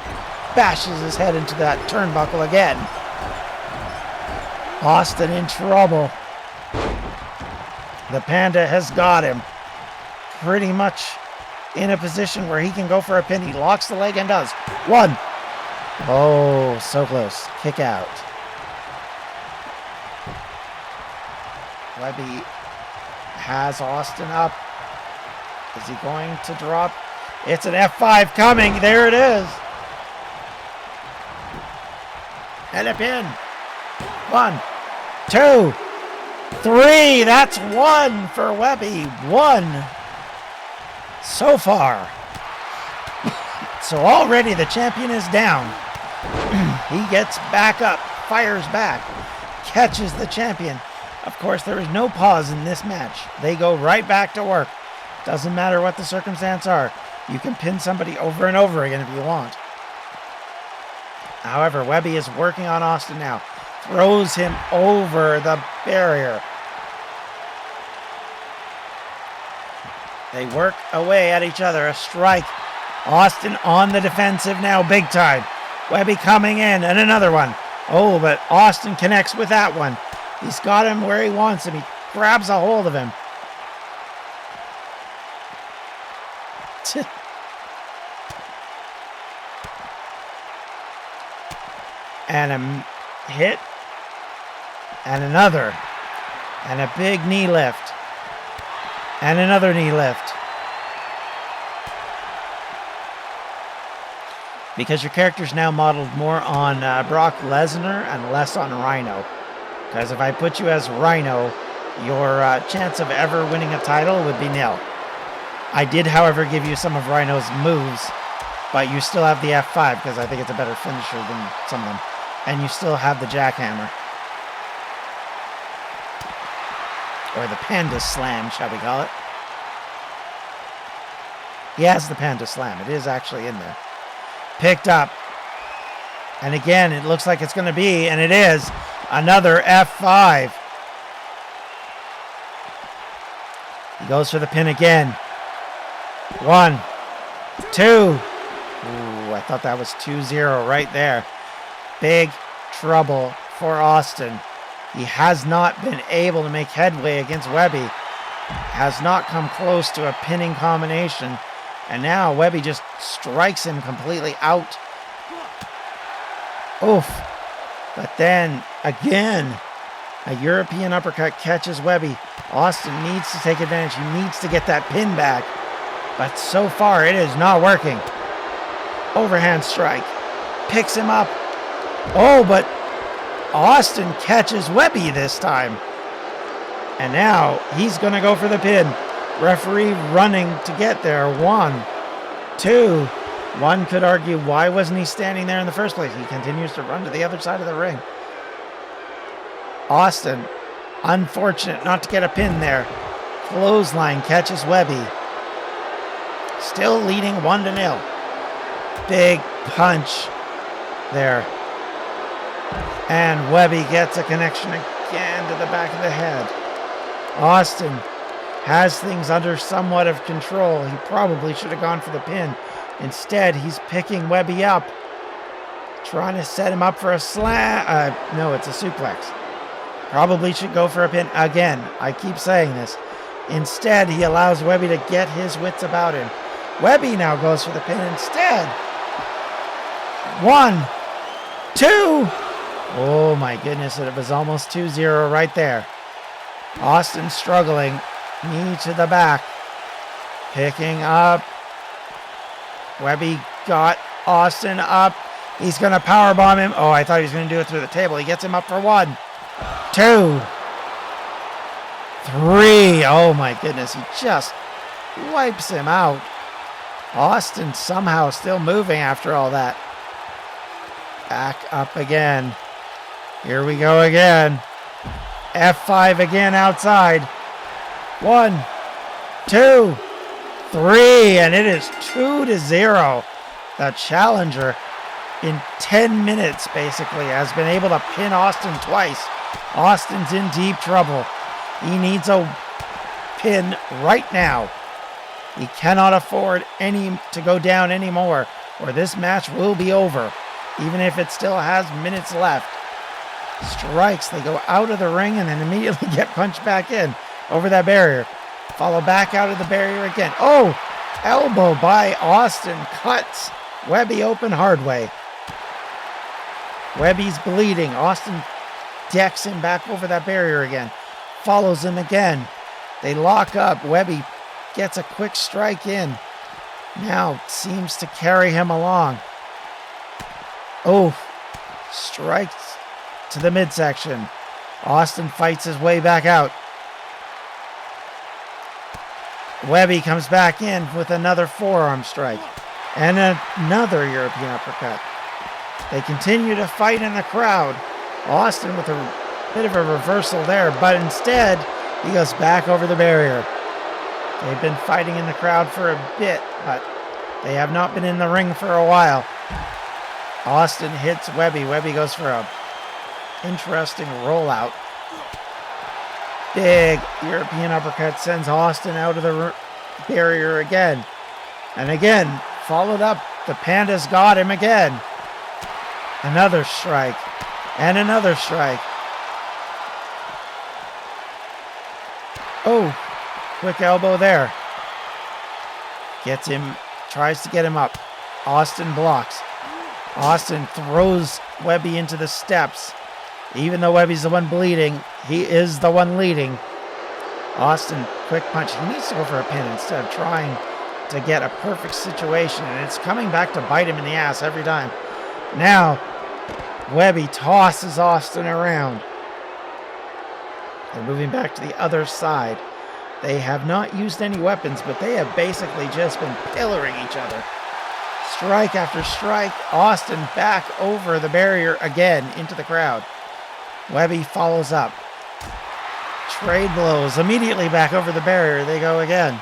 bashes his head into that turnbuckle again. Austin in trouble. The Panda has got him pretty much in a position where he can go for a pin. He locks the leg and does. 1. Oh, so close. Kick out. Webby has Austin up. Is he going to drop? It's an F5 coming. There it is. And a pin. 1, 2, 3. That's 1 for Webby. 1 so far. So already the champion is down. He gets back up, fires back, catches the champion. Of course, there is no pause in this match. They go right back to work. Doesn't matter what the circumstances are. You can pin somebody over and over again if you want. However, Webby is working on Austin now. Throws him over the barrier. They work away at each other. A strike. Austin on the defensive now, big time. Webby coming in, and another one. Oh, but Austin connects with that one. He's got him where he wants him. He grabs a hold of him. And a hit. And another. And a big knee lift. And another knee lift. Because your character's now modeled more on Brock Lesnar and less on Rhino. Because if I put you as Rhino, your chance of ever winning a title would be nil. I did, however, give you some of Rhino's moves, but you still have the F5 because I think it's a better finisher than some of them. And you still have the jackhammer. Or the Panda Slam, shall we call it. He has the Panda Slam. It is actually in there. Picked up. And again, it looks like it's going to be, and it is, another F5. He goes for the pin again. 1, 2. Ooh, I thought that was 2-0 right there. Big trouble for Austin. He has not been able to make headway against Webby. Has not come close to a pinning combination. And now Webby just strikes him completely out. Oof. But then, again, a European uppercut catches Webby. Austin needs to take advantage. He needs to get that pin back. But so far, it is not working. Overhand strike. Picks him up. Oh, but Austin catches Webby this time. And now he's going to go for the pin. Referee running to get there. 1, 2. One could argue, why wasn't he standing there in the first place? He continues to run to the other side of the ring. Austin, unfortunate not to get a pin there. Clothesline catches Webby. Still leading 1-0. Big punch there. And Webby gets a connection again to the back of the head. Austin has things under somewhat of control. He probably should have gone for the pin. Instead, he's picking Webby up. Trying to set him up for a slam. No, it's a suplex. Probably should go for a pin again. I keep saying this. Instead, he allows Webby to get his wits about him. Webby now goes for the pin instead. 1, 2. Oh my goodness, it was almost 2-0 right there. Austin struggling. Knee to the back. Picking up. Webby got Austin up. He's going to powerbomb him. Oh, I thought he was going to do it through the table. He gets him up for 1, 2, 3. Oh my goodness, he just wipes him out. Austin somehow still moving after all that. Back up again. Here we go again. F5 again outside. 1, 2, 3, and it is 2-0. The challenger in 10 minutes, basically, has been able to pin Austin twice. Austin's in deep trouble. He needs a pin right now. He cannot afford to go down anymore, or this match will be over, even if it still has minutes left. Strikes, they go out of the ring and then immediately get punched back in over that barrier. Follow back out of the barrier again. Oh, elbow by Austin cuts Webby open hard way. Webby's bleeding. Austin decks him back over that barrier again. Follows him again. They lock up. Webby gets a quick strike in. Now seems to carry him along. Oh, strikes to the midsection. Austin fights his way back out. Webby comes back in with another forearm strike and another European uppercut. They continue to fight in the crowd. Austin with a bit of a reversal there, but instead he goes back over the barrier. They've been fighting in the crowd for a bit, but they have not been in the ring for a while. Austin hits Webby. Webby goes for a interesting rollout. Big European uppercut sends Austin out of the barrier again. And again, followed up. The Panda's got him again. Another strike. And another strike. Oh, quick elbow there. Gets him, tries to get him up. Austin blocks. Austin throws Webby into the steps. Even though Webby's the one bleeding, he is the one leading. Austin, quick punch. He needs to go for a pin instead of trying to get a perfect situation. And it's coming back to bite him in the ass every time. Now, Webby tosses Austin around. They're moving back to the other side. They have not used any weapons, but they have basically just been pillaring each other. Strike after strike. Austin back over the barrier again into the crowd. Webby follows up. Trade blows. Immediately back over the barrier. They go again.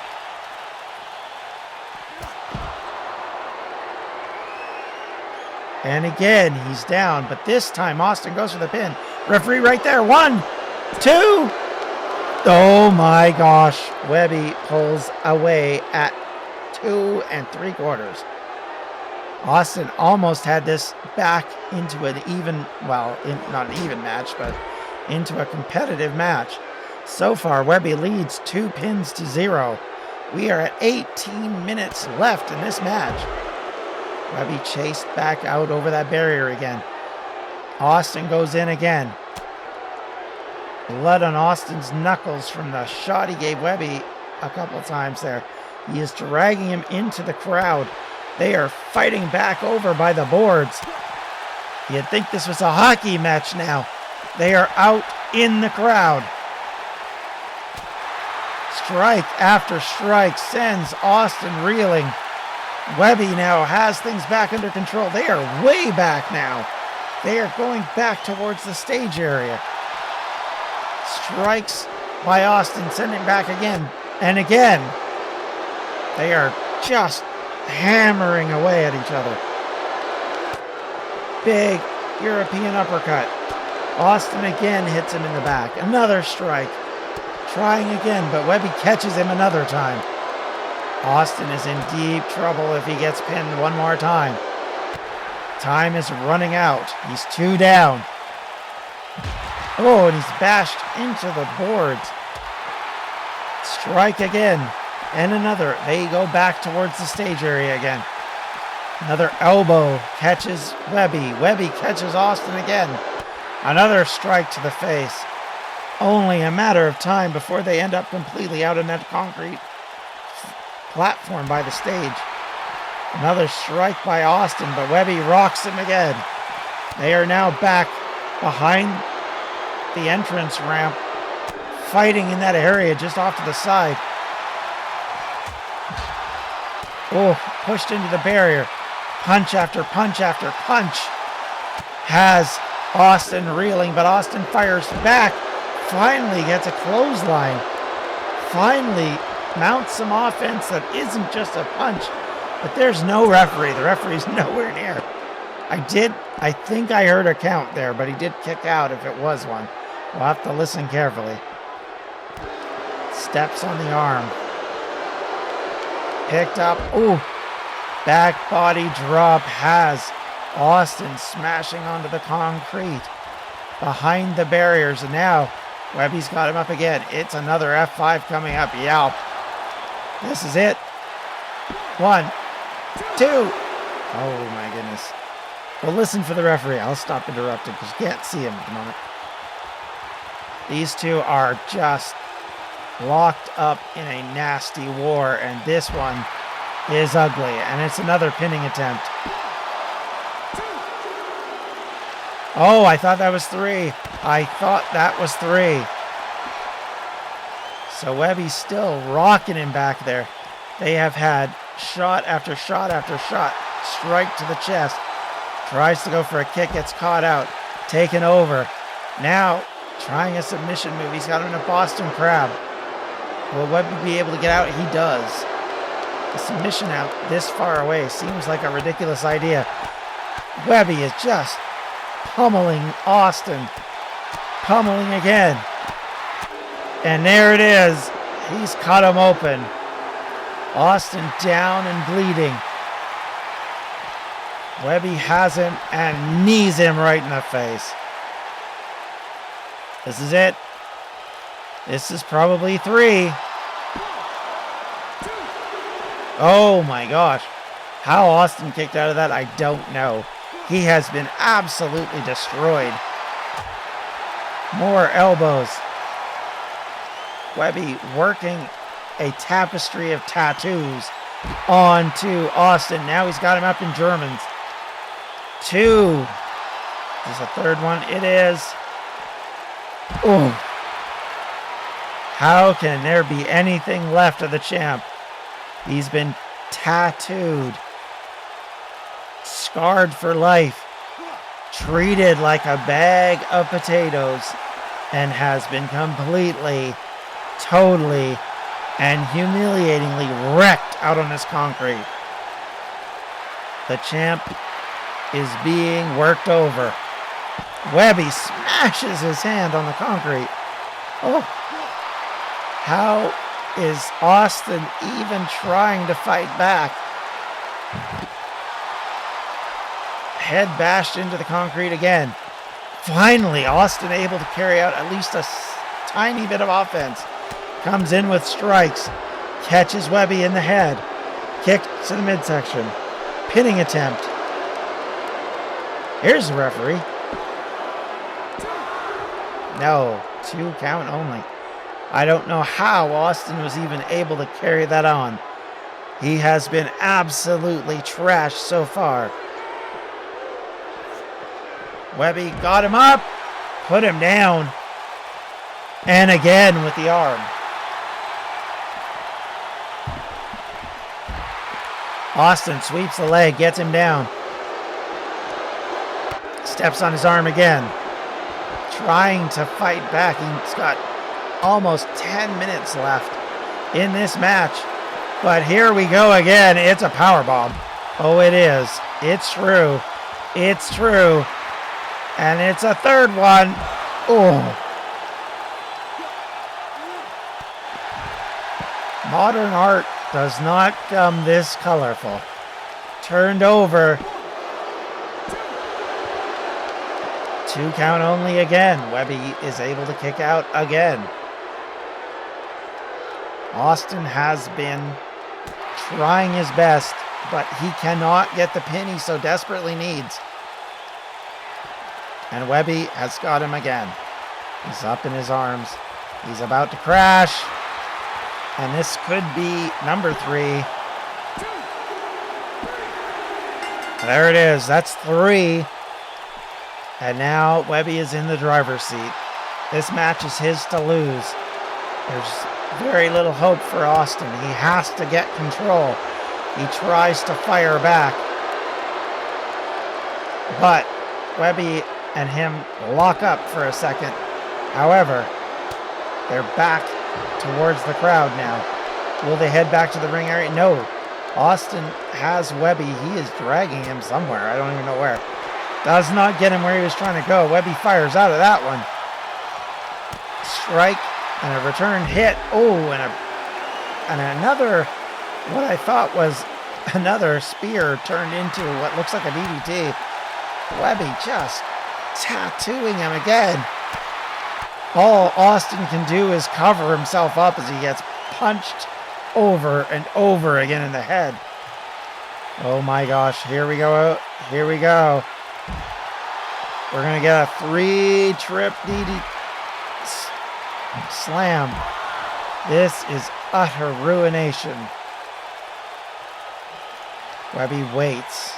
And again, he's down. But this time, Austin goes for the pin. Referee right there. 1, 2. Oh my gosh. Webby pulls away at 2 3/4. Austin almost had this back into an even, well, not an even match, but into a competitive match. So far, Webby leads 2 pins to 0. We are at 18 minutes left in this match. Webby chased back out over that barrier again. Austin goes in again. Blood on Austin's knuckles from the shot he gave Webby a couple times there. He is dragging him into the crowd. They are fighting back over by the boards. You'd think this was a hockey match now. They are out in the crowd. Strike after strike sends Austin reeling. Webby now has things back under control. They are way back now. They are going back towards the stage area. Strikes by Austin, sending back again and again. They are just hammering away at each other. Big European uppercut. Austin again hits him in the back. Another strike. Trying again, but Webby catches him another time. Austin is in deep trouble if he gets pinned one more time. Time is running out. He's 2 down. Oh, and he's bashed into the boards. Strike again. And another. They go back towards the stage area again. Another elbow catches Webby. Webby catches Austin again. Another strike to the face. Only a matter of time before they end up completely out on that concrete platform by the stage. Another strike by Austin, but Webby rocks him again. They are now back behind the entrance ramp, fighting in that area just off to the side. Oh, pushed into the barrier. Punch after punch after punch has Austin reeling, but Austin fires back. Finally gets a clothesline. Finally mounts some offense that isn't just a punch. But there's no referee. The referee's nowhere near. I think I heard a count there, but he did kick out if it was one. We'll have to listen carefully. Steps on the arm. Picked up. Ooh. Back body drop has Austin smashing onto the concrete behind the barriers. And now Webby's got him up again. It's another F5 coming up. Yelp. This is it. 1, 2. Oh my goodness. Well, listen for the referee. I'll stop interrupting because you can't see him at the moment. These two are just locked up in a nasty war, and this one is ugly, and it's another pinning attempt. Oh, I thought that was 3. I thought that was 3. So Webby's still rocking him back there. They have had shot after shot after shot. Strike to the chest. Tries to go for a kick, gets caught out. Taken over. Now, trying a submission move. He's got him in a Boston Crab. Will Webby be able to get out? He does. A submission out this far away seems like a ridiculous idea. Webby is just pummeling Austin. Pummeling again. And there it is. He's cut him open. Austin down and bleeding. Webby has him and knees him right in the face. This is it. This is probably 3. Oh my gosh. How Austin kicked out of that, I don't know. He has been absolutely destroyed. More elbows. Webby working a tapestry of tattoos onto Austin. Now he's got him up in Germans. 2. There's a third one. It is. Oh. How can there be anything left of the champ? He's been tattooed. Scarred for life. Treated like a bag of potatoes. And has been completely, totally, and humiliatingly wrecked out on this concrete. The champ is being worked over. Webby smashes his hand on the concrete. Oh. How is Austin even trying to fight back? Head bashed into the concrete again. Finally, Austin able to carry out at least a tiny bit of offense. Comes in with strikes. Catches Webby in the head. Kick to the midsection. Pinning attempt. Here's the referee. No, 2 count only. I don't know how Austin was even able to carry that on. He has been absolutely trashed so far. Webby got him up, put him down, and again with the arm. Austin sweeps the leg, gets him down. Steps on his arm again. Trying to fight back. He's got almost 10 minutes left in this match. But here we go again. It's a powerbomb. Oh, it is. It's true. It's true. And it's a third one. Oh. Modern art does not come this colorful. Turned over. 2 count only again. Webby is able to kick out again. Austin has been trying his best, but he cannot get the pin he so desperately needs. And Webby has got him again. He's up in his arms. He's about to crash. And this could be number 3. There it is. That's 3. And now Webby is in the driver's seat. This match is his to lose. There's very little hope for Austin. He has to get control. He tries to fire back. But Webby and him lock up for a second. However, they're back towards the crowd now. Will they head back to the ring area? No. Austin has Webby. He is dragging him somewhere. I don't even know where. Does not get him where he was trying to go. Webby fires out of that one. Strike and a return hit. Oh, and another, what I thought was another spear turned into what looks like a DDT. Webby just tattooing him again. All Austin can do is cover himself up as he gets punched over and over again in the head. Oh my gosh, here we go. Here we go. We're going to get a 3-trip DD slam. This is utter ruination. Webby waits.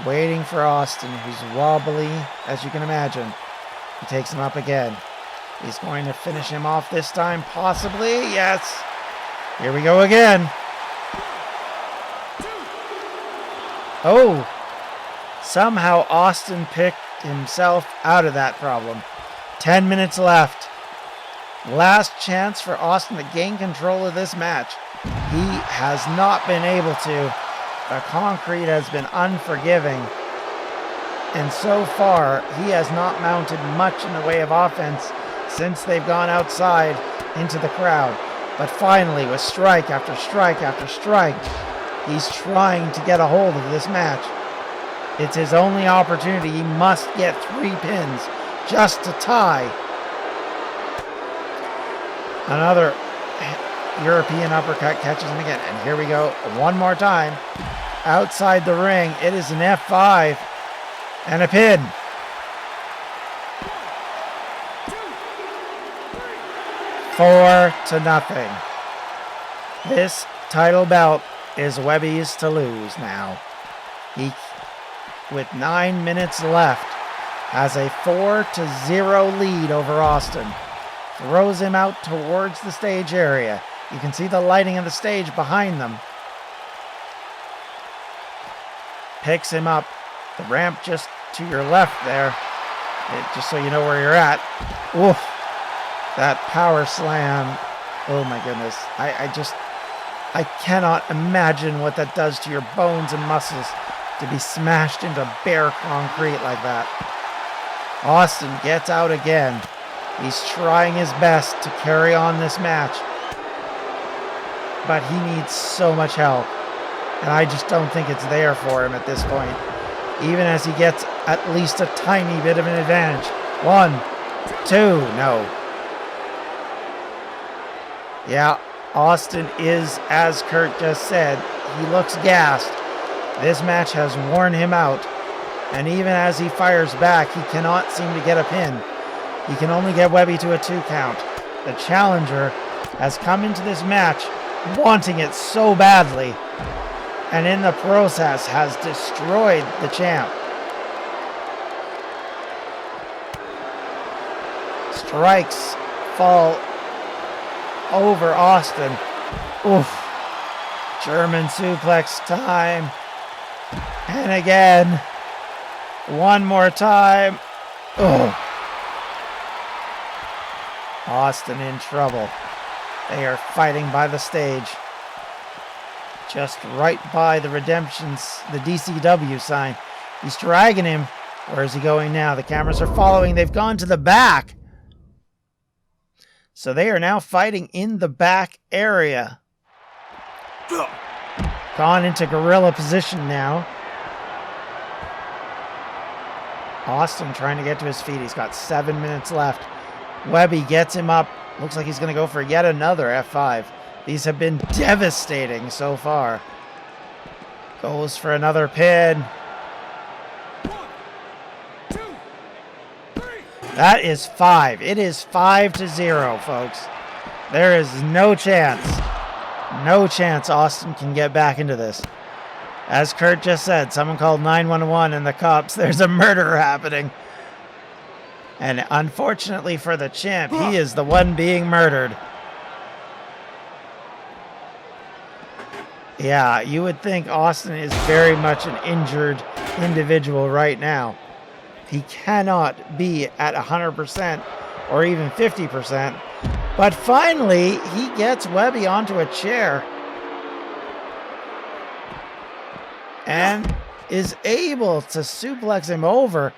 Waiting for Austin, who's wobbly, as you can imagine. He takes him up again. He's going to finish him off this time, possibly. Yes. Here we go again. Oh. Somehow Austin picked himself out of that problem. 10 minutes left. Last chance for Austin to gain control of this match. He has not been able to. The concrete has been unforgiving. And so far, he has not mounted much in the way of offense since they've gone outside into the crowd. But finally, with strike after strike after strike, he's trying to get a hold of this match. It's his only opportunity. He must get 3 pins just to tie. Another European uppercut catches him again. And here we go. One more time. Outside the ring. It is an F5 and a pin. 4-0. This title belt is Webby's to lose now. He, with 9 minutes left, has a 4-0 lead over Austin. Throws him out towards the stage area. You can see the lighting of the stage behind them. Picks him up. The ramp just to your left there. Just so you know where you're at. Oof. That power slam. Oh my goodness. I cannot imagine what that does to your bones and muscles to be smashed into bare concrete like that. Austin gets out again. He's trying his best to carry on this match. But he needs so much help. And I just don't think it's there for him at this point. Even as he gets at least a tiny bit of an advantage. 1, 2, no. Yeah, Austin is, as Kurt just said, he looks gassed. This match has worn him out. And even as he fires back, he cannot seem to get a pin. He can only get Webby to a 2 count. The challenger has come into this match wanting it so badly, and in the process has destroyed the champ. Strikes fall over Austin. Oof. German suplex time. And again. One more time. Oh. Austin in trouble. They are fighting by the stage. Just right by the Redemption's, the DCW sign. He's dragging him. Where is he going now? The cameras are following. They've gone to the back. So they are now fighting in the back area. Gone into gorilla position now. Austin trying to get to his feet. He's got 7 minutes left. Webby gets him up. Looks like he's going to go for yet another F5. These have been devastating so far. Goes for another pin. 1, 2, 3. That is 5. It is 5-0, folks. There is no chance. No chance Austin can get back into this. As Kurt just said, someone called 911 and the cops. There's a murder happening. And unfortunately for the champ, he is the one being murdered. Yeah, you would think Austin is very much an injured individual right now. He cannot be at 100% or even 50%. But finally, he gets Webby onto a chair. And is able to suplex him over.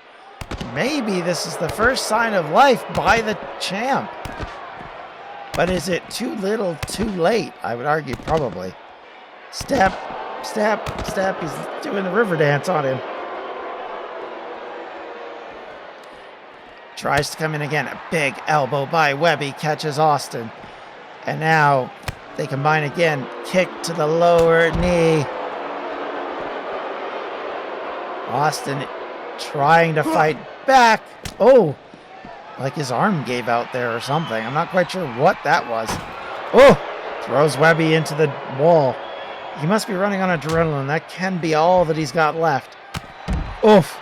Maybe this is the first sign of life by the champ. But is it too little, too late? I would argue probably. Step, step, step. He's doing the river dance on him. Tries to come in again. A big elbow by Webby. Catches Austin. And now they combine again. Kick to the lower knee. Austin trying to fight back. Oh, like his arm gave out there or something. I'm not quite sure what that was. Oh, throws Webby into the wall. He must be running on adrenaline. That can be all that he's got left. Oof.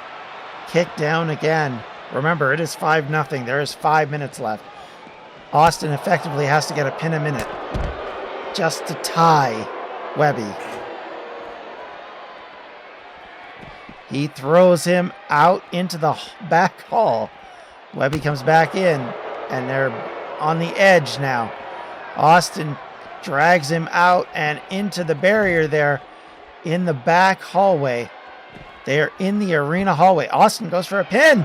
Kick down again. Remember, it is 5-0. There is 5 minutes left. Austin effectively has to get a pin a minute just to tie Webby. He throws him out into the back hall. Webby comes back in, and they're on the edge now. Austin drags him out and into the barrier there in the back hallway. They are in the arena hallway. Austin goes for a pin.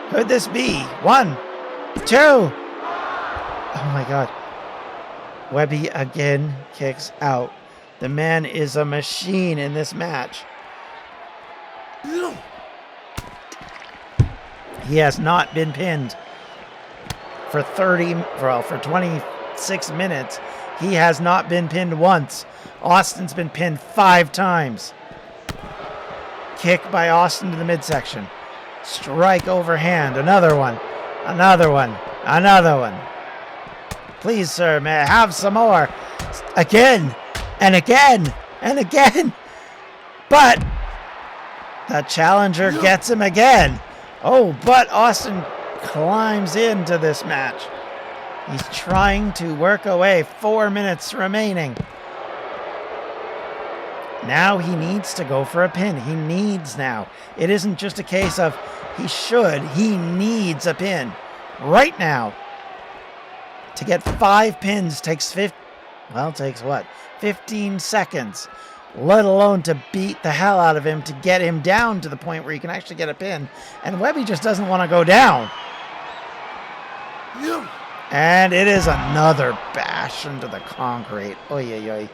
Could this be? 1, 2. Oh my God. Webby again kicks out. The man is a machine in this match. He has not been pinned for 26 minutes. He has not been pinned once. Austin's been pinned 5 times. Kick by Austin to the midsection. Strike overhand. Another one. Another one. Another one. Please, sir, may I have some more? Again. And again. And again. But the challenger gets him again. Oh, but Austin climbs into this match. He's trying to work away. 4 minutes remaining. Now he needs to go for a pin. He needs now. It isn't just a case of he should. He needs a pin right now. To get 5 pins takes 15 seconds. Let alone to beat the hell out of him to get him down to the point where he can actually get a pin. And Webby just doesn't want to go down. And it is another bash into the concrete. Oy, oy, oy.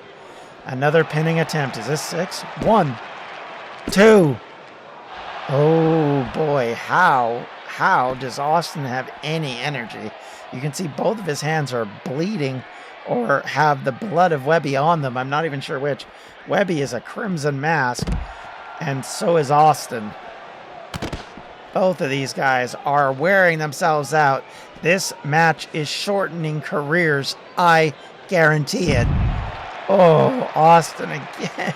Another pinning attempt. Is this 6? 1, 2. Oh boy, how does Austin have any energy? You can see both of his hands are bleeding or have the blood of Webby on them. I'm not even sure which. Webby is a crimson mask, and so is Austin. Both of these guys are wearing themselves out. This match is shortening careers. I guarantee it. Oh, Austin again.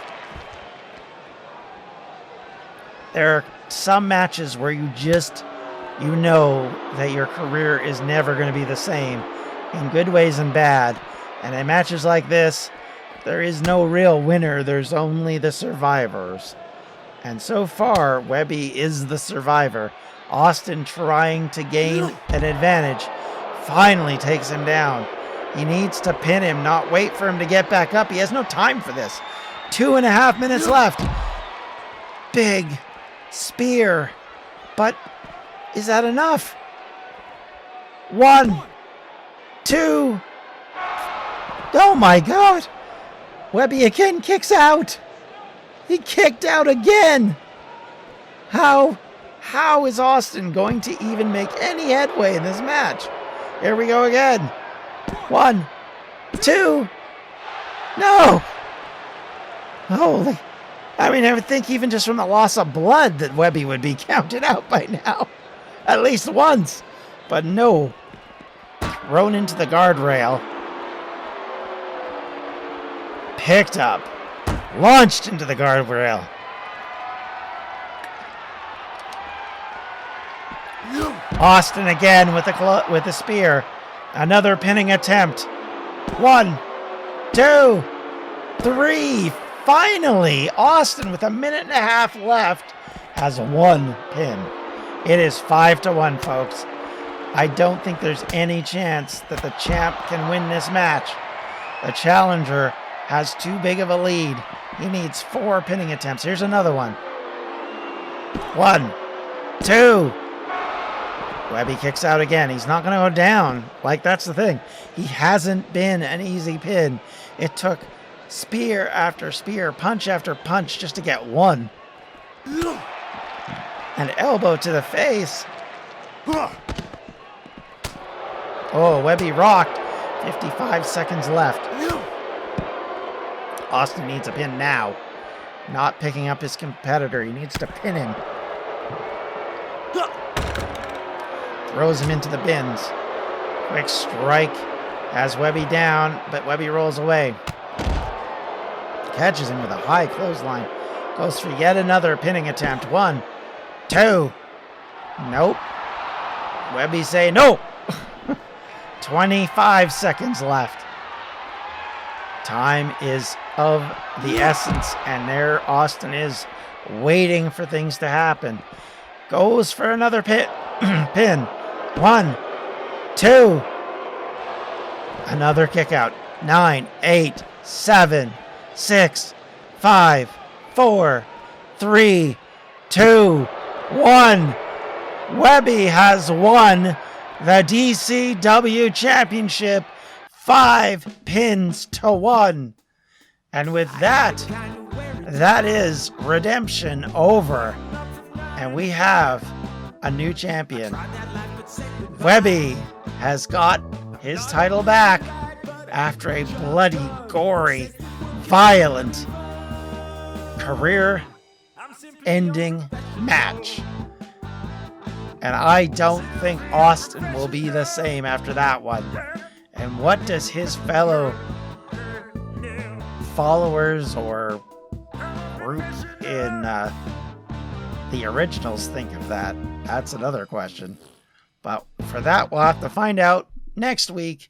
There are some matches where you know that your career is never going to be the same, in good ways and bad. And in matches like this, there is no real winner. There's only the survivors. And so far, Webby is the survivor. Austin, trying to gain an advantage, finally takes him down. He needs to pin him, not wait for him to get back up. He has no time for this. 2.5 minutes left. Big spear. But is that enough? 1, 2. Oh my God. Webby again kicks out. He kicked out again. How is Austin going to even make any headway in this match? Here we go again. 1, 2. No. Holy. I mean, I would think even just from the loss of blood that Webby would be counted out by now. At least once. But no. Thrown into the guardrail. Picked up. Launched into the guardrail. Austin again with the spear. Another pinning attempt. 1, 2, 3. Finally, Austin, with 1.5 minutes left, has 1 pin. It is 5-1, folks. I don't think there's any chance that the champ can win this match. The challenger has too big of a lead. He needs 4 pinning attempts. Here's another one. 1, 2. Webby kicks out again. He's not going to go down. Like, that's the thing. He hasn't been an easy pin. It took spear after spear, punch after punch just to get one. An elbow to the face. Oh, Webby rocked. 55 seconds left. Austin needs a pin now. Not picking up his competitor. He needs to pin him. Throws him into the bins. Quick strike has Webby down, but Webby rolls away. Catches him with a high clothesline. Goes for yet another pinning attempt. 1, 2. Nope. Webby say no. 25 seconds left. Time is of the essence, and there Austin is waiting for things to happen. Goes for another pin. 1, 2. Another kick out. 9, 8, 7, 6, 5, 4, 3, 2, 1. Webby has won the DCW Championship 5 pins to 1. And with that, that is Redemption over. And we have a new champion. Webby has got his title back after a bloody, gory, violent, career-ending match. And I don't think Austin will be the same after that one. And what does his fellow followers or groups in the originals think of that? That's another question. But for that, we'll have to find out next week